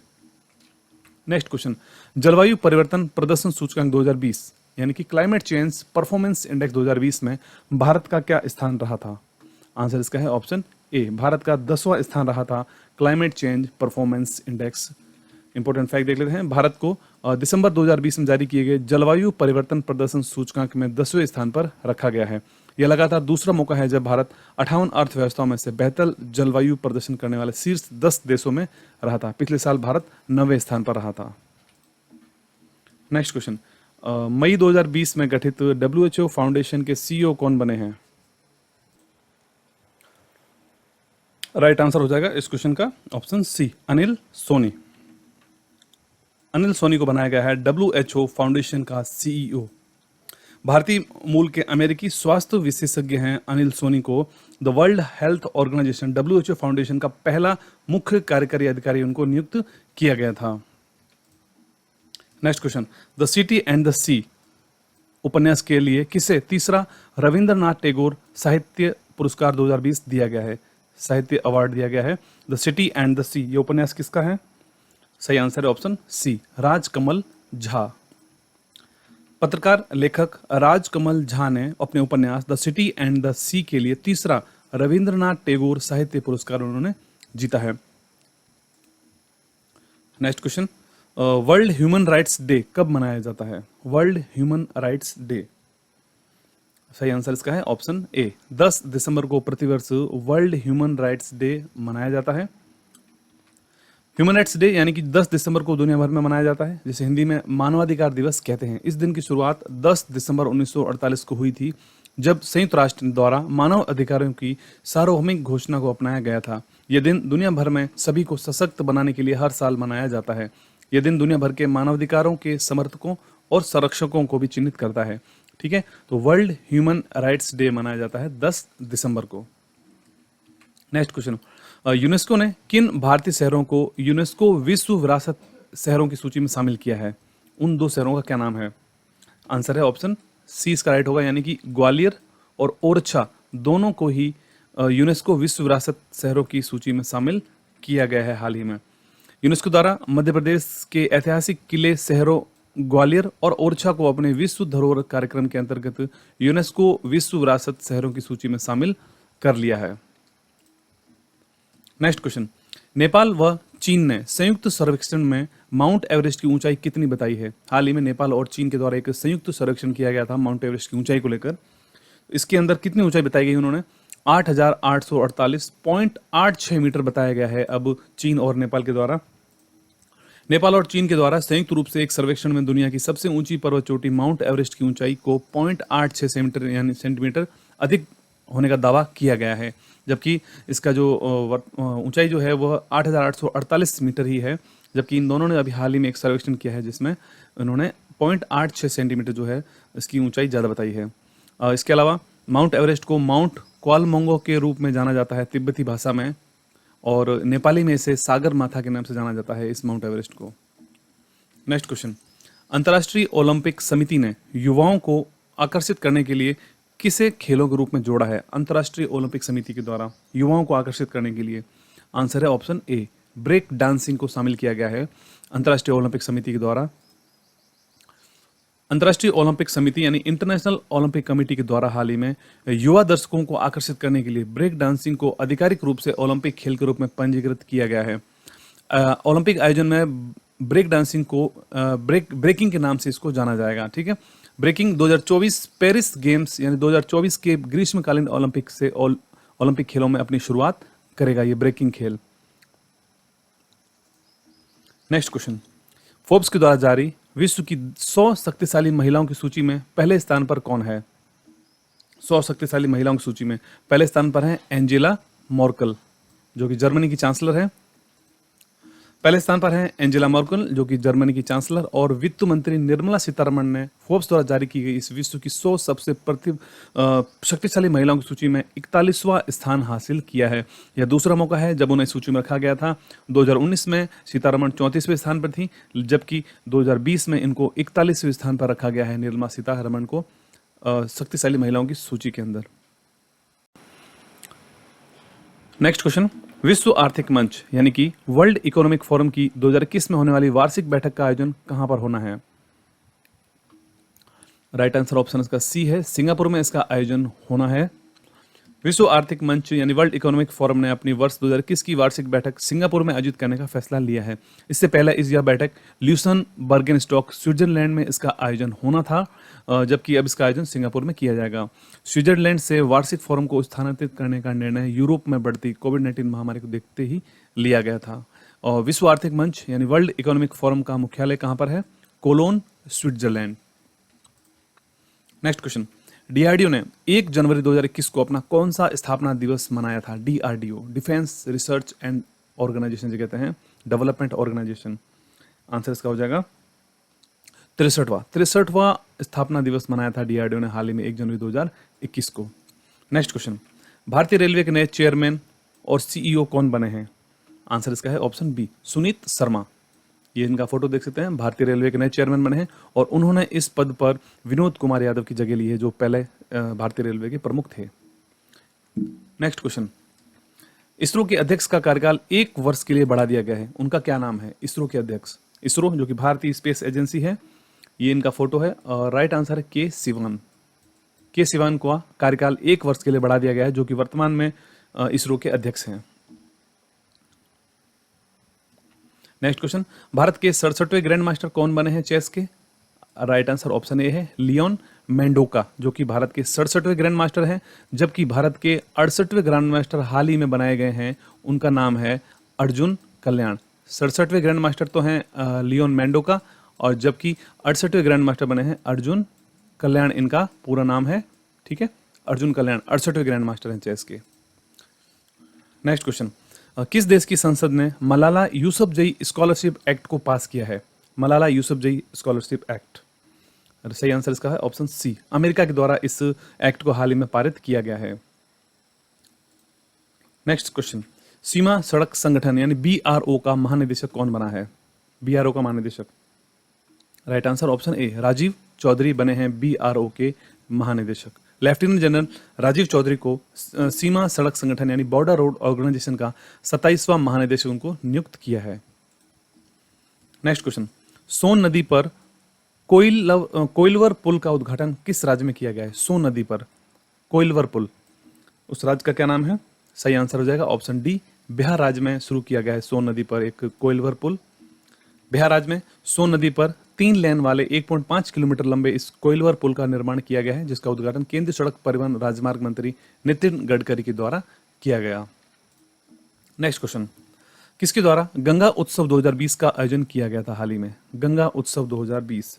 Next question, जलवायु परिवर्तन प्रदर्शन सूचकांक 2020 यानी कि क्लाइमेट चेंज परफॉर्मेंस इंडेक्स 2020 में भारत का क्या स्थान रहा था? आंसर इसका है ऑप्शन ए, भारत का 10वां स्थान रहा था climate change performance index. Important fact देख लेते हैं, भारत को दिसंबर 2020 में जारी किए गए जलवायु परिवर्तन प्रदर्शन सूचकांक में 10वें स्थान पर रखा गया है। यह लगातार दूसरा मौका है जब भारत 58 अर्थव्यवस्थाओं में से बेहतर जलवायु प्रदर्शन करने वाले शीर्ष 10 देशों में रहा था। पिछले साल भारत 9वें स्थान पर रहा था। नेक्स्ट क्वेश्चन, मई 2020 में गठित WHO फाउंडेशन के CEO कौन बने हैं? राइट आंसर हो जाएगा इस क्वेश्चन का ऑप्शन सी, अनिल सोनी। अनिल सोनी को बनाया गया है WHO फाउंडेशन का CEO। भारतीय मूल के अमेरिकी स्वास्थ्य विशेषज्ञ हैं अनिल सोनी को the world health organization WHO foundation का पहला मुख्य कार्यकारी अधिकारी उनको नियुक्त किया गया था। Next question, the city and the sea उपन्यास के लिए किसे तीसरा रविंद्रनाथ टैगोर साहित्य पुरस्कार 2020 दिया गया है, साहित्य अवार्ड दिया गया है। द सिटी एंड द सी, ये उपन्यास किसका है? सही आंसर है ऑप्शन सी, राजकमल झा। पत्रकार लेखक राजकमल झा ने अपने उपन्यास द सिटी एंड द सी के लिए तीसरा रविंद्रनाथ टैगोर साहित्य पुरस्कार उन्होंने जीता है। Next question, world human rights day कब मनाया जाता है? वर्ल्ड ह्यूमन राइट्स डे, सही आंसर इसका है ऑप्शन ए, 10 दिसंबर को प्रतिवर्ष वर्ल्ड ह्यूमन राइट्स डे मनाया जाता है। ह्यूमन राइट्स डे यानी कि 10 दिसंबर को दुनिया भर में मनाया जाता है, जिसे हिंदी में मानवाधिकार दिवस कहते हैं। इस दिन की शुरुआत 10 दिसंबर 1948 को हुई थी, जब संयुक्त राष्ट्र द्वारा मानव अधिकारों की सार्वभौमिक घोषणा को अपनाया गया था। यह दिन दुनिया भर में सभी को सशक्त बनाने के लिए हर साल मनाया जाता है। यह दिन दुनिया भर के मानवाधिकारों के समर्थकों और संरक्षकों को भी चिन्हित करता है। ठीक है, तो वर्ल्ड ह्यूमन राइट्स डे मनाया जाता है 10 दिसंबर को। नेक्स्ट क्वेश्चन, यूनेस्को ने किन भारतीय शहरों को यूनेस्को विश्व विरासत शहरों की सूची में शामिल किया है? उन 2 शहरों का क्या नाम है? आंसर है ऑप्शन सी इसका राइट होगा, यानी कि ग्वालियर और ओरछा दोनों को ही यूनेस्को विश्व विरासत शहरों की सूची में शामिल किया गया है हाल ही में। यूनेस्को द्वारा मध्य प्रदेश के ऐतिहासिक किले शहरों ग्वालियर और ओरछा को अपने विश्व धरोहर कार्यक्रम के अंतर्गत यूनेस्को विश्व विरासत शहरों की सूची में शामिल कर लिया है। नेक्स्ट क्वेश्चन, नेपाल व चीन ने संयुक्त सर्वेक्षण में माउंट एवरेस्ट की ऊंचाई कितनी बताई है? हाल ही में नेपाल और चीन के द्वारा एक संयुक्त सर्वेक्षण किया गया था माउंट एवरेस्ट की ऊंचाई को लेकर। इसके अंदर कितनी ऊंचाई बताई गई? उन्होंने 8,848.86 मीटर बताया गया है अब चीन और नेपाल के द्वारा। नेपाल और चीन के द्वारा संयुक्त रूप से एक सर्वेक्षण में दुनिया की सबसे ऊंची पर्वत चोटी माउंट एवरेस्ट की ऊंचाई को 0.86 सेंटीमीटर अधिक होने का दावा किया गया है, जबकि इसका जो ऊंचाई जो है वह 8,848 मीटर ही है। जबकि इन दोनों ने अभी हाल ही में एक सर्वेक्षण किया है जिसमें उन्होंने 0.86 सेंटीमीटर जो है इसकी ऊंचाई ज़्यादा बताई है। इसके अलावा माउंट एवरेस्ट को माउंट क्वालमोंगो के रूप में जाना जाता है तिब्बती भाषा में, और नेपाली में इसे सागर माथा के नाम से जाना जाता है इस माउंट एवरेस्ट को। नेक्स्ट क्वेश्चन, अंतर्राष्ट्रीय ओलंपिक समिति ने युवाओं को आकर्षित करने के लिए किसे खेलों के रूप में जोड़ा है? अंतर्राष्ट्रीय ओलंपिक समिति के द्वारा युवाओं को आकर्षित करने के लिए आंसर है ऑप्शन ए, ब्रेक डांसिंग को शामिल किया गया है अंतर्राष्ट्रीय ओलंपिक समिति के द्वारा। अंतर्राष्ट्रीय ओलंपिक समिति यानी इंटरनेशनल ओलंपिक कमेटी के द्वारा हाल ही में युवा दर्शकों को आकर्षित करने के लिए ब्रेक डांसिंग को आधिकारिक रूप से ओलंपिक खेल के रूप में पंजीकृत किया गया है। ओलंपिक आयोजन में ब्रेक डांसिंग को ब्रेकिंग के नाम से इसको जाना जाएगा। ठीक है, ब्रेकिंग 2024 पेरिस गेम्स यानी 2024 के ग्रीष्मकालीन ओलंपिक खेलों में अपनी शुरुआत करेगा ये ब्रेकिंग खेल। नेक्स्ट क्वेश्चन, फोर्ब्स के द्वारा जारी विश्व की 100 शक्तिशाली महिलाओं की सूची में पहले स्थान पर कौन है? 100 शक्तिशाली महिलाओं की सूची में पहले स्थान पर है एंजेला मर्केल, जो कि जर्मनी की चांसलर है। पहले स्थान पर है एंजेला मर्केल, जो कि जर्मनी की चांसलर, और वित्त मंत्री निर्मला सीतारमण ने फोर्ब्स द्वारा जारी की गई इस विश्व की 100 सबसे शक्तिशाली महिलाओं की सूची में 41वां स्थान हासिल किया है। यह दूसरा मौका है जब उन्हें सूची में रखा गया था। 2019 में सीतारमण 34वें स्थान पर थी, जबकि 2020 में इनको 41वें स्थान पर रखा गया है निर्मला सीतारमण को शक्तिशाली महिलाओं की सूची के अंदर। नेक्स्ट क्वेश्चन, विश्व आर्थिक मंच यानी कि वर्ल्ड इकोनॉमिक फोरम की 2021 में होने वाली वार्षिक बैठक का आयोजन कहां पर होना है? राइट आंसर ऑप्शन इसका सी है, सिंगापुर में इसका आयोजन होना है। विश्व आर्थिक मंच यानी वर्ल्ड इकोनॉमिक फोरम ने अपनी वर्ष 2021 की वार्षिक बैठक सिंगापुर में आयोजित करने का फैसला लिया है। इससे पहले यह बैठक ल्यूसन बर्गेनस्टॉक स्विट्जरलैंड में इसका आयोजन होना था, जबकि अब इसका आयोजन सिंगापुर में किया जाएगा। स्विट्जरलैंड से वार्षिक फोरम को स्थानांतरित करने का निर्णय यूरोप में बढ़ती कोविड-19 महामारी को देखते ही लिया गया था। और विश्व आर्थिक मंच यानी वर्ल्ड इकोनॉमिक फोरम का मुख्यालय कहां पर है? Cologne, Switzerland. Next question, DRDO ने 1 जनवरी 2021 को अपना कौन सा स्थापना दिवस मनाया था? DRDO, defence research and organization जो कहते हैं, डेवलपमेंट ऑर्गेनाइजेशन। आंसर इसका हो जाएगा 63वां स्थापना दिवस मनाया था डीआरडीओ ने हाल ही में 1 जनवरी 2021 को। नेक्स्ट क्वेश्चन, भारतीय रेलवे के नए चेयरमैन और सीईओ कौन बने हैं? आंसर इसका है ऑप्शन बी, सुनीत शर्मा। ये इनका फोटो देख सकते हैं, भारतीय रेलवे के नए चेयरमैन बने हैं और उन्होंने इस पद पर विनोद कुमार यादव की जगह ली है, जो पहले भारतीय रेलवे के प्रमुख थे। नेक्स्ट क्वेश्चन, इसरो के अध्यक्ष का कार्यकाल 1 वर्ष के लिए बढ़ा दिया गया है, उनका क्या नाम है? इसरो के अध्यक्ष, इसरो जो कि भारतीय स्पेस एजेंसी है, ये इनका फोटो है और राइट आंसर है के सिवान। के सिवान को कार्यकाल 1 वर्ष के लिए बढ़ा दिया गया है, जो कि वर्तमान में इसरो के अध्यक्ष हैं। नेक्स्ट क्वेश्चन, भारत के 67वें ग्रैंड मास्टर कौन बने हैं चेस के? राइट आंसर ऑप्शन ए है लियोन मेंडोका, जो कि भारत के 67वें ग्रैंड मास्टर हैं, जबकि भारत के 68वें ग्रैंड मास्टर हाल ही में बनाए गए हैं, उनका नाम है अर्जुन कल्याण। 67वें ग्रैंड मास्टर तो हैं लियोन मेंडोका, और जबकि 68वें ग्रैंड मास्टर बने हैं अर्जुन कल्याण, इनका पूरा नाम है। ठीक है, अर्जुन कल्याण 68वें ग्रैंड मास्टर हैं चेस के। नेक्स्ट क्वेश्चन, किस देश की संसद ने मलाला यूसुफजई स्कॉलरशिप एक्ट को पास किया है? मलाला यूसुफजई स्कॉलरशिप एक्ट, सही आंसर इसका है ऑप्शन सी, अमेरिका के द्वारा इस एक्ट को हाल ही में पारित किया गया है। नेक्स्ट क्वेश्चन, सीमा सड़क संगठन यानी बीआरओ का महानिदेशक कौन बना है? बीआरओ का महानिदेशक, right answer option A Rajiv Chaudhary बने हैं बीआरओ के महानिदेशक। लेफ्टिनेंट जनरल राजीव चौधरी को सीमा सड़क संगठन यानी बॉर्डर रोड ऑर्गेनाइजेशन का 27वां महानिदेशक उनको नियुक्त किया है। नेक्स्ट क्वेश्चन, सोन नदी पर कोइलवर पुल का उद्घाटन किस राज्य में किया गया है? सोन नदी पर कोइलवर पुल, उस राज्य का क्या नाम है? सही आंसर हो जाएगा ऑप्शन डी, बिहार राज्य में शुरू किया गया है सोन नदी पर एक कोइलवर पुल। बिहार राज्य में सोन नदी पर 3 लेन वाले 1.5 किलोमीटर लंबे इस कोइलवर पुल का निर्माण किया गया है, जिसका उद्घाटन केंद्रीय सड़क परिवहन राजमार्ग मंत्री नितिन गडकरी के द्वारा किया गया। नेक्स्ट क्वेश्चन, किसके द्वारा गंगा उत्सव 2020 का आयोजन किया गया था हाल ही में? गंगा उत्सव 2020,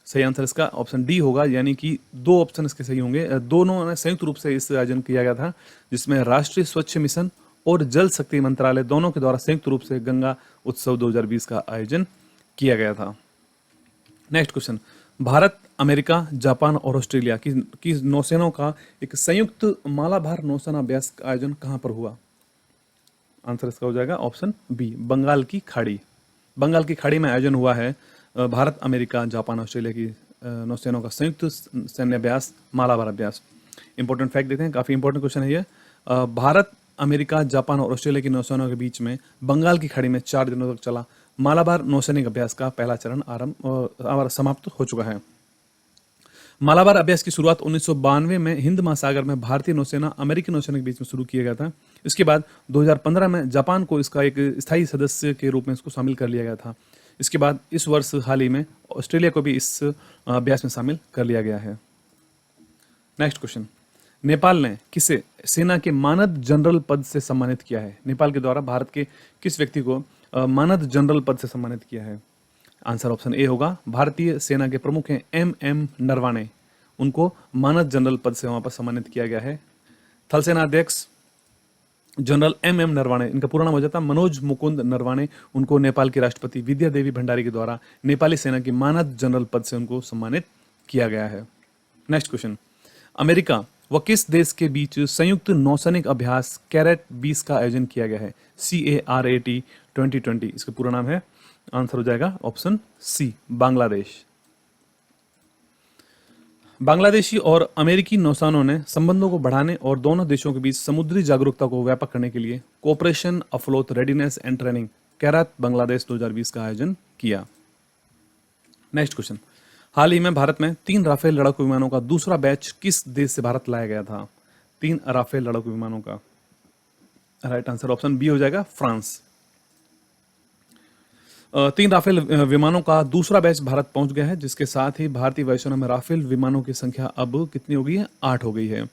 सही आंसर इसका ऑप्शन डी होगा, यानी कि 2 ऑप्शन इसके सही होंगे। दोनों ने संयुक्त रूप से इस आयोजन किया गया था, जिसमें राष्ट्रीय स्वच्छ मिशन और जल शक्ति मंत्रालय दोनों के द्वारा संयुक्त रूप से गंगा उत्सव 2020 का आयोजन किया गया था। Next question, Bharat, America, Japan और ऑस्ट्रेलिया की नौसेनाओं का एक संयुक्त मालाबार नौसेना अभ्यास का आयोजन कहां पर हुआ? आंसर इसका हो जाएगा ऑप्शन बी, बंगाल की खाड़ी। बंगाल की खाड़ी में आयोजन हुआ है भारत, अमेरिका, जापान, ऑस्ट्रेलिया की नौसेनाओं का संयुक्त सैन्य अभ्यास मालाबार अभ्यास। इंपॉर्टेंट फैक्ट देते हैं, काफी इंपॉर्टेंट क्वेश्चन है ये। भारत, अमेरिका, जापान और ऑस्ट्रेलिया की नौसेनाओं के बीच में बंगाल की खाड़ी में 4 दिनों तक चला मालाबार नौसैनिक अभ्यास का पहला चरण समाप्त हो चुका है। मालाबार अभ्यास की शुरुआत 1992 में हिंद महासागर में भारतीय नौसेना अमेरिकी नौसेना के बीच में शुरू किया गया था। इसके बाद 2015 में जापान को इसका एक स्थायी सदस्य के रूप में इसको शामिल कर लिया गया था। इसके बाद इस वर्ष हाल ही में ऑस्ट्रेलिया को भी इस अभ्यास में शामिल कर लिया गया है। नेक्स्ट क्वेश्चन, नेपाल ने किसे सेना के मानद जनरल पद से सम्मानित किया है? नेपाल के द्वारा भारत के किस व्यक्ति को मानद जनरल पद से सम्मानित किया है? आंसर ऑप्शन ए होगा, भारतीय सेना के प्रमुख हैं एम नरवाणे, उनको मानद जनरल पद से वहां पर सम्मानित किया गया है। थल सेना अध्यक्ष जनरल एम नरवाणे, इनका पूरा नाम हो जाता मनोज मुकुंद नरवाणे, उनको नेपाल की राष्ट्रपति विद्या देवी भंडारी के द्वारा नेपाली सेना के मानद जनरल पद से उनको सम्मानित किया गया है। नेक्स्ट क्वेश्चन, अमेरिका व किस देश के बीच संयुक्त नौसैनिक अभ्यास कैरेट 20 का आयोजन किया गया है? CARAT 2020, इसका पूरा नाम है, आंसर हो जाएगा ऑप्शन सी, बांग्लादेश। बांग्लादेशी और अमेरिकी नौसेनाओं ने संबंधों को बढ़ाने और दोनों देशों के बीच समुद्री जागरूकता को व्यापक करने के लिए cooperation afloat readiness and training CARAT Bangladesh 2020 का आयोजन किया। नेक्स्ट क्वेश्चन, हाल ही में भारत में 3 राफेल लड़ाकू विमानों का दूसरा बैच किस देश से भारत लाया गया था? 3 राफेल लड़ाकू विमानों का राइट आंसर ऑप्शन बी हो जाएगा, फ्रांस। 3 राफेल विमानों का दूसरा बैच भारत पहुंच गया है, जिसके साथ ही भारतीय वायुसेना में राफेल विमानों की संख्या अब कितनी हो गई है? 8 हो गई है।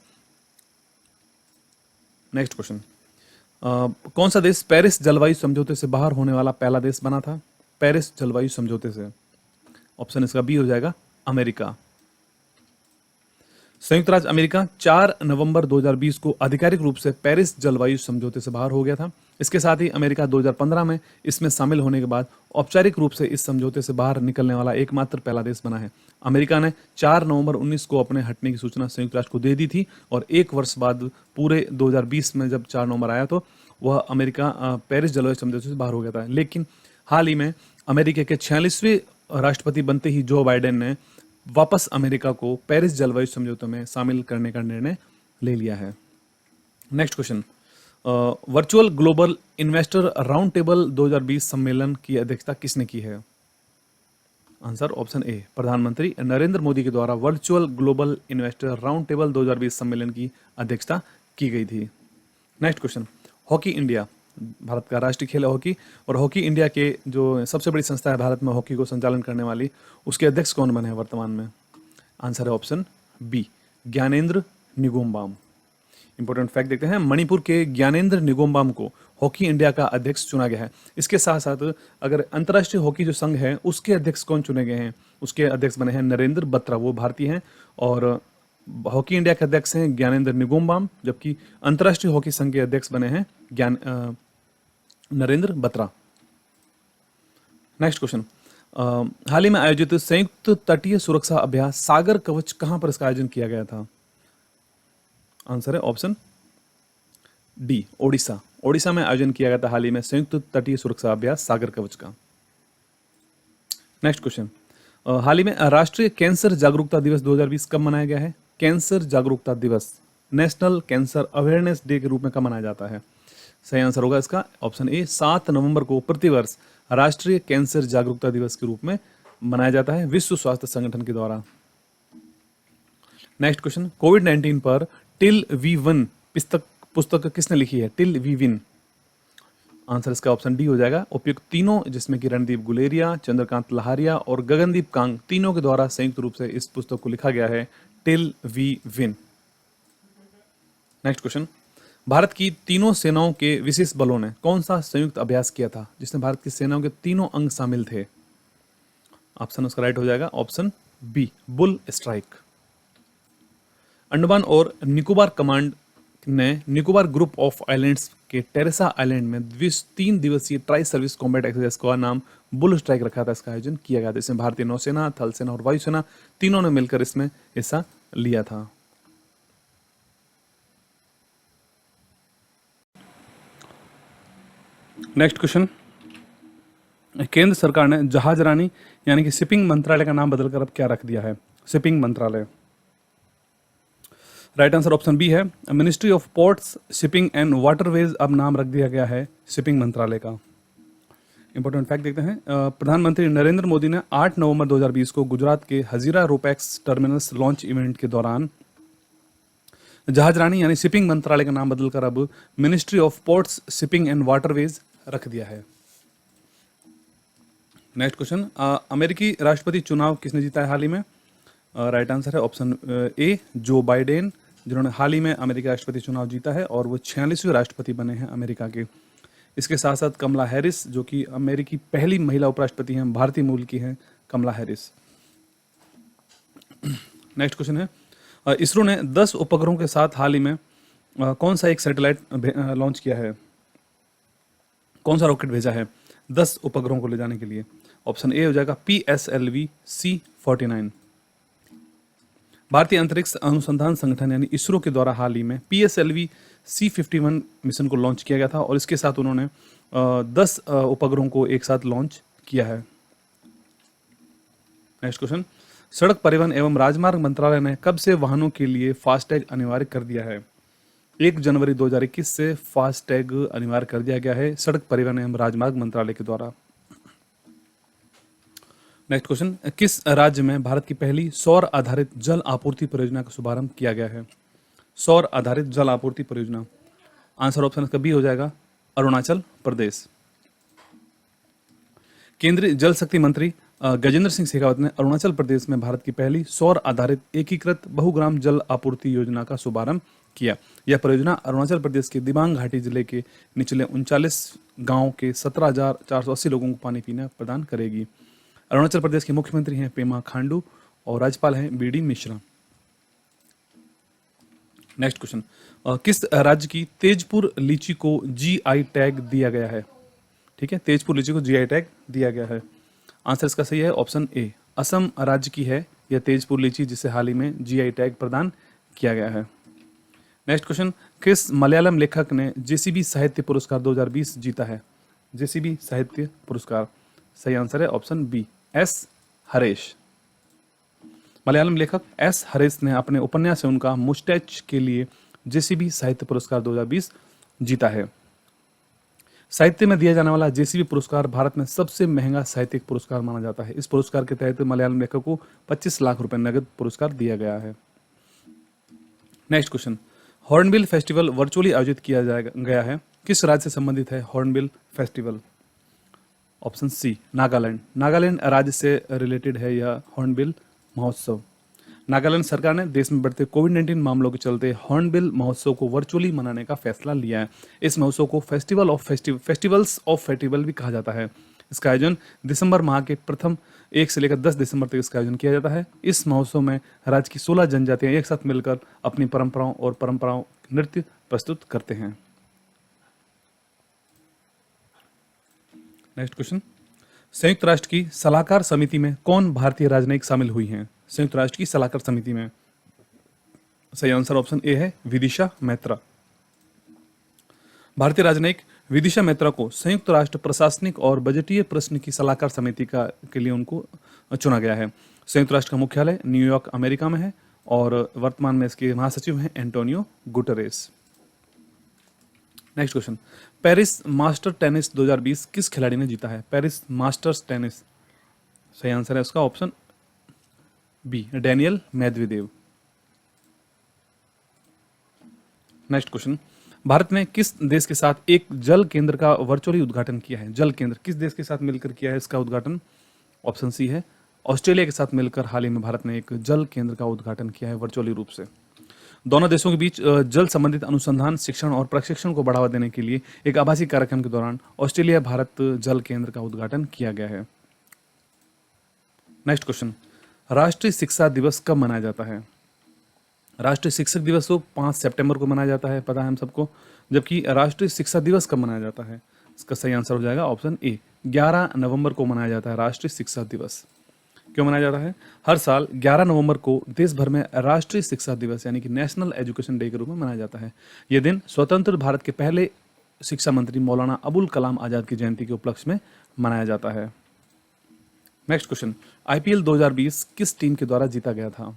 नेक्स्ट क्वेश्चन, कौन सा देश पेरिस जलवायु समझौते से बाहर होने वाला पहला देश बना था? पेरिस जलवायु समझौते से, ऑप्शन इसका बी हो जाएगा, अमेरिका। संयुक्त राज्य अमेरिका 4 नवंबर 2020 को आधिकारिक रूप से पेरिस जलवायु समझौते से बाहर हो गया था। इसके साथ ही अमेरिका 2015 में इसमें शामिल होने के बाद औपचारिक रूप से इस समझौते से बाहर निकलने वाला एकमात्र पहला देश बना है। अमेरिका ने 4 नवंबर 19 को अपने हटने की सूचना संयुक्त राष्ट्र को दे दी थी और 1 वर्ष बाद पूरे 2020 में जब 4 नवंबर आया तो वह अमेरिका पेरिस जलवायु समझौते से बाहर हो गया था। लेकिन हाल ही में अमेरिका के 46वें राष्ट्रपति बनते ही जो बाइडेन ने वापस अमेरिका को पेरिस जलवायु समझौते में शामिल करने का निर्णय ले लिया है। Next question, virtual global investor round table 2020 सम्मेलन की अध्यक्षता किसने की है? आंसर ऑप्शन ए, प्रधानमंत्री नरेंद्र मोदी के द्वारा virtual global investor round table 2020 सम्मेलन की अध्यक्षता की गई थी। Next question, hockey India, Bharat का राष्ट्रीय खेल है हॉकी, और हॉकी इंडिया के जो सबसे बड़ी संस्था है भारत में हॉकी को संचालन करने वाली, उसके अध्यक्ष कौन बने हैं वर्तमान में? आंसर है option B, Gyanendro Ningombam. Important fact देखते हैं, मणिपुर के ज्ञानेंद्र निगोम्बाम को हॉकी इंडिया का अध्यक्ष चुना गया है। इसके साथ साथ अगर अंतर्राष्ट्रीय हॉकी जो संघ है उसके अध्यक्ष कौन चुने गए हैं? उसके अध्यक्ष बने हैं नरेंद्र बत्रा, वो भारतीय हैं, और हॉकी इंडिया के अध्यक्ष हैं ज्ञानेंद्र निगोम्बाम, जबकि अंतर्राष्ट्रीय हॉकी संघ के अध्यक्ष बने हैं नरेंद्र बत्रा। नेक्स्ट क्वेश्चन, हाल ही में आयोजित संयुक्त तटीय सुरक्षा अभ्यास सागर कवच कहां पर इसका आयोजन किया गया था? आंसर है ऑप्शन डी, ओडिशा। ओडिशा में आयोजन किया गया था हाल ही में संयुक्त तटीय सुरक्षा अभ्यास सागर कवच का। नेक्स्ट क्वेश्चन, हाल ही में राष्ट्रीय कैंसर जागरूकता दिवस 2020 कब मनाया गया है? कैंसर जागरूकता दिवस नेशनल कैंसर अवेयरनेस डे के रूप में कब मनाया जाता है? सही आंसर होगा इसका ऑप्शन ए, 7 नवंबर को प्रतिवर्ष राष्ट्रीय कैंसर जागरूकता दिवस के रूप में मनाया जाता है विश्व स्वास्थ्य संगठन के द्वारा। नेक्स्ट क्वेश्चन, कोविड-19 पर टिल वी विन पुस्तक किसने लिखी है? टिल वी विन, आंसर इसका ऑप्शन डी हो जाएगा। उपयुक्त तीनों, जिसमें कि रणदीप गुलेरिया, चंद्रकांत लहारिया और गगनदीप कांग, तीनों के द्वारा संयुक्त रूप से इस पुस्तक को लिखा गया है, till we win. Next question, Bharat की तीनों सेनाओं के विशेष बलों ने कौन सा संयुक्त अभ्यास किया था जिसमें भारत की सेनाओं के तीनों अंग शामिल थे? ऑप्शन उसका राइट हो जाएगा option B, bull strike. Andaman और निकोबार कमांड ने निकोबार ग्रुप ऑफ आइलैंड्स के टेरेसा आइलैंड में 3 दिवसीय ट्राई सर्विस कॉम्बैट एक्सरसाइज का नाम बुल स्ट्राइक रखा था। इसका आयोजन किया गया था। इसमें भारतीय नौसेना, थल सेना और वायुसेना तीनों ने मिलकर इसमें हिस्सा लिया था। नेक्स्ट क्वेश्चन, केंद्र सरकार ने जहाज रानी यानी कि शिपिंग मंत्रालय का नाम बदलकर अब क्या रख दिया है? शिपिंग मंत्रालय। राइट आंसर ऑप्शन बी है, ministry of ports, shipping and waterways अब नाम रख दिया गया है शिपिंग मंत्रालय का। इंपॉर्टेंट फैक्ट देखते हैं, प्रधानमंत्री नरेंद्र मोदी ने 8 नवंबर 2020 को गुजरात के Hazira RoPax terminus launch event के दौरान जहाज रानी यानी शिपिंग मंत्रालय का नाम बदलकर अब ministry of ports, shipping and waterways रख दिया है। नेक्स्ट क्वेश्चन, अमेरिकी राष्ट्रपति चुनाव किसने जीता है हाल ही में? राइट आंसर है ऑप्शन ए, जो बाइडेन, जिन्होंने हाल ही में अमेरिकी राष्ट्रपति चुनाव जीता है और वो 46वें राष्ट्रपति बने हैं अमेरिका के। इसके साथ साथ कमला हैरिस, जो कि अमेरिकी पहली महिला उपराष्ट्रपति हैं, भारतीय मूल की हैं कमला हैरिस। नेक्स्ट क्वेश्चन है, इसरो ने 10 उपग्रहों के साथ हाल ही में कौन सा एक सैटेलाइट लॉन्च किया है? कौन सा रॉकेट भेजा है 10 उपग्रहों को ले जाने के लिए? ऑप्शन ए हो जाएगा PSLV C49। भारतीय अंतरिक्ष अनुसंधान संगठन यानी इसरो के द्वारा हाल ही में PSLV C51 मिशन को लॉन्च किया गया था और इसके साथ उन्होंने 10 उपग्रहों को एक साथ लॉन्च किया है। नेक्स्ट क्वेश्चन, सड़क परिवहन एवं राजमार्ग मंत्रालय ने कब से वाहनों के लिए फास्टैग अनिवार्य कर दिया है? 1 जनवरी 2021 से फास्टैग अनिवार्य कर दिया गया है सड़क परिवहन एवं राजमार्ग मंत्रालय के द्वारा। नेक्स्ट क्वेश्चन, किस राज्य में भारत की पहली सौर आधारित जल आपूर्ति परियोजना का शुभारंभ किया गया है? सौर आधारित जल आपूर्ति परियोजना, आंसर ऑप्शन का बी हो जाएगा अरुणाचल प्रदेश। केंद्रीय जल शक्ति मंत्री गजेंद्र सिंह शेखावत ने अरुणाचल प्रदेश में भारत की पहली सौर आधारित एकीकृत बहुग्राम जल आपूर्ति योजना का शुभारंभ किया। यह परियोजना अरुणाचल प्रदेश के दिबांग घाटी जिले के निचले 39 गांव के 17,480 लोगों को पानी पीना प्रदान करेगी। अरुणाचल प्रदेश के मुख्यमंत्री हैं पेमा खांडू और राज्यपाल हैं BD मिश्रा। नेक्स्ट क्वेश्चन, किस राज्य की तेजपुर लीची को GI टैग दिया गया है? ठीक है, तेजपुर लीची को GI टैग दिया गया है। आंसर इसका सही है ऑप्शन ए, असम राज्य की है यह तेजपुर लीची, जिसे हाल ही में GI टैग प्रदान किया गया है। नेक्स्ट क्वेश्चन, किस मलयालम लेखक ने JCB साहित्य पुरस्कार 2020 जीता है? JCB साहित्य पुरस्कार, सही आंसर है option B, S Haresh. Malayalam लेखक एस हरेश ने अपने उपन्यास उनका मुस्टैच के लिए जेसीबी साहित्य पुरस्कार 2020 जीता है। साहित्य में दिया जाने वाला जेसीबी पुरस्कार भारत में सबसे महंगा साहित्यिक पुरस्कार माना जाता है। इस पुरस्कार के तहत मलयालम लेखक को 25 लाख रुपए नगद पुरस्कार दिया गया है। Next question, hornbill festival virtually आयोजित किया गया है, किस राज्य से संबंधित है hornbill festival? Option C, Nagaland. Nagaland राज्य से रिलेटेड है यह हॉर्नबिल महोत्सव। नागालैंड सरकार ने देश में बढ़ते कोविड-19 मामलों के चलते हॉर्नबिल महोत्सव को वर्चुअली मनाने का फैसला लिया है। इस महोत्सव को फेस्टिवल्स ऑफ फेस्टिवल भी कहा जाता है। इसका आयोजन दिसंबर माह के प्रथम 1 से लेकर 10 दिसंबर तक इसका आयोजन किया जाता है। इस महोत्सव में राज्य की 16 जनजातियां एक साथ मिलकर अपनी परंपराओं नृत्य प्रस्तुत करते हैं। नेक्स्ट क्वेश्चन, संयुक्त राष्ट्र की सलाहकार समिति में कौन भारतीय राजनयिक शामिल हुई हैं? संयुक्त राष्ट्र की सलाहकार समिति में सही आंसर ऑप्शन ए है, विदिशा मैत्रा। भारतीय राजनयिक विदिशा मैत्रा को संयुक्त राष्ट्र प्रशासनिक और बजटीय प्रश्न की सलाहकार समिति के लिए उनको चुना गया है। संयुक्त राष्ट्र का मुख्यालय न्यूयॉर्क अमेरिका में है और वर्तमान में इसके महासचिव हैं Antonio Guterres. Next question, Paris master tennis 2020 किस खिलाड़ी ने जीता है? पेरिस मास्टर्स टेनिस, सही आंसर है उसका option B, Daniel Medvedev. Next question, Bharat ने किस देश के साथ एक जल केंद्र का वर्चुअली उद्घाटन किया है? जल केंद्र किस देश के साथ मिलकर किया है इसका उद्घाटन? ऑप्शन सी है, ऑस्ट्रेलिया के साथ मिलकर हाल ही में भारत ने एक जल केंद्र का उद्घाटन किया है वर्चुअली रूप से। दोनों देशों के बीच जल संबंधित अनुसंधान, शिक्षण और प्रशिक्षण को बढ़ावा देने के लिए एक आभासी कार्यक्रम के दौरान ऑस्ट्रेलिया भारत जल केंद्र का उद्घाटन किया गया है। नेक्स्ट क्वेश्चन, राष्ट्रीय शिक्षा दिवस कब मनाया जाता है? राष्ट्रीय शिक्षक दिवस को 5 सितंबर को मनाया जाता है, पता है हम सबको। जबकि राष्ट्रीय शिक्षा दिवस कब मनाया जाता है? इसका सही आंसर हो जाएगा ऑप्शन ए, 11 नवंबर को मनाया जाता है राष्ट्रीय शिक्षा दिवस। क्यों मनाया जाता है? हर साल 11 नवंबर को देश भर में राष्ट्रीय शिक्षा दिवस यानी कि नेशनल एजुकेशन डे के रूप में मनाया जाता है। यह दिन स्वतंत्र भारत के पहले शिक्षा मंत्री मौलाना अबुल कलाम आजाद की जयंती के उपलक्ष्य में मनाया जाता है। नेक्स्ट क्वेश्चन, आईपीएल 2020 किस टीम के द्वारा जीता गया था?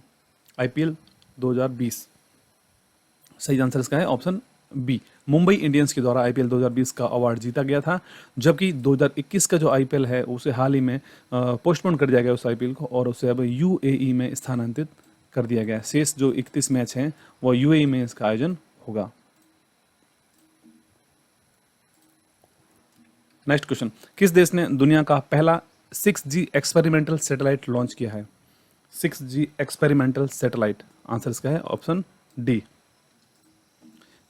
आईपीएल 2020, सही आंसर इसका है ऑप्शन बी, मुंबई इंडियंस के द्वारा आईपीएल 2020 का अवार्ड जीता गया था। जबकि 2021 का जो आईपीएल है उसे हाल ही में पोस्टपोन कर दिया गया उस आईपीएल को, और उसे अब यूएई में स्थानांतरित कर दिया गया। शेष जो 31 मैच हैं वो यूएई में इसका आयोजन होगा। नेक्स्ट क्वेश्चन, किस देश ने दुनिया का पहला 6G एक्सपेरिमेंटल सैटेलाइट लॉन्च किया है? 6G एक्सपेरिमेंटल सैटेलाइट, आंसर इसका है ऑप्शन डी,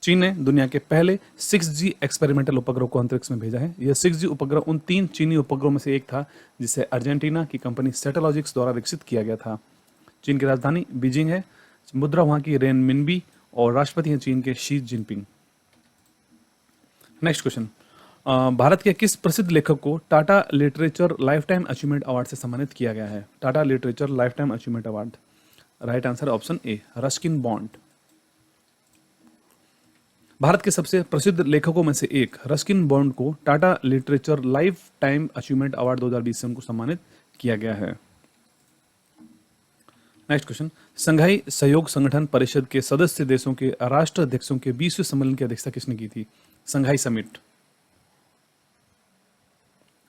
चीन ने दुनिया के पहले 6G एक्सपेरिमेंटल उपग्रह को अंतरिक्ष में भेजा है। यह 6G उपग्रह उन 3 चीनी उपग्रहों में से एक था जिसे अर्जेंटीना की कंपनी सैटेलॉजिक्स द्वारा विकसित किया गया था। चीन की राजधानी बीजिंग है, मुद्रा वहां की रेन मिनबी और राष्ट्रपति हैं चीन के Xi Jinping. Next question, Bharat के किस प्रसिद्ध लेखक को Tata literature lifetime achievement award से सम्मानित किया गया है? Tata literature lifetime achievement award, right answer option ए, रस्किन बॉन्ड। भारत के सबसे प्रसिद्ध लेखकों में से एक रस्किन बॉन्ड को Tata literature life time achievement award 2020 से उनको सम्मानित किया गया है। नेक्स्ट क्वेश्चन, संघाई सहयोग संगठन परिषद के सदस्य देशों के राष्ट्र अध्यक्षों के 20वें सम्मेलन की अध्यक्षता किसने की थी? Shanghai summit,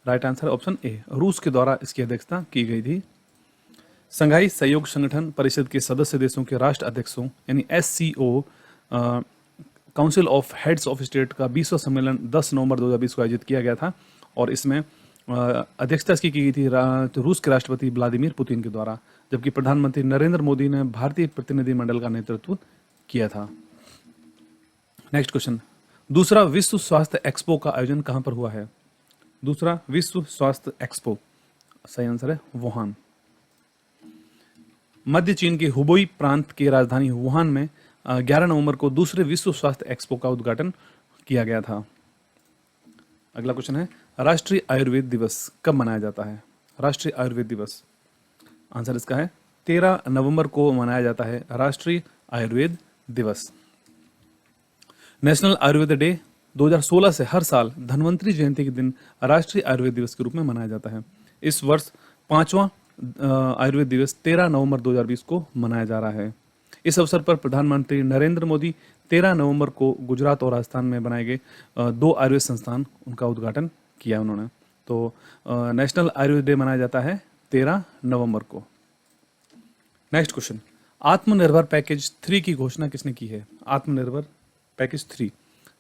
right answer option A, रूस के द्वारा इसकी अध्यक्षता की गई थी। संघाई सहयोग संगठन परिषद के सदस्य देशों के राष्ट्र अध्यक्षों यानी SCO council of heads of state का 20वां सम्मेलन 10 नवंबर 2020 को आयोजित किया गया था और इसमें अध्यक्षता इसकी की गई थी रूस के राष्ट्रपति व्लादिमीर पुतिन के द्वारा, जबकि प्रधानमंत्री नरेंद्र मोदी ने भारतीय प्रतिनिधिमंडल का नेतृत्व किया था। नेक्स्ट क्वेश्चन, दूसरा विश्व स्वास्थ्य एक्सपो का आयोजन कहां पर हुआ है? दूसरा विश्व स्वास्थ्य एक्सपो, सही आंसर है वुहान। मध्य चीन के हुबेई प्रांत की राजधानी वुहान में 11 नवंबर को दूसरे विश्व स्वास्थ्य एक्सपो का उद्घाटन किया गया था। अगला क्वेश्चन है, राष्ट्रीय आयुर्वेद दिवस कब मनाया जाता है? राष्ट्रीय आयुर्वेद दिवस, आंसर इसका है 13 नवंबर को मनाया जाता है राष्ट्रीय आयुर्वेद दिवस। नेशनल आयुर्वेद डे 2016 से हर साल धन्वंतरी जयंती के दिन राष्ट्रीय आयुर्वेद दिवस के रूप में मनाया जाता है। इस वर्ष 5वां आयुर्वेद दिवस 13 नवंबर 2020 को मनाया जा रहा है। इस अवसर पर प्रधानमंत्री नरेंद्र मोदी 13 नवंबर को गुजरात और राजस्थान में बनाए गए 2 आयुर्वेद संस्थान उनका उद्घाटन किया उन्होंने। तो नेशनल आयुर्वेद डे मनाया जाता है 13 नवंबर को। नेक्स्ट क्वेश्चन, आत्मनिर्भर पैकेज 3 की घोषणा किसने की है? आत्मनिर्भर पैकेज 3,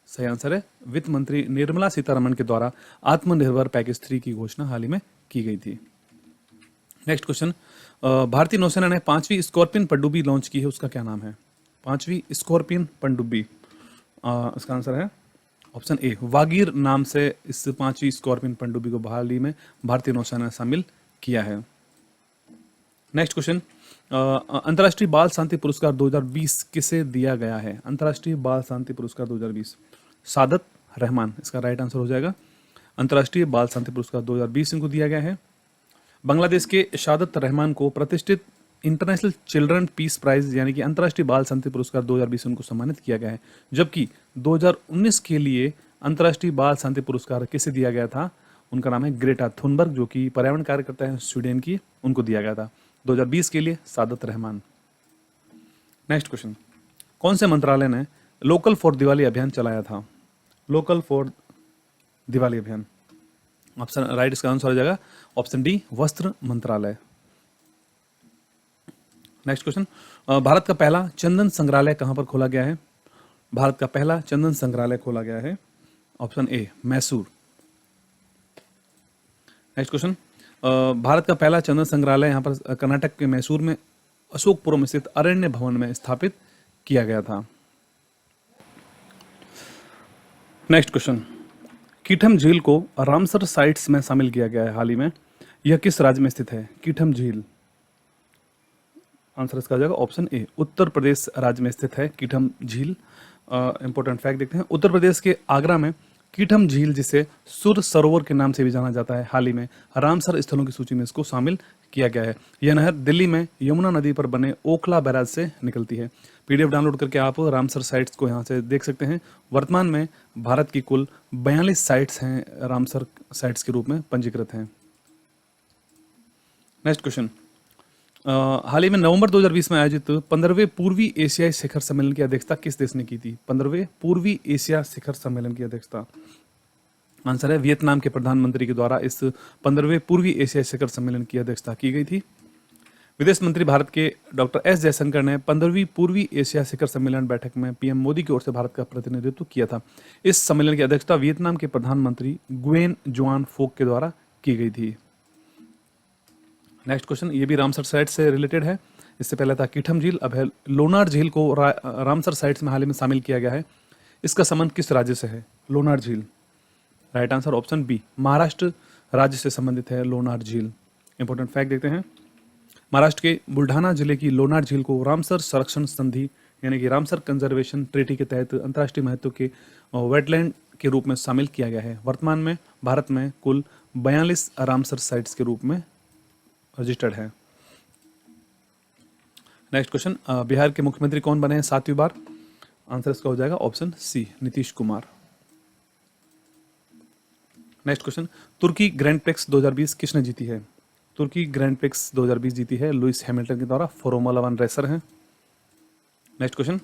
सही आंसर है वित्त मंत्री निर्मला सीतारमण के द्वारा आत्मनिर्भर पैकेज 3 की घोषणा हाल ही में की गई थी। नेक्स्ट क्वेश्चन, भारतीय नौसेना ने 5वीं स्कॉर्पियन पनडुब्बी लॉन्च की है, उसका क्या नाम है? 5वीं स्कॉर्पियन पनडुब्बी, इसका आंसर है ऑप्शन ए वागीर नाम से इस 5वीं स्कॉर्पियन पनडुब्बी को हाल ही में भारतीय नौसेना ने शामिल किया है। नेक्स्ट क्वेश्चन, अंतर्राष्ट्रीय बाल शांति पुरस्कार 2020 किसे दिया गया है? अंतर्राष्ट्रीय बाल शांति पुरस्कार 2020 सादत रहमान, इसका राइट आंसर हो जाएगा। अंतर्राष्ट्रीय बाल शांति पुरस्कार 2020 इनको दिया गया है। बांग्लादेश के शादत रहमान को प्रतिष्ठित इंटरनेशनल चिल्ड्रन पीस प्राइज यानी कि अंतर्राष्ट्रीय बाल शांति पुरस्कार 2020 उनको सम्मानित किया गया है। जबकि 2019 के लिए अंतर्राष्ट्रीय बाल शांति पुरस्कार किसे दिया गया था? उनका नाम है ग्रेटा थुनबर्ग, जो कि पर्यावरण कार्यकर्ता है स्वीडन की, उनको दिया गया था। 2020 के लिए सादत रहमान। नेक्स्ट क्वेश्चन, कौन से मंत्रालय ने लोकल फॉर दिवाली अभियान चलाया था? लोकल फॉर दिवाली अभियान, ऑप्शन राइट इसका आंसर हो जाएगा ऑप्शन डी वस्त्र मंत्रालय। नेक्स्ट क्वेश्चन, भारत का पहला चंदन संग्रहालय कहां पर खोला गया है? भारत का पहला चंदन संग्रहालय खोला गया है ऑप्शन ए मैसूर। नेक्स्ट क्वेश्चन, भारत का पहला चंदन संग्रहालय यहां पर कर्नाटक के मैसूर में अशोकपुरम स्थित अरण्य भवन में स्थापित किया गया था। नेक्स्ट क्वेश्चन, कीठम झील को रामसर साइट्स में शामिल किया गया है हाल ही में, यह किस राज्य में स्थित है? कीठम झील, आंसर इसका हो जाएगा ऑप्शन ए उत्तर प्रदेश राज्य में स्थित है कीठम झील। इंपॉर्टेंट फैक्ट देखते हैं, उत्तर प्रदेश के आगरा में कीठम झील, जिसे सुर सरोवर के नाम से भी जाना जाता है, हाल ही में रामसर स्थलों की सूची में इसको शामिल किया गया है। यह नहर दिल्ली में यमुना नदी पर बने ओखला बैराज से निकलती है। पीडीएफ डाउनलोड करके आप रामसर साइट्स को यहाँ से देख सकते हैं। वर्तमान में भारत की कुल 42 साइट्स हैं रामसर साइट्स के रूप में पंजीकृत हैं। नेक्स्ट क्वेश्चन, हाल ही में नवंबर 2020 में आयोजित 15वें पूर्वी एशियाई शिखर सम्मेलन की अध्यक्षता किस देश ने की थी? 15वें पूर्वी एशिया शिखर सम्मेलन की अध्यक्षता, आंसर है वियतनाम के प्रधानमंत्री के द्वारा इस 15वें पूर्वी एशियाई शिखर सम्मेलन की अध्यक्षता की गई थी। विदेश मंत्री भारत के डॉक्टर एस जयशंकर ने 15वीं पूर्वी एशिया शिखर सम्मेलन बैठक में पीएम मोदी की ओर से भारत का प्रतिनिधित्व किया था। इस सम्मेलन की अध्यक्षता वियतनाम के प्रधानमंत्री गुएन जुआन फोक के द्वारा की गई थी। नेक्स्ट क्वेश्चन, ये भी रामसर साइट से रिलेटेड है। इससे पहले था कीठम झील, अब है लोनार झील को रामसर साइट्स में हाल ही में शामिल किया गया है। इसका संबंध किस राज्य से है? लोनार झील, right answer option B Maharashtra राज्य से संबंधित है लोनार झील। इंपॉर्टेंट फैक्ट देखते हैं, महाराष्ट्र के बुल्ढाना जिले की लोनार झील को रामसर संरक्षण संधि यानी कि रामसर कंजर्वेशन ट्रीटी के तहत अंतर्राष्ट्रीय महत्व के वेटलैंड के रूप में शामिल किया गया है। वर्तमान में भारत में कुल 42 रामसर साइट्स के रूप में रजिस्टर्ड है। नेक्स्ट क्वेश्चन, बिहार के मुख्यमंत्री कौन बने हैं 7वीं बार? आंसर इसका हो जाएगा option C Nitish Kumar. Next question, तुर्की ग्रैंड प्रिक्स 2020 किसने जीती है? तुर्की ग्रैंड प्रिक्स 2020 जीती है लुइस हैमिल्टन के द्वारा, फॉर्मूला 1 रेसर हैं। नेक्स्ट क्वेश्चन,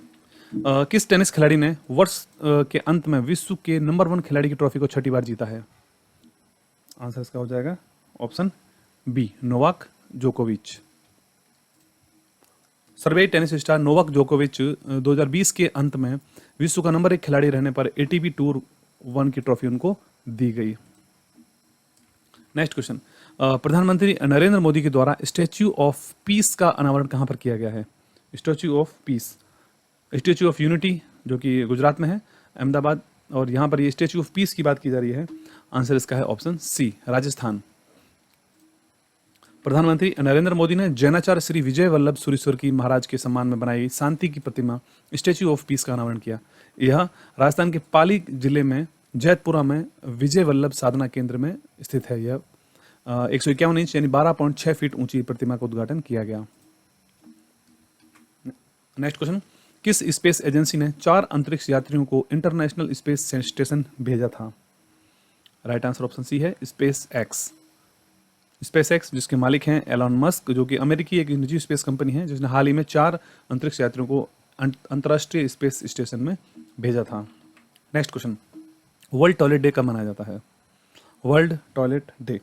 किस टेनिस खिलाड़ी ने वर्ष के अंत में विश्व के नंबर 1 खिलाड़ी की ट्रॉफी को 6ठी बार जीता है? आंसर इसका हो जाएगा ऑप्शन बी नोवाक जोकोविच। सर्बियाई टेनिस स्टार नोवाक जोकोविच 2020 के अंत में विश्व का नंबर 1 खिलाड़ी रहने पर एटीपी टूर 1 की ट्रॉफी उनको दी गई। नेक्स्ट क्वेश्चन, प्रधानमंत्री नरेंद्र मोदी के द्वारा स्टैच्यू ऑफ पीस का अनावरण कहां पर किया गया है? Statue of peace, statue of unity जो कि गुजरात में है अहमदाबाद, और यहां पर ये स्टैच्यू ऑफ पीस की बात की जा रही है। आंसर इसका है ऑप्शन सी राजस्थान। प्रधानमंत्री नरेंद्र मोदी ने जैनाचार्य श्री विजय वल्लभ सूरीश्वर की महाराज के सम्मान में बनाई शांति की प्रतिमा स्टैच्यू ऑफ पीस का अनावरण किया। यह राजस्थान के पाली जिले में जैतपुरा में विजय वल्लभ साधना केंद्र में स्थित है। यह 151 इंच यानी 12.6 फीट ऊंची प्रतिमा का उद्घाटन किया गया। नेक्स्ट क्वेश्चन, किस स्पेस एजेंसी ने 4 अंतरिक्ष यात्रियों को इंटरनेशनल स्पेस स्टेशन भेजा था? राइट आंसर ऑप्शन सी है स्पेस एक्स। स्पेस एक्स जिसके मालिक हैं एलॉन मस्क, जो कि अमेरिकी एक निजी स्पेस कंपनी है, जिसने हाल ही में 4 अंतरिक्ष यात्रियों को अंतर्राष्ट्रीय स्पेस स्टेशन में भेजा था। Next question, world toilet day कब मनाया जाता है? वर्ल्ड टॉयलेट डे,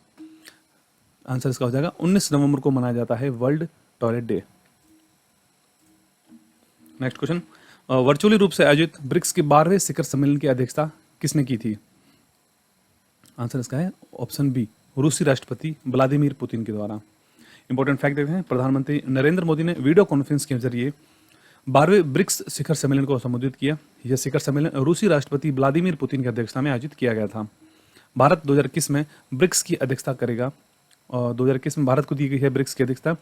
आंसर इसका हो जाएगा 19 नवंबर को मनाया जाता है world toilet day. Next question, virtually रूप से आयोजित ब्रिक्स के 12वें शिखर सम्मेलन की अध्यक्षता किसने की थी? आंसर इसका है ऑप्शन बी, रूसी राष्ट्रपति व्लादिमीर पुतिन के द्वारा। इंपॉर्टेंट फैक्ट देखते हैं, प्रधानमंत्री नरेंद्र मोदी ने वीडियो कॉन्फ्रेंस के जरिए 12वें ब्रिक्स शिखर सम्मेलन को संबोधित किया। यह शिखर सम्मेलन रूसी राष्ट्रपति व्लादिमीर पुतिन की अध्यक्षता में आयोजित किया गया था। भारत 2021 में ब्रिक्स की अध्यक्षता करेगा और 2021 में भारत को दी गई है ब्रिक्स की अध्यक्षता।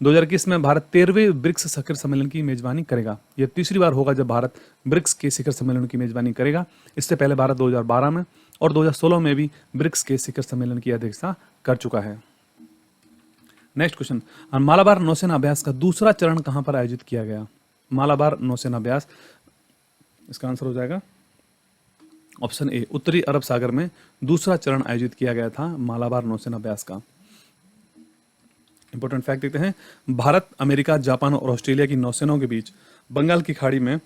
2021 में भारत 13वें ब्रिक्स शिखर सम्मेलन की मेजबानी करेगा। यह तीसरी बार होगा जब भारत ब्रिक्स के शिखर सम्मेलन की मेजबानी करेगा। इससे पहले भारत 2012 में और 2016 में भी ब्रिक्स के शिखर सम्मेलन की अध्यक्षता कर चुका है। नेक्स्ट क्वेश्चन, मालाबार नौसेना अभ्यास का दूसरा चरण कहां पर आयोजित किया गया? मालाबार नौसेना अभ्यास, इसका आंसर हो जाएगा ऑप्शन ए, उत्तरी अरब सागर में दूसरा चरण आयोजित किया गया था मालाबार नौसेना अभ्यास का। इंपॉर्टेंट फैक्ट देखते हैं, भारत, अमेरिका, जापान और ऑस्ट्रेलिया की नौसेनाओं के बीच बंगाल की खाड़ी में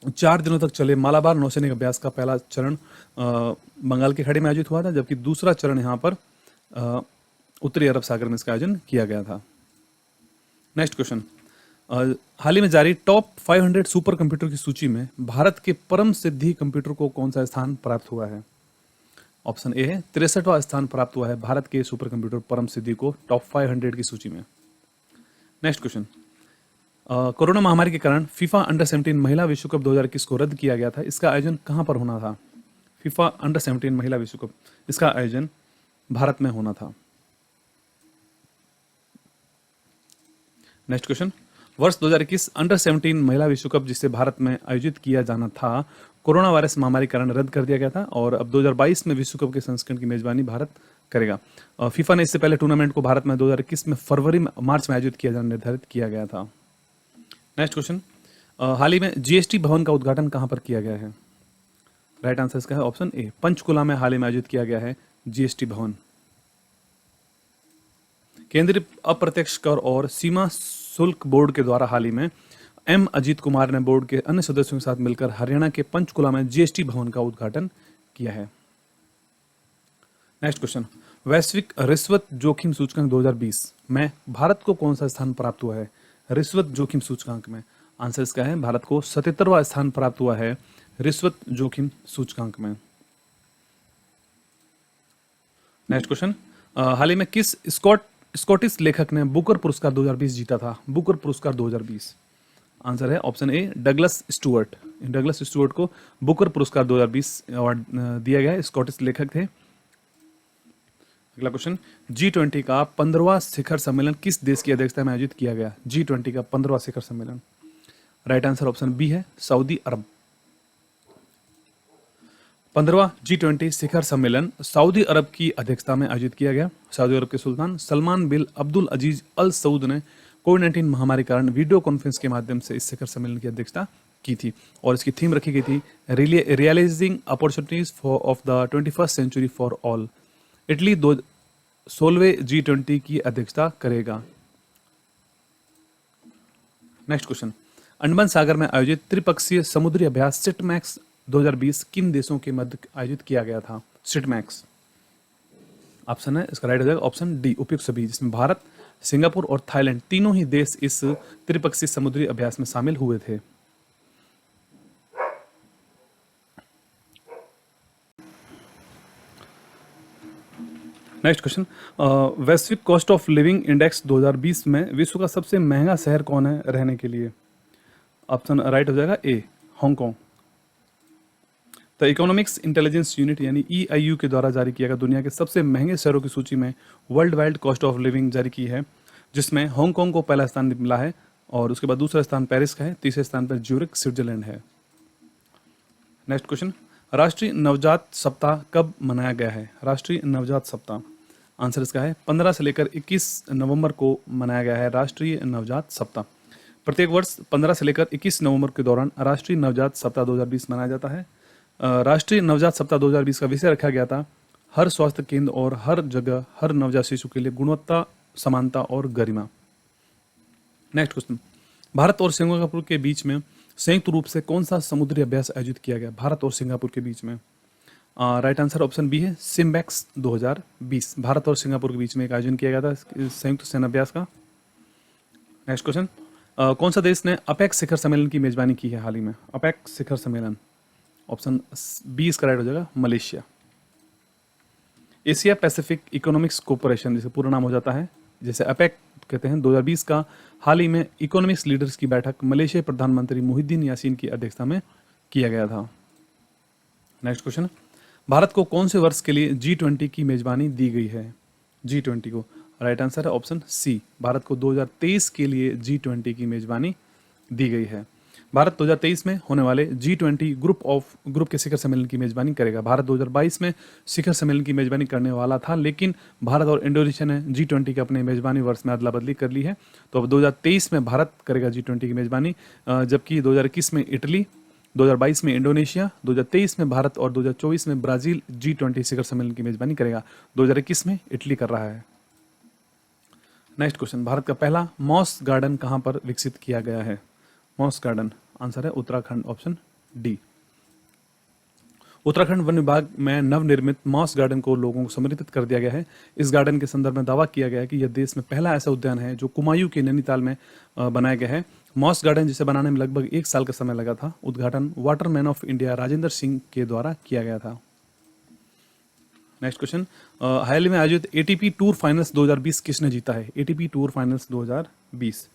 4 दिनों तक चले मालाबार नौसैनिक अभ्यास का पहला चरण बंगाल की खाड़ी में आयोजित हुआ था, जबकि दूसरा चरण यहाँ पर उत्तरी अरब सागर में इसका आयोजन किया गया था। नेक्स्ट क्वेश्चन, हाल ही में जारी टॉप 500 सुपर कंप्यूटर की सूची में भारत के परम सिद्धि कंप्यूटर को कौन सा स्थान प्राप्त हुआ है? ऑप्शन ए है 63वां स्थान प्राप्त हुआ है भारत के सुपर कंप्यूटर परम सिद्धि को टॉप 500 की सूची में। नेक्स्ट क्वेश्चन, कोरोना महामारी के कारण फीफा अंडर 17 महिला विश्व कप 2021 को रद्द किया गया था। इसका आयोजन कहां पर होना था? फीफा अंडर 17 महिला विश्व कप, इसका आयोजन भारत में होना था। नेक्स्ट क्वेश्चन, वर्ष 2021 अंडर 17 महिला विश्व कप जिसे भारत में आयोजित किया जाना था, कोरोना वायरस महामारी के कारण रद्द कर दिया गया था और अब 2022 में विश्व कप के संस्करण की मेजबानी भारत करेगा। फीफा ने इससे पहले टूर्नामेंट को भारत में 2021 में मार्च में आयोजित किया जाना निर्धारित किया गया था। नेक्स्ट क्वेश्चन, हाल ही में जीएसटी भवन का उद्घाटन कहां पर किया गया है? राइट आंसर इसका है ऑप्शन ए, पंचकुला में हाल ही में आयोजित किया गया है जीएसटी भवन। केंद्रीय अप्रत्यक्ष कर और सीमा शुल्क बोर्ड के द्वारा हाल ही में एम अजीत कुमार ने बोर्ड के अन्य सदस्यों के साथ मिलकर हरियाणा के पंचकुला में जीएसटी भवन का उद्घाटन किया है। नेक्स्ट क्वेश्चन, वैश्विक रिश्वत जोखिम सूचकांक 2020 में भारत को कौन सा स्थान प्राप्त हुआ है? रिश्वत जोखिम सूचकांक में आंसर इसका है भारत को 77वां स्थान प्राप्त हुआ है रिश्वत जोखिम सूचकांक में। नेक्स्ट क्वेश्चन, हाल ही में किस स्कॉटिश लेखक ने बुकर पुरस्कार 2020 जीता था? बुकर पुरस्कार 2020, आंसर है ऑप्शन ए, डगलस स्टुअर्ट। डगलस स्टुअर्ट को बुकर पुरस्कार 2020 अवार्ड दिया गया है, स्कॉटिश लेखक थे। अगला क्वेश्चन, G20 का 15वां शिखर सम्मेलन किस देश की अध्यक्षता में आयोजित किया गया? G20 का 15वां शिखर सम्मेलन, राइट आंसर ऑप्शन बी है, सऊदी अरब। 15वां G20 शिखर सम्मेलन सऊदी अरब की अध्यक्षता में आयोजित किया गया। सऊदी अरब के सुल्तान सलमान बिन अब्दुल अजीज अल सऊद ने कोविड-19 महामारी के कारण वीडियो कॉन्फ्रेंस के माध्यम से इस शिखर सम्मेलन की अध्यक्षता की थी और इसकी थीम रखी गई थी realizing opportunities of the 21st century for all. Italy 16वें G20 की अध्यक्षता करेगा। नेक्स्ट क्वेश्चन, अंडमान सागर में आयोजित त्रिपक्षीय समुद्री अभ्यास सिटमैक्स 2020 किन देशों के मध्य आयोजित किया गया था? सिटमैक्स, ऑप्शन है इसका राइट हो जाएगा ऑप्शन डी, उपयुक्त सभी, जिसमें भारत, सिंगापुर और थाईलैंड तीनों ही देश इस त्रिपक्षीय समुद्री अभ्यास में शामिल हुए थे। नेक्स्ट क्वेश्चन, वैश्विक कॉस्ट ऑफ लिविंग इंडेक्स 2020 में विश्व का सबसे महंगा शहर कौन है रहने के लिए? ऑप्शन राइट हो जाएगा A, Hong Kong. The economics intelligence unit यानी EIU के द्वारा जारी किया गया दुनिया के सबसे महंगे शहरों की सूची में world wide cost of living जारी की है, जिसमें हांगकांग को पहला स्थान मिला है और उसके बाद दूसरा स्थान पेरिस का है, तीसरे स्थान पर ज्यूरिख स्विट्जरलैंड है। नेक्स्ट क्वेश्चन, राष्ट्रीय नवजात सप्ताह कब मनाया गया है? राष्ट्रीय नवजात सप्ताह, आंसर इसका है 15 से लेकर 21 नवंबर को मनाया गया है राष्ट्रीय नवजात सप्ताह। प्रत्येक वर्ष 15 से लेकर 21 नवंबर के दौरान राष्ट्रीय नवजात सप्ताह 2020 मनाया जाता है। राष्ट्रीय नवजात सप्ताह 2020 का विषय रखा गया था हर स्वास्थ्य केंद्र और हर जगह हर नवजात शिशु के लिए गुणवत्ता, समानता और गरिमा। नेक्स्ट क्वेश्चन, भारत और सिंगापुर के बीच में संयुक्त रूप से कौन सा समुद्री अभ्यास आयोजित किया गया भारत और सिंगापुर के बीच में? राइट आंसर ऑप्शन बी है सिम्बैक्स 2020। भारत और सिंगापुर के बीच में एक आयोजन किया गया था संयुक्त सेना अभ्यास का। नेक्स्ट क्वेश्चन, कौन सा देश ने अपेक्स शिखर सम्मेलन की मेजबानी की है हाल ही में? अपेक्स शिखर सम्मेलन, ऑप्शन बी इसका राइट हो जाएगा Malaysia. Asia Pacific economics cooperation जिसे पूरा नाम हो जाता है, जैसे अपेक कहते हैं, 2020 का हाल ही में इकोनॉमिक्स लीडर्स की बैठक मलेशिया प्रधानमंत्री मुहिद्दीन यासीन की अध्यक्षता में किया गया था। नेक्स्ट क्वेश्चन, भारत को कौन से वर्ष के लिए G20 की मेजबानी दी गई है? G20 को राइट आंसर है ऑप्शन सी, भारत को 2023 के लिए G20 की मेजबानी दी गई है। भारत 2023 में होने वाले G20 ग्रुप के शिखर सम्मेलन की मेजबानी करेगा। भारत 2022 में शिखर सम्मेलन की मेजबानी करने वाला था, लेकिन भारत और इंडोनेशिया ने G20 के अपने मेजबानी वर्ष में अदला बदली कर ली है। तो अब 2023 में भारत करेगा G20 की मेजबानी, जबकि 2021 में इटली, 2022 में इंडोनेशिया, 2023 में भारत और 2024 में ब्राजील G20 शिखर सम्मेलन की मेजबानी करेगा। 2021 में इटली कर रहा है। नेक्स्ट क्वेश्चन, भारत का पहला मॉस गार्डन कहाँ पर विकसित किया गया है? मॉस गार्डन आंसर है Uttarakhand, option D. Uttarakhand one विभाग में नवनिर्मित मॉस गार्डन को लोगों को समर्पित कर दिया गया है। इस गार्डन के संदर्भ में दावा किया गया है कि यह देश में पहला ऐसा उद्यान है जो कुमायूं के नैनीताल में बनाया गया है। मॉस गार्डन जिसे बनाने में लगभग 1 साल का समय लगा था। उद्घाटन Waterman of India Rajendra Singh के द्वारा किया गया था। नेक्स्ट क्वेश्चन, हाल ही में आयोजित एटीपी टूर फाइनल्स 2020 किसने जीता है? ATP tour finals 2020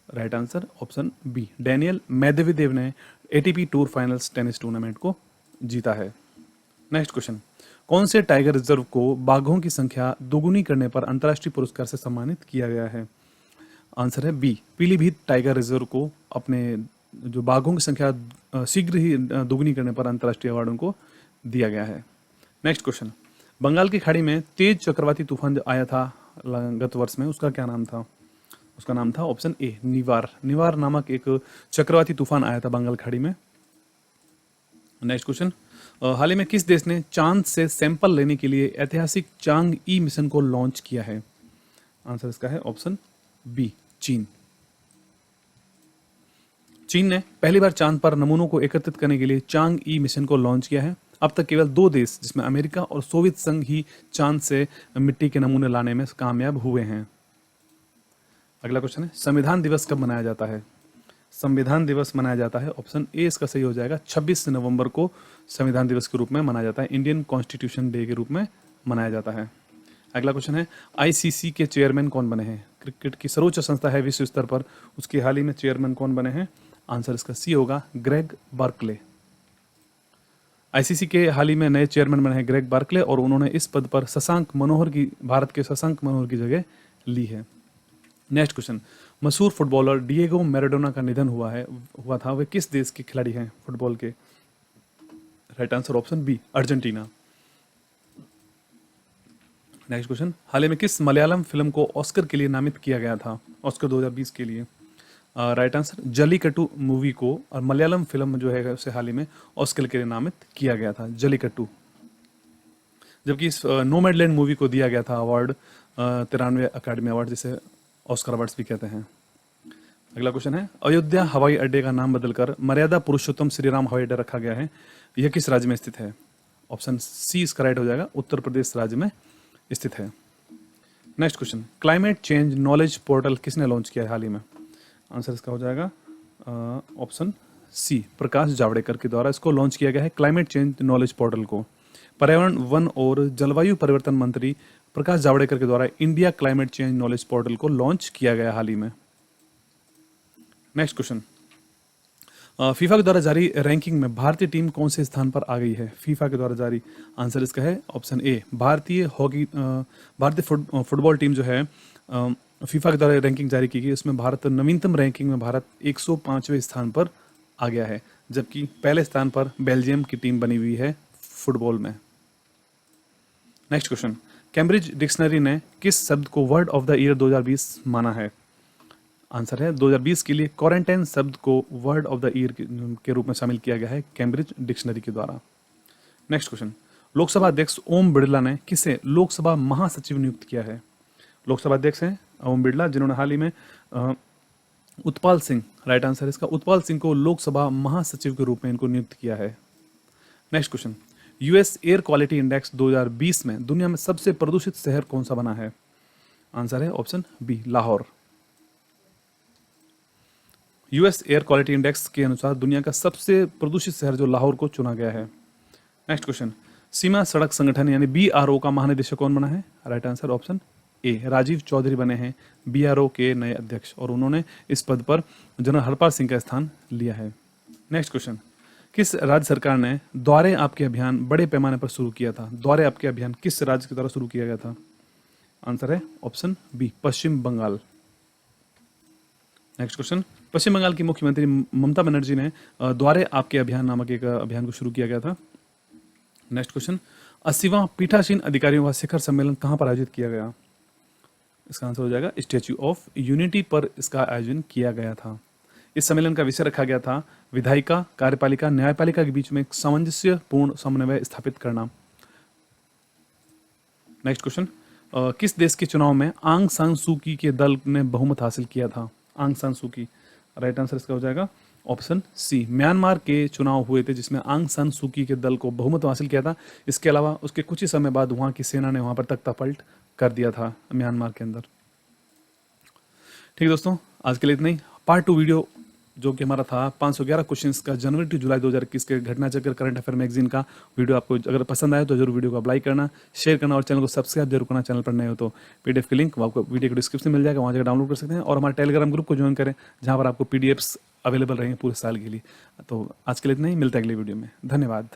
right answer option B, Daniel Medvedev ने ATP tour finals tennis tournament को जीता है। नेक्स्ट क्वेश्चन, कौन से टाइगर रिजर्व को बाघों की संख्या दोगुनी करने पर अंतर्राष्ट्रीय पुरस्कार से सम्मानित किया गया है? आंसर है बी, पीलीभीत टाइगर रिजर्व को अपने जो बाघों की संख्या शीघ्र ही दोगुनी करने पर अंतर्राष्ट्रीय अवार्ड उनको दिया गया है। नेक्स्ट क्वेश्चन, बंगाल की खाड़ी में तेज चक्रवाती तूफान जो आया था गत वर्ष में, उसका क्या नाम था? उसका नाम था ऑप्शन ए निवार। निवार नामक एक चक्रवाती तूफान आया था बंगाल खाड़ी में। नेक्स्ट क्वेश्चन, हाल ही में किस देश ने चांद से सैंपल लेने के लिए ऐतिहासिक चांग ई मिशन को लॉन्च किया है? आंसर इसका है ऑप्शन बी, चीन। चीन ने पहली बार चांद पर नमूनों को एकत्रित करने के लिए चांग ई मिशन को लॉन्च किया है। अब तक केवल 2 देश जिसमें अमेरिका और सोवियत संघ ही चांद से मिट्टी के नमूने लाने में कामयाब हुए हैं। अगला क्वेश्चन है, संविधान दिवस कब मनाया जाता है? संविधान दिवस मनाया जाता है, ऑप्शन ए इसका सही हो जाएगा, 26 नवंबर को संविधान दिवस के रूप में मनाया जाता है। इंडियन कॉन्स्टिट्यूशन डे के रूप में मनाया जाता है। अगला क्वेश्चन है, आईसीसी के चेयरमैन कौन बने हैं? क्रिकेट की सर्वोच्च संस्था है विश्व स्तर पर, उसके हाल ही में चेयरमैन कौन बने हैं? आंसर इसका सी होगा, ग्रेग बार्कले। आईसीसी के हाल ही में नए चेयरमैन बने हैं ग्रेग बार्कले, और उन्होंने इस पद पर भारत के शशांक मनोहर की जगह ली है। नेक्स्ट क्वेश्चन, मशहूर फुटबॉलर डिएगो मैराडोना का निधन हुआ था, वे किस देश के खिलाड़ी हैं फुटबॉल के? Right answer option B, Argentina. Next question, हाल ही में किस मलयालम फिल्म को ऑस्कर के लिए नामित किया गया था? ऑस्कर 2020 के लिए राइट आंसर, जलीकट्टू मूवी को, और मलयालम फिल्म जो है उसे हाल ही में ऑस्कर के लिए नामित किया गया था, जलीकट्टू। जबकि इस नोमैडलैंड मूवी को दिया गया था अवार्ड 93 अकादमी अवार्ड, जिसे ऑस्कर अवार्ड्स भी कहते हैं। अगला क्वेश्चन है, अयोध्या हवाई अड्डे का नाम बदलकर मर्यादा पुरुषोत्तम श्री राम हवाई अड्डा रखा गया है, यह किस राज्य में स्थित है? ऑप्शन सी इसका राइट हो जाएगा, उत्तर प्रदेश राज्य में स्थित है। Next question, climate change knowledge portal किसने लॉन्च किया है हाल ही में? आंसर इसका हो जाएगा ऑप्शन सी, प्रकाश जावड़ेकर के द्वारा इसको लॉन्च किया गया है, क्लाइमेट चेंज नॉलेज पोर्टल को। पर्यावरण, वन और जलवायु परिवर्तन मंत्री प्रकाश जावड़ेकर के द्वारा India climate change knowledge portal को लॉन्च किया गया हाल ही में। नेक्स्ट क्वेश्चन, फीफा के द्वारा जारी रैंकिंग में भारतीय टीम कौन से स्थान पर आ गई है? फीफा के द्वारा जारी, आंसर इसका है ऑप्शन ए, भारतीय फुटबॉल टीम जो है फीफा के द्वारा रैंकिंग जारी की गई, उसमें भारत नवीनतम रैंकिंग में भारत 105वें स्थान पर आ गया है, जबकि पहले स्थान पर बेल्जियम की टीम बनी हुई है फुटबॉल में। नेक्स्ट क्वेश्चन, कैम्ब्रिज डिक्शनरी ने किस शब्द को वर्ड ऑफ द ईयर 2020 माना है? आंसर है 2020 के लिए क्वारंटाइन शब्द को वर्ड ऑफ द ईयर के रूप में शामिल किया गया है कैम्ब्रिज डिक्शनरी के द्वारा। नेक्स्ट क्वेश्चन, लोकसभा अध्यक्ष ओम बिरला ने किसे लोकसभा महासचिव नियुक्त किया है? लोकसभा अध्यक्ष हैं ओम बिरला, जिन्होंने हाल ही में उत्पल सिंह, राइट आंसर इसका, उत्पल सिंह को लोकसभा महासचिव के रूप में इनको नियुक्त किया है। Next question, US air quality index 2020 में दुनिया में सबसे प्रदूषित शहर कौन सा बना है? आंसर है option B, Lahore. US air quality index के अनुसार दुनिया का सबसे प्रदूषित शहर जो लाहौर को चुना गया है। नेक्स्ट क्वेश्चन, सीमा सड़क संगठन यानी बीआरओ का महानिदेशक कौन बना है? Right answer option A, Rajiv Chaudhary बने हैं बीआरओ के नए अध्यक्ष और उन्होंने इस पद पर जनरल हरपाल सिंह का स्थान लिया है। नेक्स्ट क्वेश्चन, किस राज्य सरकार ने द्वारे आपके अभियान बड़े पैमाने पर शुरू किया था? द्वारे आपके अभियान किस राज्य के द्वारा शुरू किया गया था? आंसर है ऑप्शन बी, पश्चिम बंगाल। नेक्स्ट क्वेश्चन, पश्चिम बंगाल की मुख्यमंत्री ममता बनर्जी ने द्वारे आपके अभियान नामक एक अभियान को शुरू किया गया था। नेक्स्ट क्वेश्चन, 80वां पीठासीन अधिकारियों का शिखर सम्मेलन कहां पर आयोजित किया गया? इसका आंसर हो जाएगा स्टैच्यू ऑफ यूनिटी पर इसका आयोजन किया गया था। इस सम्मेलन का विषय रखा गया था विधायिका, कार्यपालिका, न्यायपालिका के बीच में एक सामंजस्यपूर्ण समन्वय स्थापित करना। नेक्स्ट क्वेश्चन, किस देश के चुनाव में आंग सान सू की के दल ने बहुमत हासिल किया था? आंग सान सू की, राइट आंसर इसका हो जाएगा ऑप्शन सी, म्यांमार के चुनाव हुए थे जिसमें आंग सान सू की के दल को बहुमत हासिल किया था। इसके अलावा उसके कुछ ही समय बाद वहां की सेना ने वहां पर तख्ता पलट कर दिया था म्यांमार के अंदर। ठीक है दोस्तों, आज के लिए इतना ही। पार्ट 2 वीडियो जो कि हमारा था 511 क्वेश्चंस का जनवरी टू जुलाई 2021 के घटना चक्र करंट अफेयर मैगजीन का वीडियो आपको अगर पसंद आए तो जरूर वीडियो को लाइक करना, शेयर करना और चैनल को सब्सक्राइब जरूर करना। चैनल पर नए हो तो पीडीएफ की लिंक आपको वीडियो के डिस्क्रिप्शन में मिल जाएगा, वहाँ जाकर डाउनलोड कर सकते हैं और हमारे टेलीग्राम ग्रुप को ज्वाइन करें जहाँ पर आपको पीडीएफ्स अवेलेबल रहेंगे पूरे साल के लिए। तो आज के लिए इतना ही, मिलता है अगले वीडियो में। धन्यवाद।